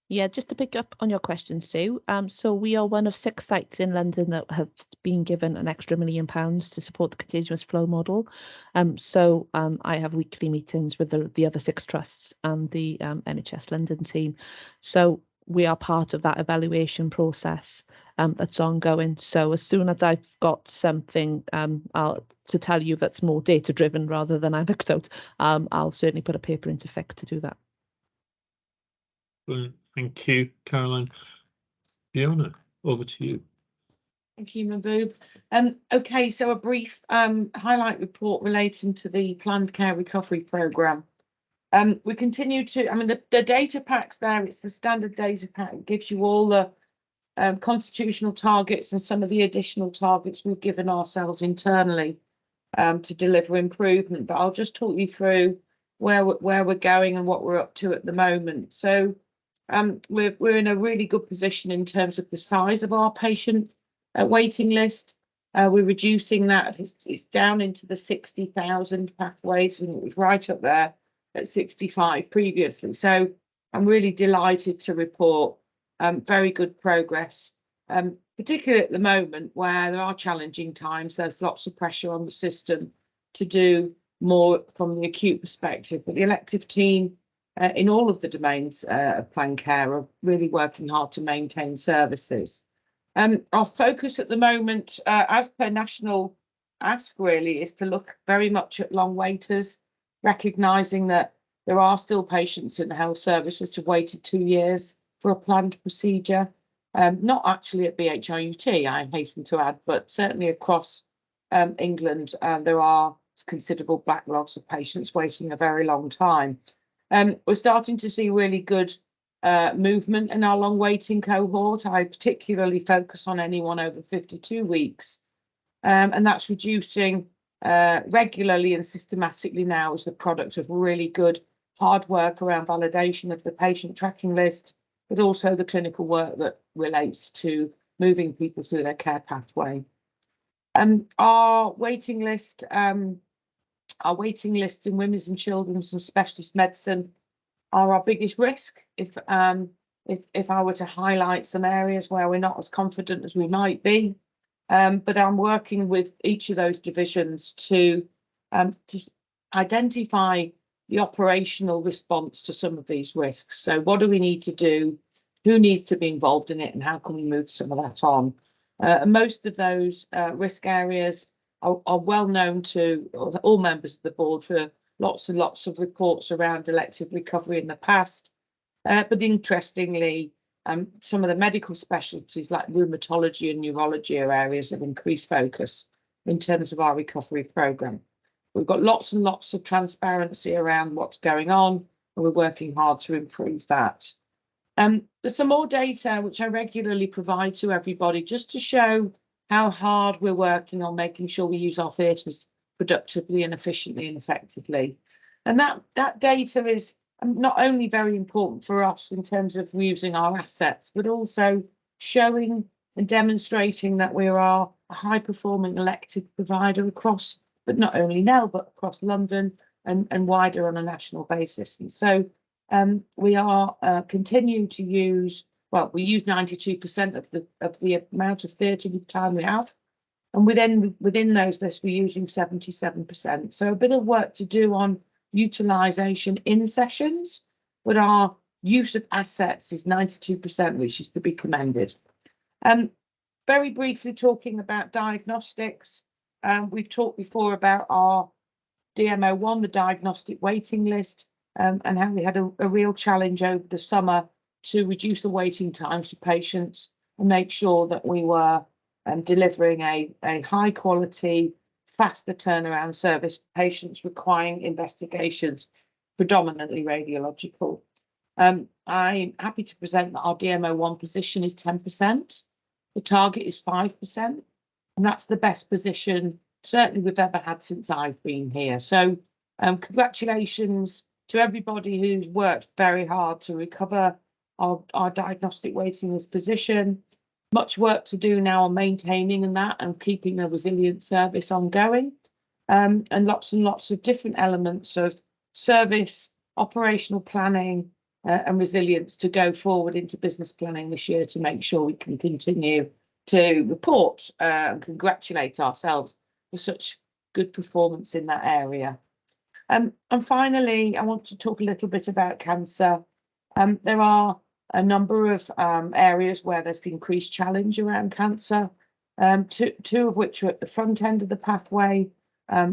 [SPEAKER 13] Yeah, just to pick up on your question, Sue. So we are one of 6 sites in London that have been given an extra £1 million to support the continuous flow model. I have weekly meetings with the other 6 trusts and the NHS London team. So we are part of that evaluation process that's ongoing. So as soon as I've got something to tell you that's more data driven rather than anecdote, I'll certainly put a paper into effect to do that.
[SPEAKER 1] Brilliant. Thank you, Caroline. Fiona, over to you.
[SPEAKER 21] Thank you, Mahbub. Okay, so a brief highlight report relating to the planned care recovery programme. We continue to, I mean, the data packs there, it's the standard data pack, it gives you all the constitutional targets and some of the additional targets we've given ourselves internally to deliver improvement. But I'll just talk you through where we're going and what we're up to at the moment. So we're in a really good position in terms of the size of our patient waiting list. We're reducing that. It's down into the 60,000 pathways, and it was right up there at 65 previously. So I'm really delighted to report very good progress, particularly at the moment where there are challenging times. There's lots of pressure on the system to do more from the acute perspective, but the elective team in all of the domains of planned care are really working hard to maintain services. Our focus at the moment, as per national ask really, is to look very much at long waiters, recognising that there are still patients in the health services who've waited 2 years for a planned procedure, not actually at BHRUT, I hasten to add, but certainly across England, there are considerable backlogs of patients waiting a very long time. We're starting to see really good movement in our long waiting cohort. I particularly focus on anyone over 52 weeks, and that's reducing regularly and systematically now as the product of really good hard work around validation of the patient tracking list, but also the clinical work that relates to moving people through their care pathway. Our waiting lists in women's and children's and specialist medicine are our biggest risk. If I were to highlight some areas where we're not as confident as we might be, but I'm working with each of those divisions to identify the operational response to some of these risks. So what do we need to do? Who needs to be involved in it, and how can we move some of that on? Most of those risk areas are well known to all members of the board for lots and lots of reports around elective recovery in the past. But interestingly, some of the medical specialties like rheumatology and neurology are areas of increased focus in terms of our recovery programme. We've got lots and lots of transparency around what's going on, and we're working hard to improve that. There's some more data which I regularly provide to everybody just to show how hard we're working on making sure we use our theatres productively and efficiently and effectively. And that data is not only very important for us in terms of using our assets, but also showing and demonstrating that we are a high-performing elective provider across, but not only now, but across London and wider on a national basis. And so we are continuing to use, well, we use 92% of the amount of theatre time we have. And within those lists, we're using 77%. So a bit of work to do on utilisation in sessions, but our use of assets is 92%, which is to be commended. Very briefly talking about diagnostics, we've talked before about our DMO1, the diagnostic waiting list, and how we had a real challenge over the summer to reduce the waiting times for patients and make sure that we were delivering a high quality, faster turnaround service for patients requiring investigations, predominantly radiological. I'm happy to present that our DMO1 position is 10%. The target is 5%, and that's the best position certainly we've ever had since I've been here. So congratulations to everybody who's worked very hard to recover our diagnostic waiting list position. Much work to do now on maintaining that and keeping a resilient service ongoing, and lots of different elements of service, operational planning and resilience to go forward into business planning this year to make sure we can continue to report and congratulate ourselves for such good performance in that area. And finally, I want to talk a little bit about cancer. There are a number of areas where there's increased challenge around cancer, two of which are at the front end of the pathway.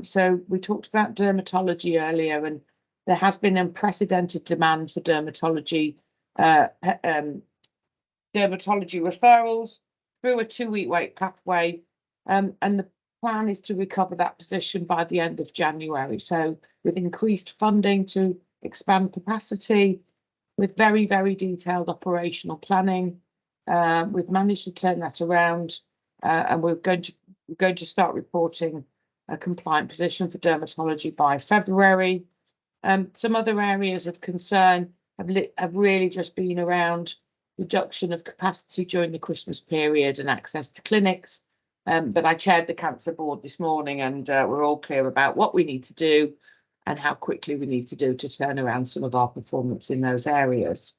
[SPEAKER 21] So we talked about dermatology earlier, and there has been unprecedented demand for dermatology referrals. through a 2-week wait pathway, and the plan is to recover that position by the end of January. So with increased funding to expand capacity, with very, very detailed operational planning, we've managed to turn that around, and we're going to start reporting a compliant position for dermatology by February. Some other areas of concern have really just been around reduction of capacity during the Christmas period and access to clinics. But I chaired the cancer board this morning, and we're all clear about what we need to do and how quickly we need to do to turn around some of our performance in those areas.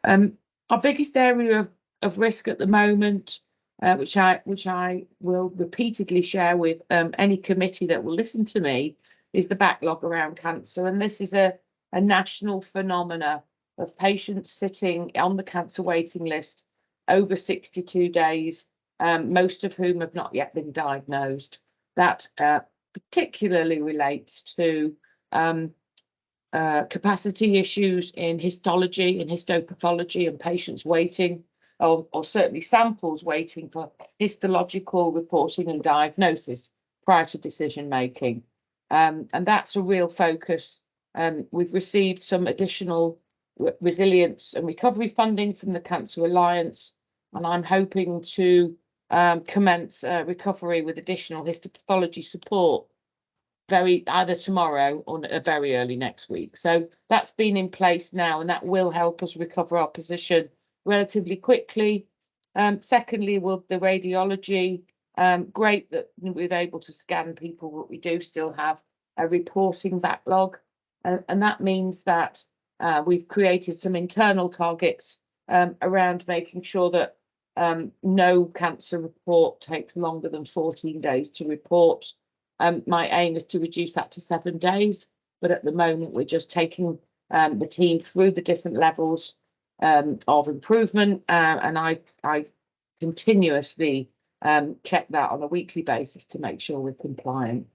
[SPEAKER 21] Our biggest area of risk at the moment, which I will repeatedly share with any committee that will listen to me, is the backlog around cancer. And this is a national phenomena of patients sitting on the cancer waiting list over 62 days, most of whom have not yet been diagnosed. That particularly relates to capacity issues in histology and histopathology, and patients waiting, or certainly samples waiting for histological reporting and diagnosis prior to decision making. And that's a real focus. We've received some additional resilience and recovery funding from the Cancer Alliance, and I'm hoping to commence recovery with additional histopathology support either tomorrow or very early next week. So that's been in place now, and that will help us recover our position relatively quickly. Secondly, with the radiology, great that we're able to scan people, but we do still have a reporting backlog, and that means that we've created some internal targets around making sure that no cancer report takes longer than 14 days to report. My aim is to reduce that to 7 days, but at the moment we're just taking the team through the different levels of improvement, and I continuously check that on a weekly basis to make sure we're compliant.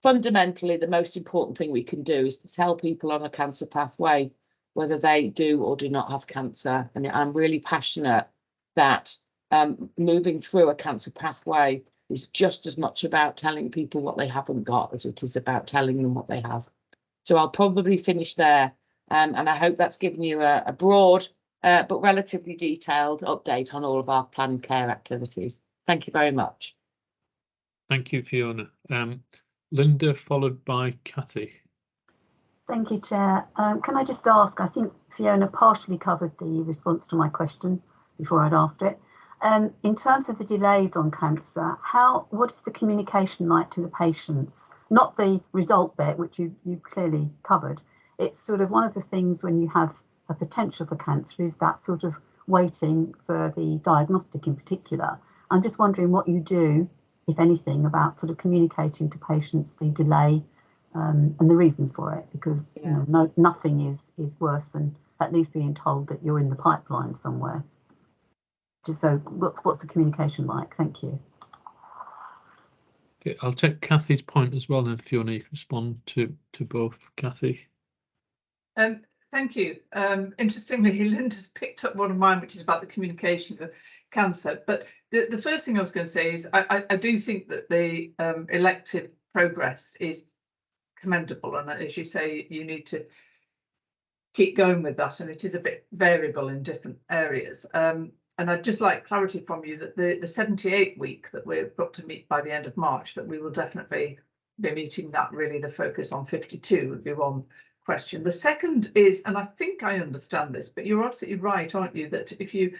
[SPEAKER 21] Fundamentally, the most important thing we can do is to tell people on a cancer pathway whether they do or do not have cancer, and I'm really passionate that moving through a cancer pathway is just as much about telling people what they haven't got as it is about telling them what they have. So I'll probably finish there, and I hope that's given you a broad but relatively detailed update on all of our planned care activities. Thank you very much.
[SPEAKER 1] Thank you, Fiona. Linda, followed by Kathy.
[SPEAKER 8] Thank you, Chair. Can I just ask, I think Fiona partially covered the response to my question before I'd asked it. In terms of the delays on cancer, what is the communication like to the patients? Not the result bit, which you've clearly covered. It's sort of one of the things when you have a potential for cancer is that sort of waiting for the diagnostic in particular. I'm just wondering what you do, if anything, about sort of communicating to patients the delay and the reasons for it, because you know, nothing is worse than at least being told that you're in the pipeline somewhere. Just so, what's the communication like? Thank you.
[SPEAKER 1] Okay, I'll take Kathy's point as well, and Fiona, you can respond to both. Kathy.
[SPEAKER 12] Thank you. Interestingly, Linda's picked up one of mine, which is about the communication of cancer. But the first thing I was going to say is I do think that the elective progress is commendable, and as you say, you need to keep going with that, and it is a bit variable in different areas. And I'd just like clarity from you that the 78 week that we've got to meet by the end of March, that we will definitely be meeting that. Really, the focus on 52 would be one question. The second is, and I think I understand this, but you're absolutely right, aren't you, that if you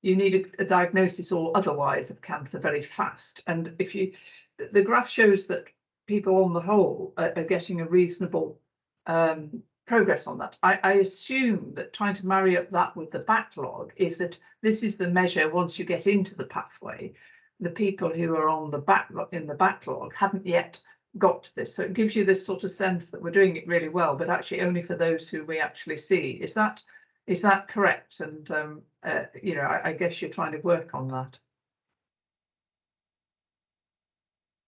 [SPEAKER 12] need a diagnosis or otherwise of cancer very fast, and if the graph shows that people on the whole are getting a reasonable progress on that. I assume that trying to marry up that with the backlog is that this is the measure once you get into the pathway. The people who are on the backlog haven't yet got to this, so it gives you this sort of sense that we're doing it really well, but actually only for those who we actually see. Is that correct? And you know, I guess you're trying to work on that.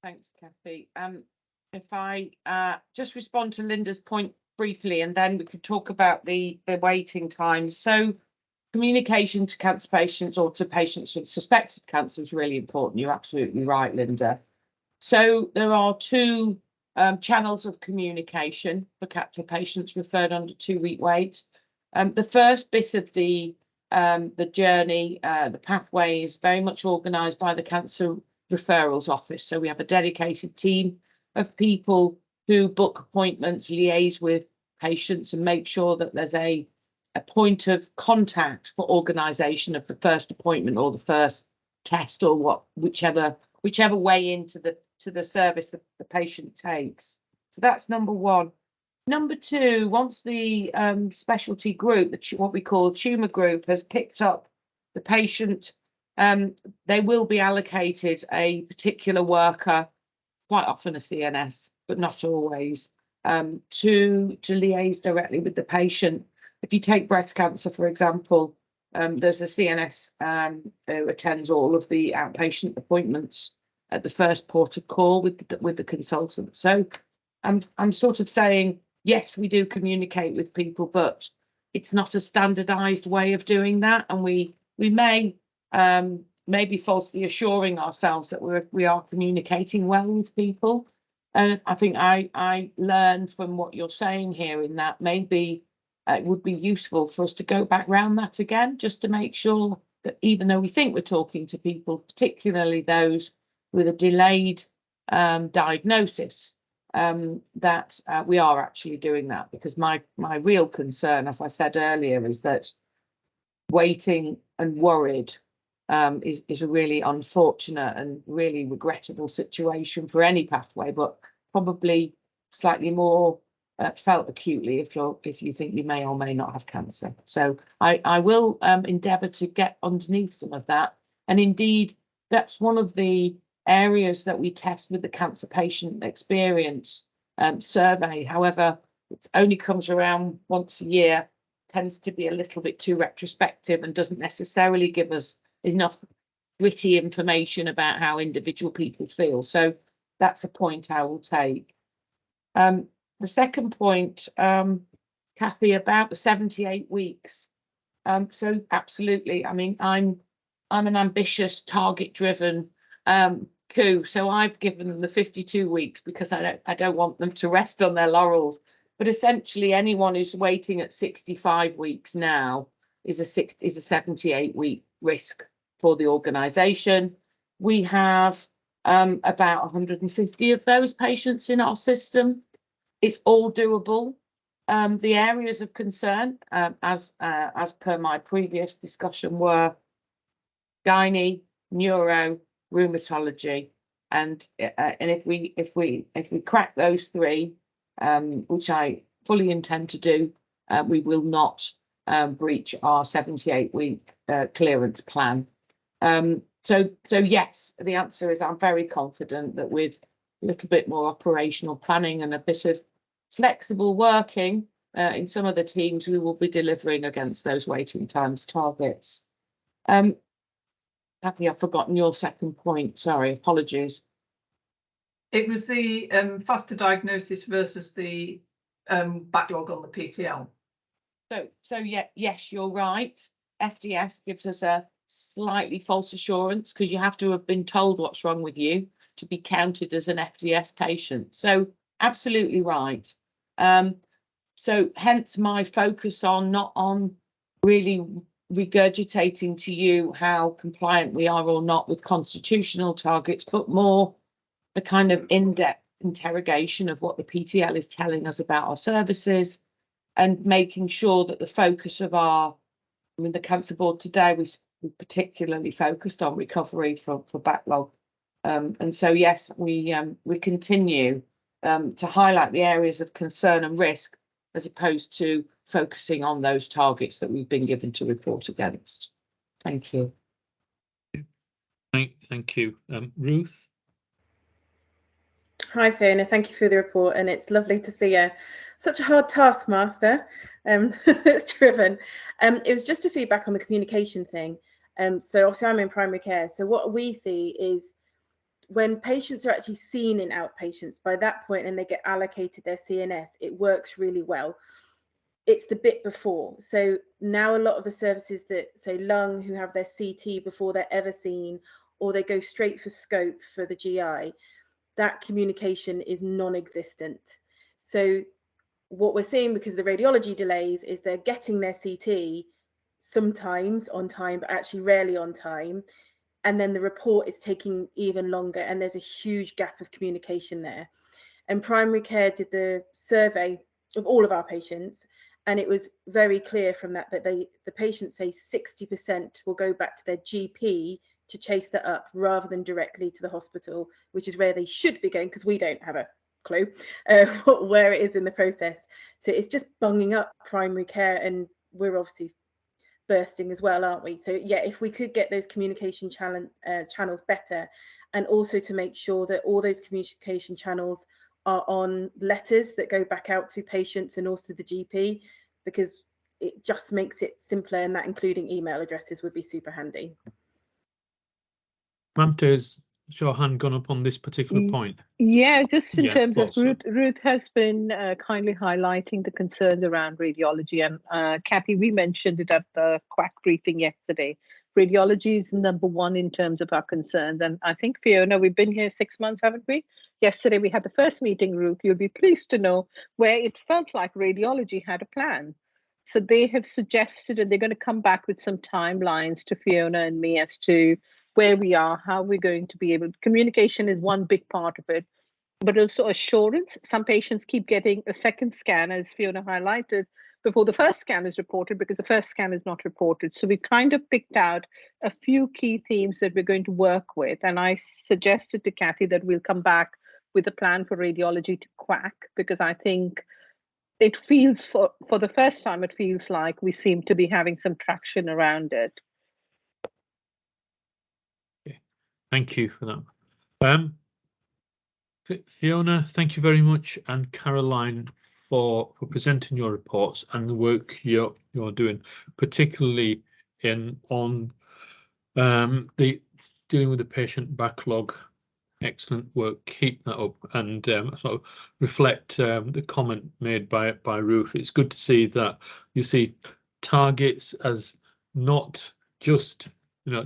[SPEAKER 21] Thanks, Kathy. If I just respond to Linda's point briefly, and then we could talk about the waiting times. So communication to cancer patients or to patients with suspected cancer is really important. You're absolutely right, Linda. So there are two channels of communication for patients referred under 2-week wait. The first bit of the journey, the pathway, is very much organised by the Cancer Referrals Office. So we have a dedicated team of people who book appointments, liaise with patients and make sure that there's a point of contact for organisation of the first appointment or the first test or whichever way into the service that the patient takes. So that's number one. Number two, once the specialty group, what we call tumour group, has picked up the patient, they will be allocated a particular worker, quite often a CNS, but not always, to liaise directly with the patient. If you take breast cancer, for example, there's a CNS who attends all of the outpatient appointments at the first port of call with the consultant. So I'm sort of saying, yes, we do communicate with people, but it's not a standardized way of doing that. And we may be falsely assuring ourselves that we are communicating well with people. And I think I learned from what you're saying here in that maybe it would be useful for us to go back round that again, just to make sure that even though we think we're talking to people, particularly those with a delayed diagnosis, that we are actually doing that. Because my real concern, as I said earlier, is that waiting and worried is a really unfortunate and really regrettable situation for any pathway, but probably slightly more felt acutely if you think you may or may not have cancer. So I will endeavour to get underneath some of that. And indeed, that's one of the areas that we test with the Cancer Patient Experience survey. However, it only comes around once a year, tends to be a little bit too retrospective and doesn't necessarily give us enough gritty information about how individual people feel. So that's a point I will take. The second point, Kathy, about the 78 weeks. So absolutely. I mean, I'm an ambitious, target-driven coup. So I've given them the 52 weeks because I don't want them to rest on their laurels. But essentially, anyone who's waiting at 65 weeks now is a 78-week risk for the organisation. We have about 150 of those patients in our system. It's all doable. The areas of concern, as per my previous discussion, were gynae, neuro, rheumatology, and if we crack those three, which I fully intend to do, we will not breach our 78-week clearance plan. So yes, the answer is I'm very confident that with a little bit more operational planning and a bit of flexible working in some of the teams, we will be delivering against those waiting times targets. Kathy, I've forgotten your second point. Sorry, apologies.
[SPEAKER 12] It was the faster diagnosis versus the backlog on the PTL.
[SPEAKER 21] So yeah, yes, you're right. FDS gives us a slightly false assurance because you have to have been told what's wrong with you to be counted as an FDS patient. So absolutely right. So hence my focus on not on really regurgitating to you how compliant we are or not with constitutional targets, but more the kind of in-depth interrogation of what the PTL is telling us about our services and making sure that the focus of the Cancer Board today, we particularly focused on recovery for backlog. And so, yes, we continue to highlight the areas of concern and risk as opposed to focusing on those targets that we've been given to report against. Thank you.
[SPEAKER 1] Thank you. Ruth?
[SPEAKER 2] Hi Fiona, thank you for the report, and it's lovely to see such a hard taskmaster that's driven. It was just a feedback on the communication thing. So obviously I'm in primary care, so what we see is when patients are actually seen in outpatients, by that point and they get allocated their CNS, it works really well. it's the bit before. So now a lot of the services that say lung, who have their CT before they're ever seen, or they go straight for scope for the GI, that communication is non-existent. So what we're seeing, because of the radiology delays, is they're getting their CT sometimes on time, but actually rarely on time. And then the report is taking even longer, and there's a huge gap of communication there. And primary care did the survey of all of our patients, and it was very clear from that the patients say 60% will go back to their GP to chase that up rather than directly to the hospital, which is where they should be going, because we don't have a clue where it is in the process. So it's just bunging up primary care, and we're obviously bursting as well, aren't we? So yeah, if we could get those communication channels better, and also to make sure that all those communication channels are on letters that go back out to patients and also the GP, because it just makes it simpler, and that including email addresses would be super handy.
[SPEAKER 1] Mamta, has your hand gone up on this particular point?
[SPEAKER 18] Yeah, just in
[SPEAKER 1] Yeah,
[SPEAKER 18] terms of
[SPEAKER 1] thought so.
[SPEAKER 18] Ruth has been kindly highlighting the concerns around radiology, and Kathy, we mentioned it at the QAC briefing yesterday. Radiology is #1 in terms of our concerns, and I think, Fiona, we've been here 6 months, haven't we? Yesterday we had the first meeting, Ruth, you'll be pleased to know, where it felt like radiology had a plan. So they have suggested, and they're going to come back with some timelines to Fiona and me as to where we are, how we're going to be able. Communication is one big part of it, but also assurance. Some patients keep getting a second scan, as Fiona highlighted, before the first scan is reported, because the first scan is not reported. So we kind of picked out a few key themes that we're going to work with. And I suggested to Kathy that we'll come back with a plan for radiology to QAC, because I think it feels, for the first time, it feels like we seem to be having some traction around it.
[SPEAKER 1] Thank you for that. Fiona, thank you very much, and Caroline for presenting your reports and the work you're doing, particularly on the dealing with the patient backlog. Excellent work. Keep that up, and sort of reflect the comment made by Ruth. It's good to see that you see targets as not just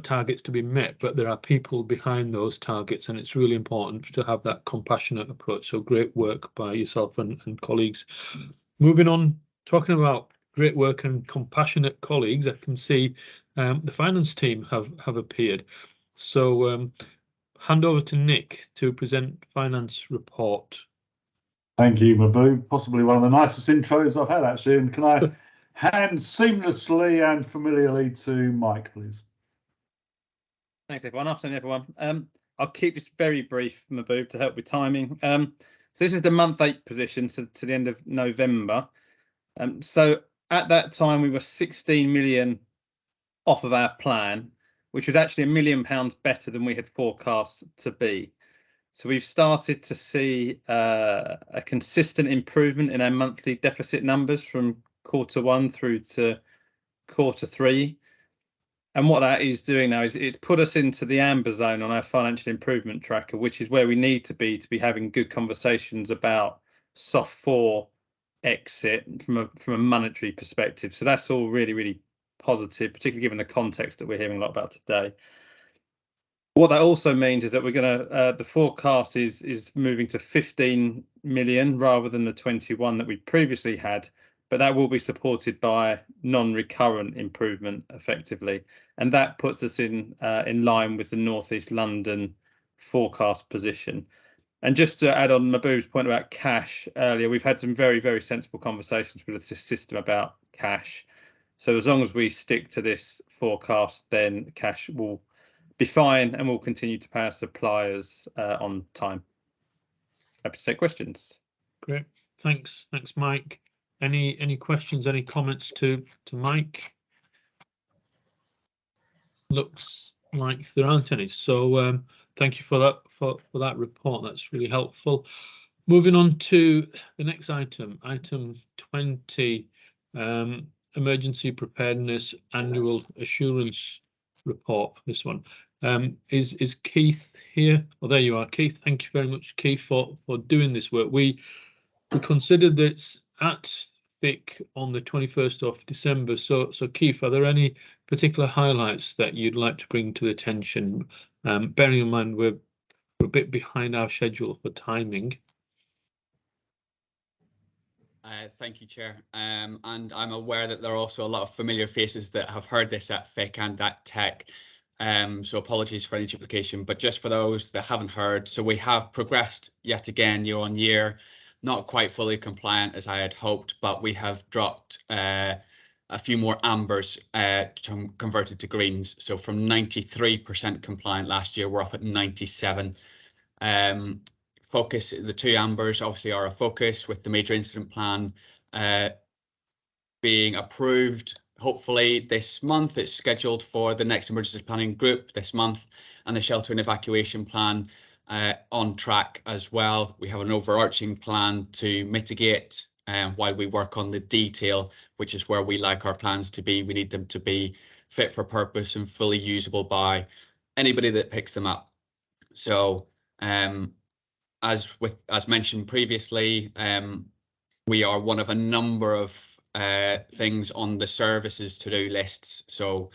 [SPEAKER 1] targets to be met, but there are people behind those targets, and it's really important to have that compassionate approach. So great work by yourself and colleagues. Moving on, talking about great work and compassionate colleagues, I can see the finance team have appeared. So hand over to Nick to present finance report.
[SPEAKER 3] Thank you, Mahbub. Possibly one of the nicest intros I've had, actually. And can I hand seamlessly and familiarly to Mike, please?
[SPEAKER 22] Thanks, everyone. Afternoon, everyone. I'll keep this very brief, Mahbub, to help with timing. So this is the month 8 position, so to the end of November. So at that time, we were 16 million off of our plan, which was actually £1 million better than we had forecast to be. So we've started to see a consistent improvement in our monthly deficit numbers from Q1 through to Q3. And what that is doing now is it's put us into the amber zone on our financial improvement tracker, which is where we need to be having good conversations about SOF 4 exit from a monetary perspective. So that's all really, really positive, particularly given the context that we're hearing a lot about today. What that also means is that we're going to the forecast is moving to 15 million rather than the 21 that we previously had, but that will be supported by non-recurrent improvement effectively, and that puts us in line with the North East London forecast position. And just to add on Mahbub's point about cash earlier, we've had some very, very sensible conversations with the system about cash. So as long as we stick to this forecast, then cash will be fine, and we'll continue to pay our suppliers on time. Happy to take questions.
[SPEAKER 1] Great, thanks, Mike. Any questions? Any comments to Mike? Looks like there aren't any. So thank you for that report. That's really helpful. Moving on to the next item, item 20. Emergency Preparedness Annual Assurance Report. This one is Keith here? Well, there you are, Keith. Thank you very much, Keith, for doing this work. We considered that at FIC on the 21st of December. So Keith, are there any particular highlights that you'd like to bring to the attention? Bearing in mind we're a bit behind our schedule for timing.
[SPEAKER 4] Thank you, Chair. And I'm aware that there are also a lot of familiar faces that have heard this at FIC and at TEC. So apologies for any duplication, but just for those that haven't heard, so we have progressed yet again year on year, not quite fully compliant as I had hoped, but we have dropped a few more ambers converted to greens. So from 93% compliant last year, we're up at 97. Focus, the 2 ambers obviously are a focus, with the major incident plan being approved hopefully this month. It's scheduled for the next emergency planning group this month, and the shelter and evacuation plan on track as well. We have an overarching plan to mitigate while we work on the detail, which is where we like our plans to be. We need them to be fit for purpose and fully usable by anybody that picks them up. So as mentioned previously, we are one of a number of things on the services to-do lists. So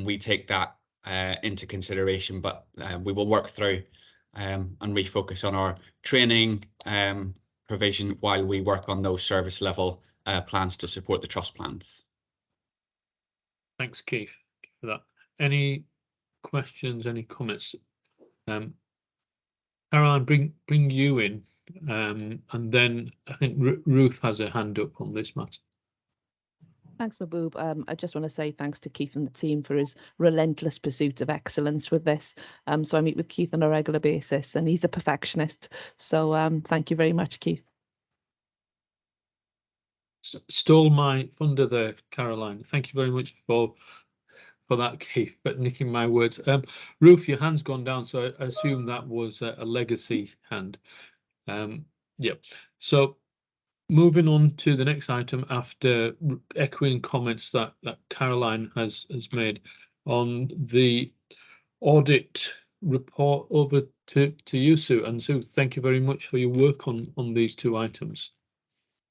[SPEAKER 4] we take that into consideration, but we will work through and refocus on our training provision while we work on those service level plans to support the trust plans.
[SPEAKER 1] Thanks, Keith, for that. Any questions, any comments? Caroline, bring you in, and then I think Ruth has her hand up on this matter.
[SPEAKER 13] Thanks, Mahbub. I just want to say thanks to Keith and the team for his relentless pursuit of excellence with this. So I meet with Keith on a regular basis, and he's a perfectionist. So thank you very much, Keith.
[SPEAKER 1] Stole my thunder there, Caroline. Thank you very much for that, Keith, but nicking my words. Ruth, your hand's gone down, so I assume that was a legacy hand. Yep. So moving on to the next item, after echoing comments that Caroline has made on the audit report, over to you, Sue. And Sue, thank you very much for your work on these 2 items.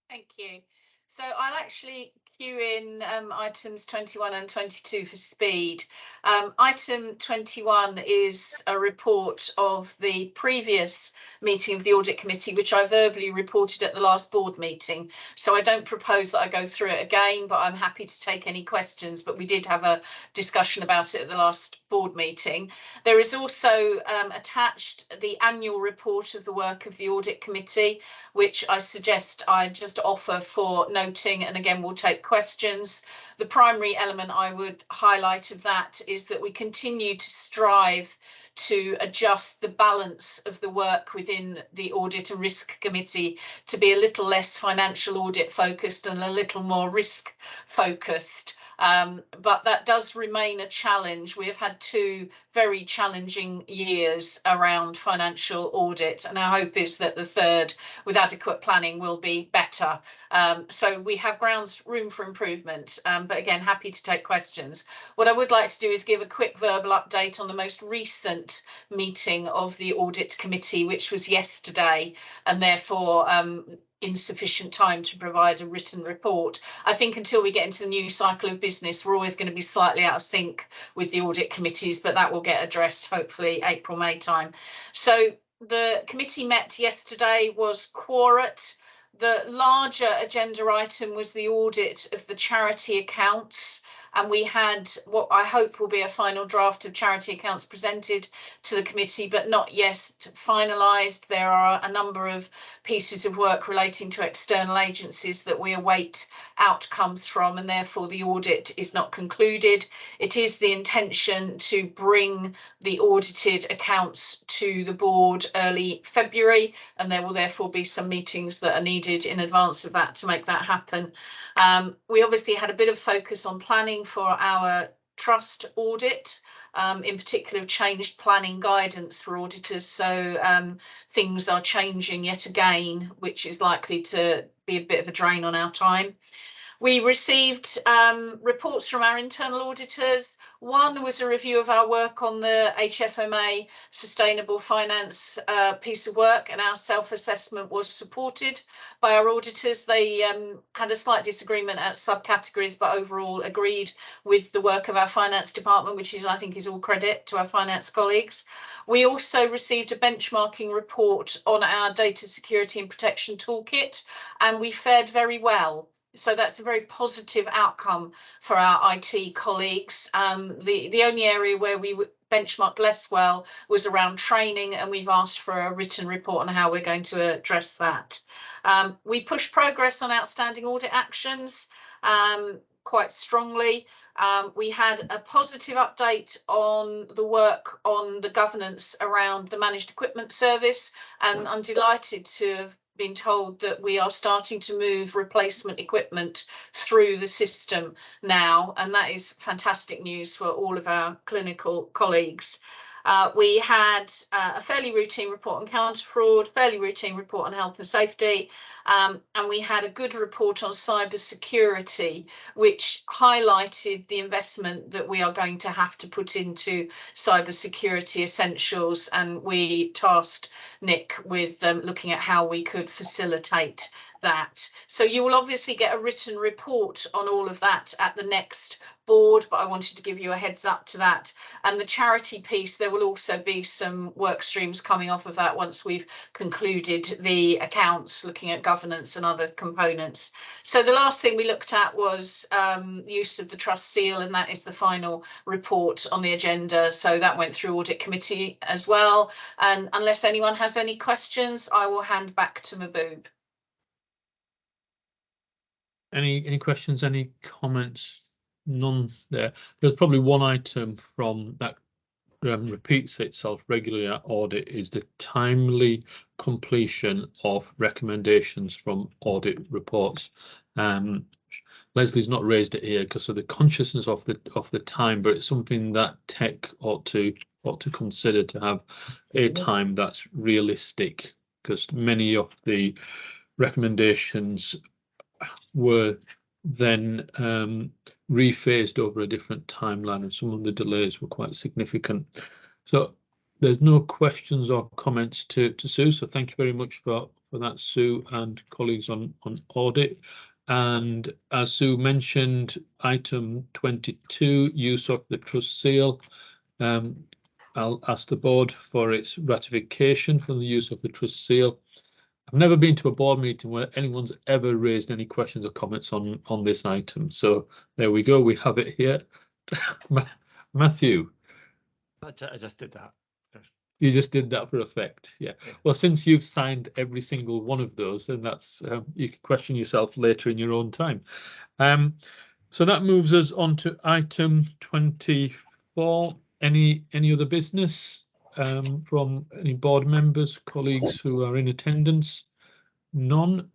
[SPEAKER 15] Thank you. So I'll actually queue in items 21 and 22 for speed. Item 21 is a report of the previous meeting of the Audit Committee, which I verbally reported at the last board meeting. So I don't propose that I go through it again, but I'm happy to take any questions. But we did have a discussion about it at the last board meeting. There is also attached the annual report of the work of the Audit Committee, which I suggest I just offer for noting, and again we'll take questions. The primary element I would highlight of that is that we continue to strive to adjust the balance of the work within the Audit and Risk Committee to be a little less financial audit focused and a little more risk focused. But that does remain a challenge. We have had 2 very challenging years around financial audit, and our hope is that the 3rd, with adequate planning, will be better. So we have room for improvement, but again, happy to take questions. What I would like to do is give a quick verbal update on the most recent meeting of the Audit Committee, which was yesterday, and therefore insufficient time to provide a written report. I think until we get into the new cycle of business, we're always going to be slightly out of sync with the audit committees, but that will get addressed hopefully April, May time. So the committee met yesterday, was quorate. The larger agenda item was the audit of the charity accounts, and we had what I hope will be a final draft of charity accounts presented to the committee, but not yet finalised. There are a number of pieces of work relating to external agencies that we await outcomes from, and therefore the audit is not concluded. It is the intention to bring the audited accounts to the board early February, and there will therefore be some meetings that are needed in advance of that to make that happen. We obviously had a bit of focus on planning for our trust audit, in particular changed planning guidance for auditors. So things are changing yet again, which is likely to be a bit of a drain on our time. We received reports from our internal auditors. One was a review of our work on the HFMA sustainable finance piece of work, and our self-assessment was supported by our auditors. They had a slight disagreement at subcategories, but overall agreed with the work of our finance department, which is, I think, is all credit to our finance colleagues. We also received a benchmarking report on our data security and protection toolkit, and we fared very well. So that's a very positive outcome for our IT colleagues. The only area where we benchmarked less well was around training, and we've asked for a written report on how we're going to address that. We pushed progress on outstanding audit actions quite strongly. We had a positive update on the work on the governance around the managed equipment service, and I'm delighted to have been told that we are starting to move replacement equipment through the system now, and that is fantastic news for all of our clinical colleagues. We had a fairly routine report on counter fraud, fairly routine report on health and safety, and we had a good report on cyber security, which highlighted the investment that we are going to have to put into cyber security essentials, and we tasked Nick with looking at how we could facilitate that. So you will obviously get a written report on all of that at the next board, but I wanted to give you a heads up to that. And the charity piece, there will also be some work streams coming off of that once we've concluded the accounts, looking at governance and other components. So the last thing we looked at was use of the trust seal, and that is the final report on the agenda. So that went through audit committee as well. And unless anyone has any questions, I will hand back to Mahbub.
[SPEAKER 1] Any questions, any comments? None there. There's probably one item from that repeats itself regularly at audit, is the timely completion of recommendations from audit reports. Leslie's not raised it here because of the consciousness of the time, but it's something that tech ought to consider, to have a time that's realistic, because many of the recommendations were then rephased over a different timeline, and some of the delays were quite significant. So there's no questions or comments to Sue, so thank you very much for that, Sue, and colleagues on audit. And as Sue mentioned, item 22, use of the trust seal. I'll ask the board for its ratification for the use of the trust seal. I've never been to a board meeting where anyone's ever raised any questions or comments on this item. So there we go. We have it here. Matthew.
[SPEAKER 5] I just did that.
[SPEAKER 1] You just did that for effect. Yeah. Well, since you've signed every single one of those, then that's you can question yourself later in your own time. So that moves us on to item 24. Any other business from any board members, colleagues who are in attendance? None.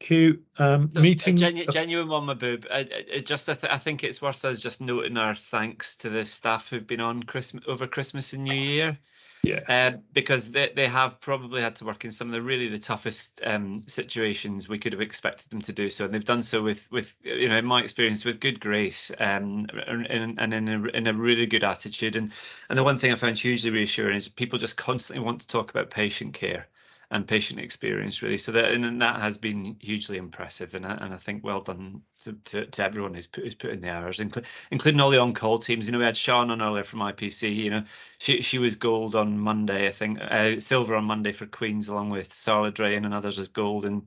[SPEAKER 1] Meeting.
[SPEAKER 5] Genuine one, Mahbub. I think it's worth us just noting our thanks to the staff who've been on over Christmas and New Year.
[SPEAKER 1] Yeah.
[SPEAKER 5] Because they have probably had to work in some of the toughest situations we could have expected them to do so, and they've done so with in my experience, with good grace and in a really good attitude. And the one thing I found hugely reassuring is people just constantly want to talk about patient care and patient experience, really. So that has been hugely impressive, and I think well done to everyone who's put in the hours, including all the on-call teams. We had Sean on earlier from IPC. She was gold on Monday, I think, silver on Monday for Queens, along with Sarah Drain and others as gold, and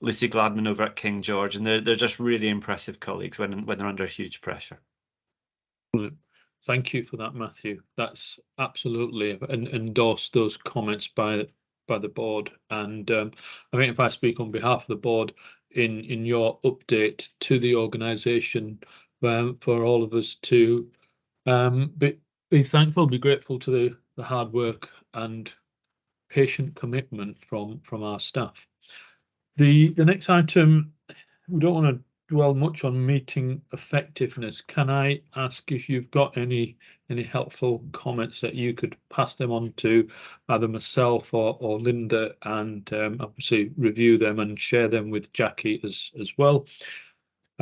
[SPEAKER 5] Lucy Gladman over at King George. And they're just really impressive colleagues when they're under huge pressure.
[SPEAKER 1] Thank you for that, Matthew. That's absolutely endorse those comments by the board. And I think if I speak on behalf of the board, in your update to the organisation, for all of us to be thankful, be grateful to the hard work and patient commitment from our staff. The next item, we don't want to dwell much on meeting effectiveness. Can I ask if you've got any helpful comments that you could pass them on to either myself or Linda, and obviously review them and share them with Jackie as well.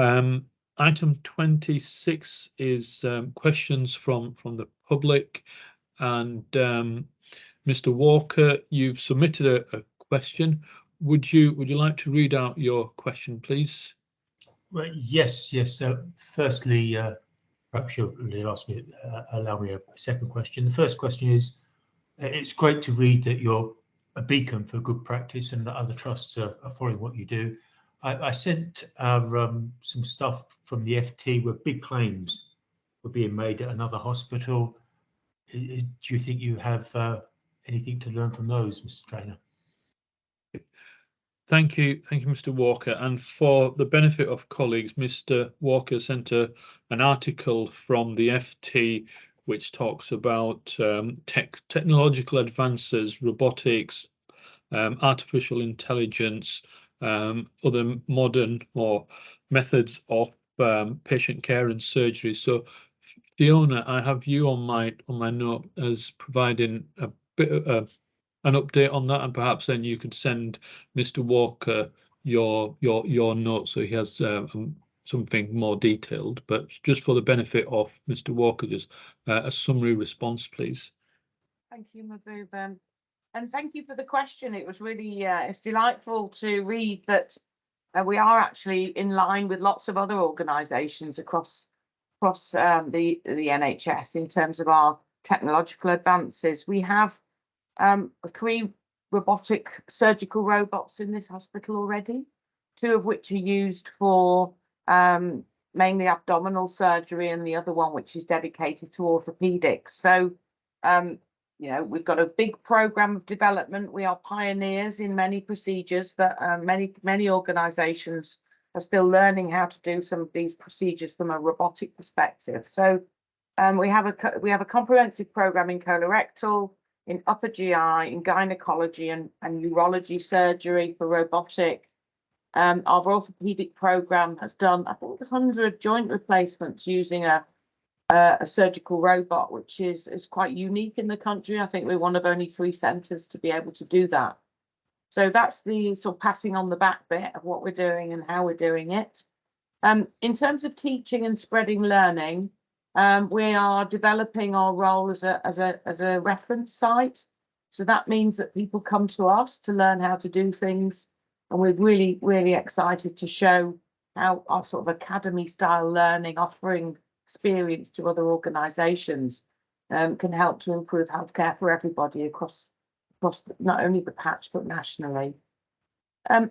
[SPEAKER 1] Item 26 is questions from the public, and Mr. Walker, you've submitted a question. Would you like to read out your question, please?
[SPEAKER 7] Well, yes. So firstly, perhaps you'll allow me a second question. The first question is, it's great to read that you're a beacon for good practice and that other trusts are following what you do. I sent some stuff from the FT where big claims were being made at another hospital. Do you think you have anything to learn from those, Mr. Trainer?
[SPEAKER 1] Thank you, Mr. Walker. And for the benefit of colleagues, Mr. Walker sent an article from the FT which talks about technological advances, robotics, artificial intelligence, other modern or methods of patient care and surgery. So, Fiona, I have you on my note as providing a bit of an update on that, and perhaps then you could send Mr. Walker your note so he has something more detailed. But just for the benefit of Mr. Walker, just a summary response, please.
[SPEAKER 21] Thank you, Mahbub. And thank you for the question. It was really it's delightful to read that we are actually in line with lots of other organisations across the NHS in terms of our technological advances. We have 3 robotic surgical robots in this hospital already, 2 of which are used for mainly abdominal surgery, and the other one which is dedicated to orthopedics. So you know, we've got a big program of development. We are pioneers in many procedures that many organisations are still learning how to do some of these procedures from a robotic perspective. So we have a comprehensive program in colorectal, in upper GI, in gynecology and urology surgery for robotic. Our orthopedic program has done, I think, 100 joint replacements using a surgical robot, which is quite unique in the country. I think we're one of only 3 centres to be able to do that. So that's the sort of passing on the back bit of what we're doing and how we're doing it. In terms of teaching and spreading learning, we are developing our role as a reference site. So that means that people come to us to learn how to do things, and we're really excited to show how our sort of academy style learning, offering experience to other organisations, can help to improve healthcare for everybody across not only the patch but nationally.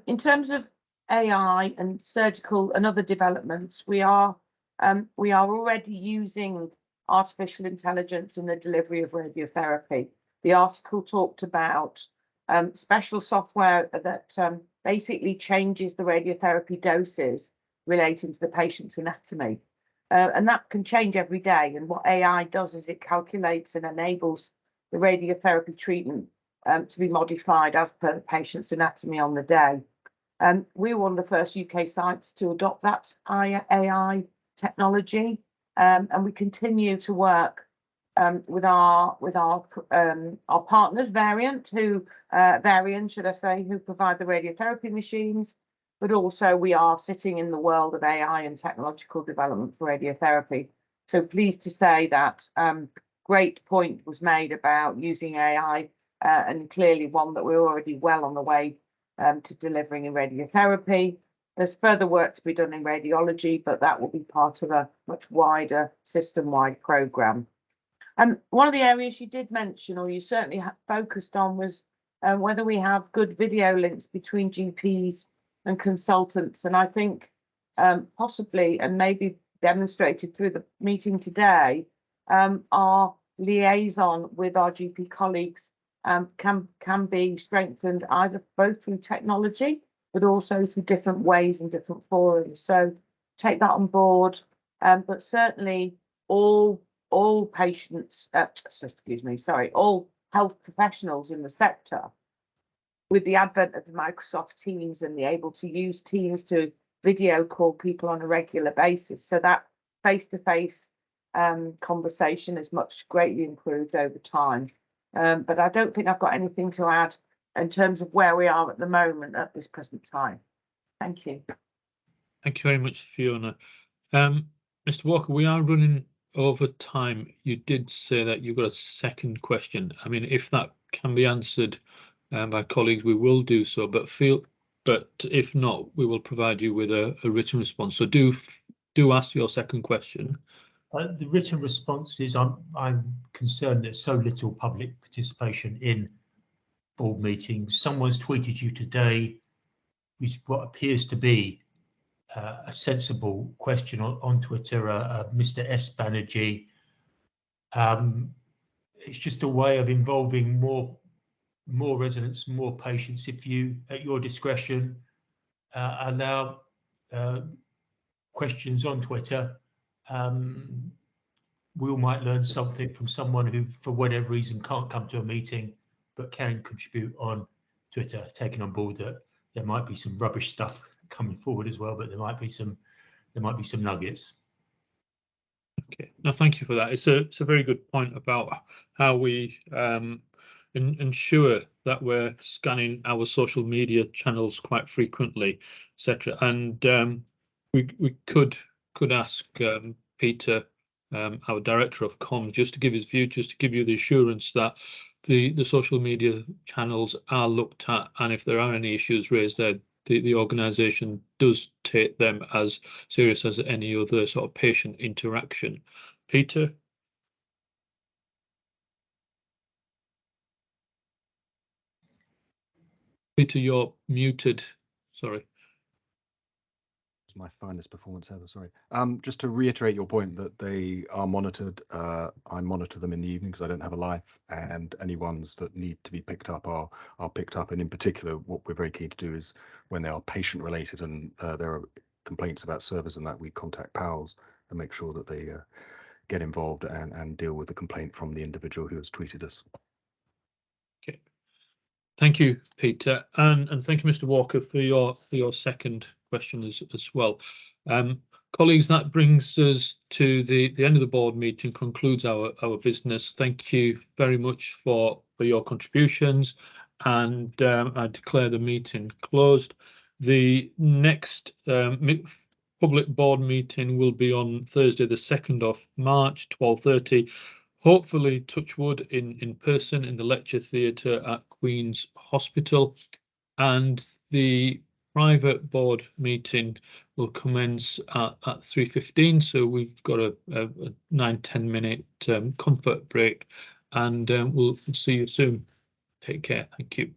[SPEAKER 21] In terms of AI and surgical and other developments, we are already using artificial intelligence in the delivery of radiotherapy. The article talked about special software that basically changes the radiotherapy doses relating to the patient's anatomy. And that can change every day. And what AI does is it calculates and enables the radiotherapy treatment to be modified as per the patient's anatomy on the day. We're one of the first UK sites to adopt that AI technology, and we continue to work with our partners, Varian, should I say, who provide the radiotherapy machines. But also we are sitting in the world of AI and technological development for radiotherapy. So pleased to say that great point was made about using AI, and clearly one that we're already well on the way to delivering in radiotherapy. There's further work to be done in radiology, but that will be part of a much wider system-wide programme. One of the areas you did mention, or you certainly focused on, was whether we have good video links between GPs and consultants. And I think possibly, and maybe demonstrated through the meeting today, our liaison with our GP colleagues can be strengthened either both through technology, but also through different ways and different forums. So take that on board. But certainly all patients, all health professionals in the sector, with the advent of the Microsoft Teams and the able to use Teams to video call people on a regular basis, so that face-to-face conversation is much greatly improved over time. But I don't think I've got anything to add in terms of where we are at the moment at this present time. Thank you.
[SPEAKER 1] Thank you very much, Fiona. Mr. Walker, we are running over time. You did say that you've got a second question. I mean, if that can be answered by colleagues, we will do so, but if not, we will provide you with a written response. So do ask your second question.
[SPEAKER 7] The written response is I'm concerned there's so little public participation in board meetings. Someone's tweeted you today with what appears to be a sensible question on Twitter, Mr. S. Banerjee. It's just a way of involving more residents, more patients. If you, at your discretion, allow questions on Twitter, we all might learn something from someone who, for whatever reason, can't come to a meeting but can contribute on Twitter, taking on board that there might be some rubbish stuff coming forward as well, but there might be some nuggets.
[SPEAKER 1] Okay, no, thank you for that. It's a very good point about how we ensure that we're scanning our social media channels quite frequently, etc. And we could ask Peter, our director of comms, just to give his view, just to give you the assurance that the social media channels are looked at, and if there are any issues raised there, the organisation does take them as serious as any other sort of patient interaction. Peter? Peter, you're muted. Sorry.
[SPEAKER 10] My finest performance ever, sorry. Just to reiterate your point that they are monitored, I monitor them in the evening because I don't have a life, and any ones that need to be picked up are picked up. And in particular, what we're very keen to do is when they are patient related and there are complaints about servers and that, we contact PALS and make sure that they get involved and deal with the complaint from the individual who has tweeted us.
[SPEAKER 1] Okay. Thank you, Peter, and thank you, Mr. Walker, for your second question as well. Colleagues, that brings us to the end of the board meeting, concludes our business. Thank you very much for your contributions, and I declare the meeting closed. The next public board meeting will be on Thursday, the 2nd of March, 12:30. Hopefully, touch wood, in person in the lecture theatre at Queen's Hospital, and the private board meeting will commence at 3:15. So we've got a 9-10 minute comfort break, and we'll see you soon. Take care. Thank you.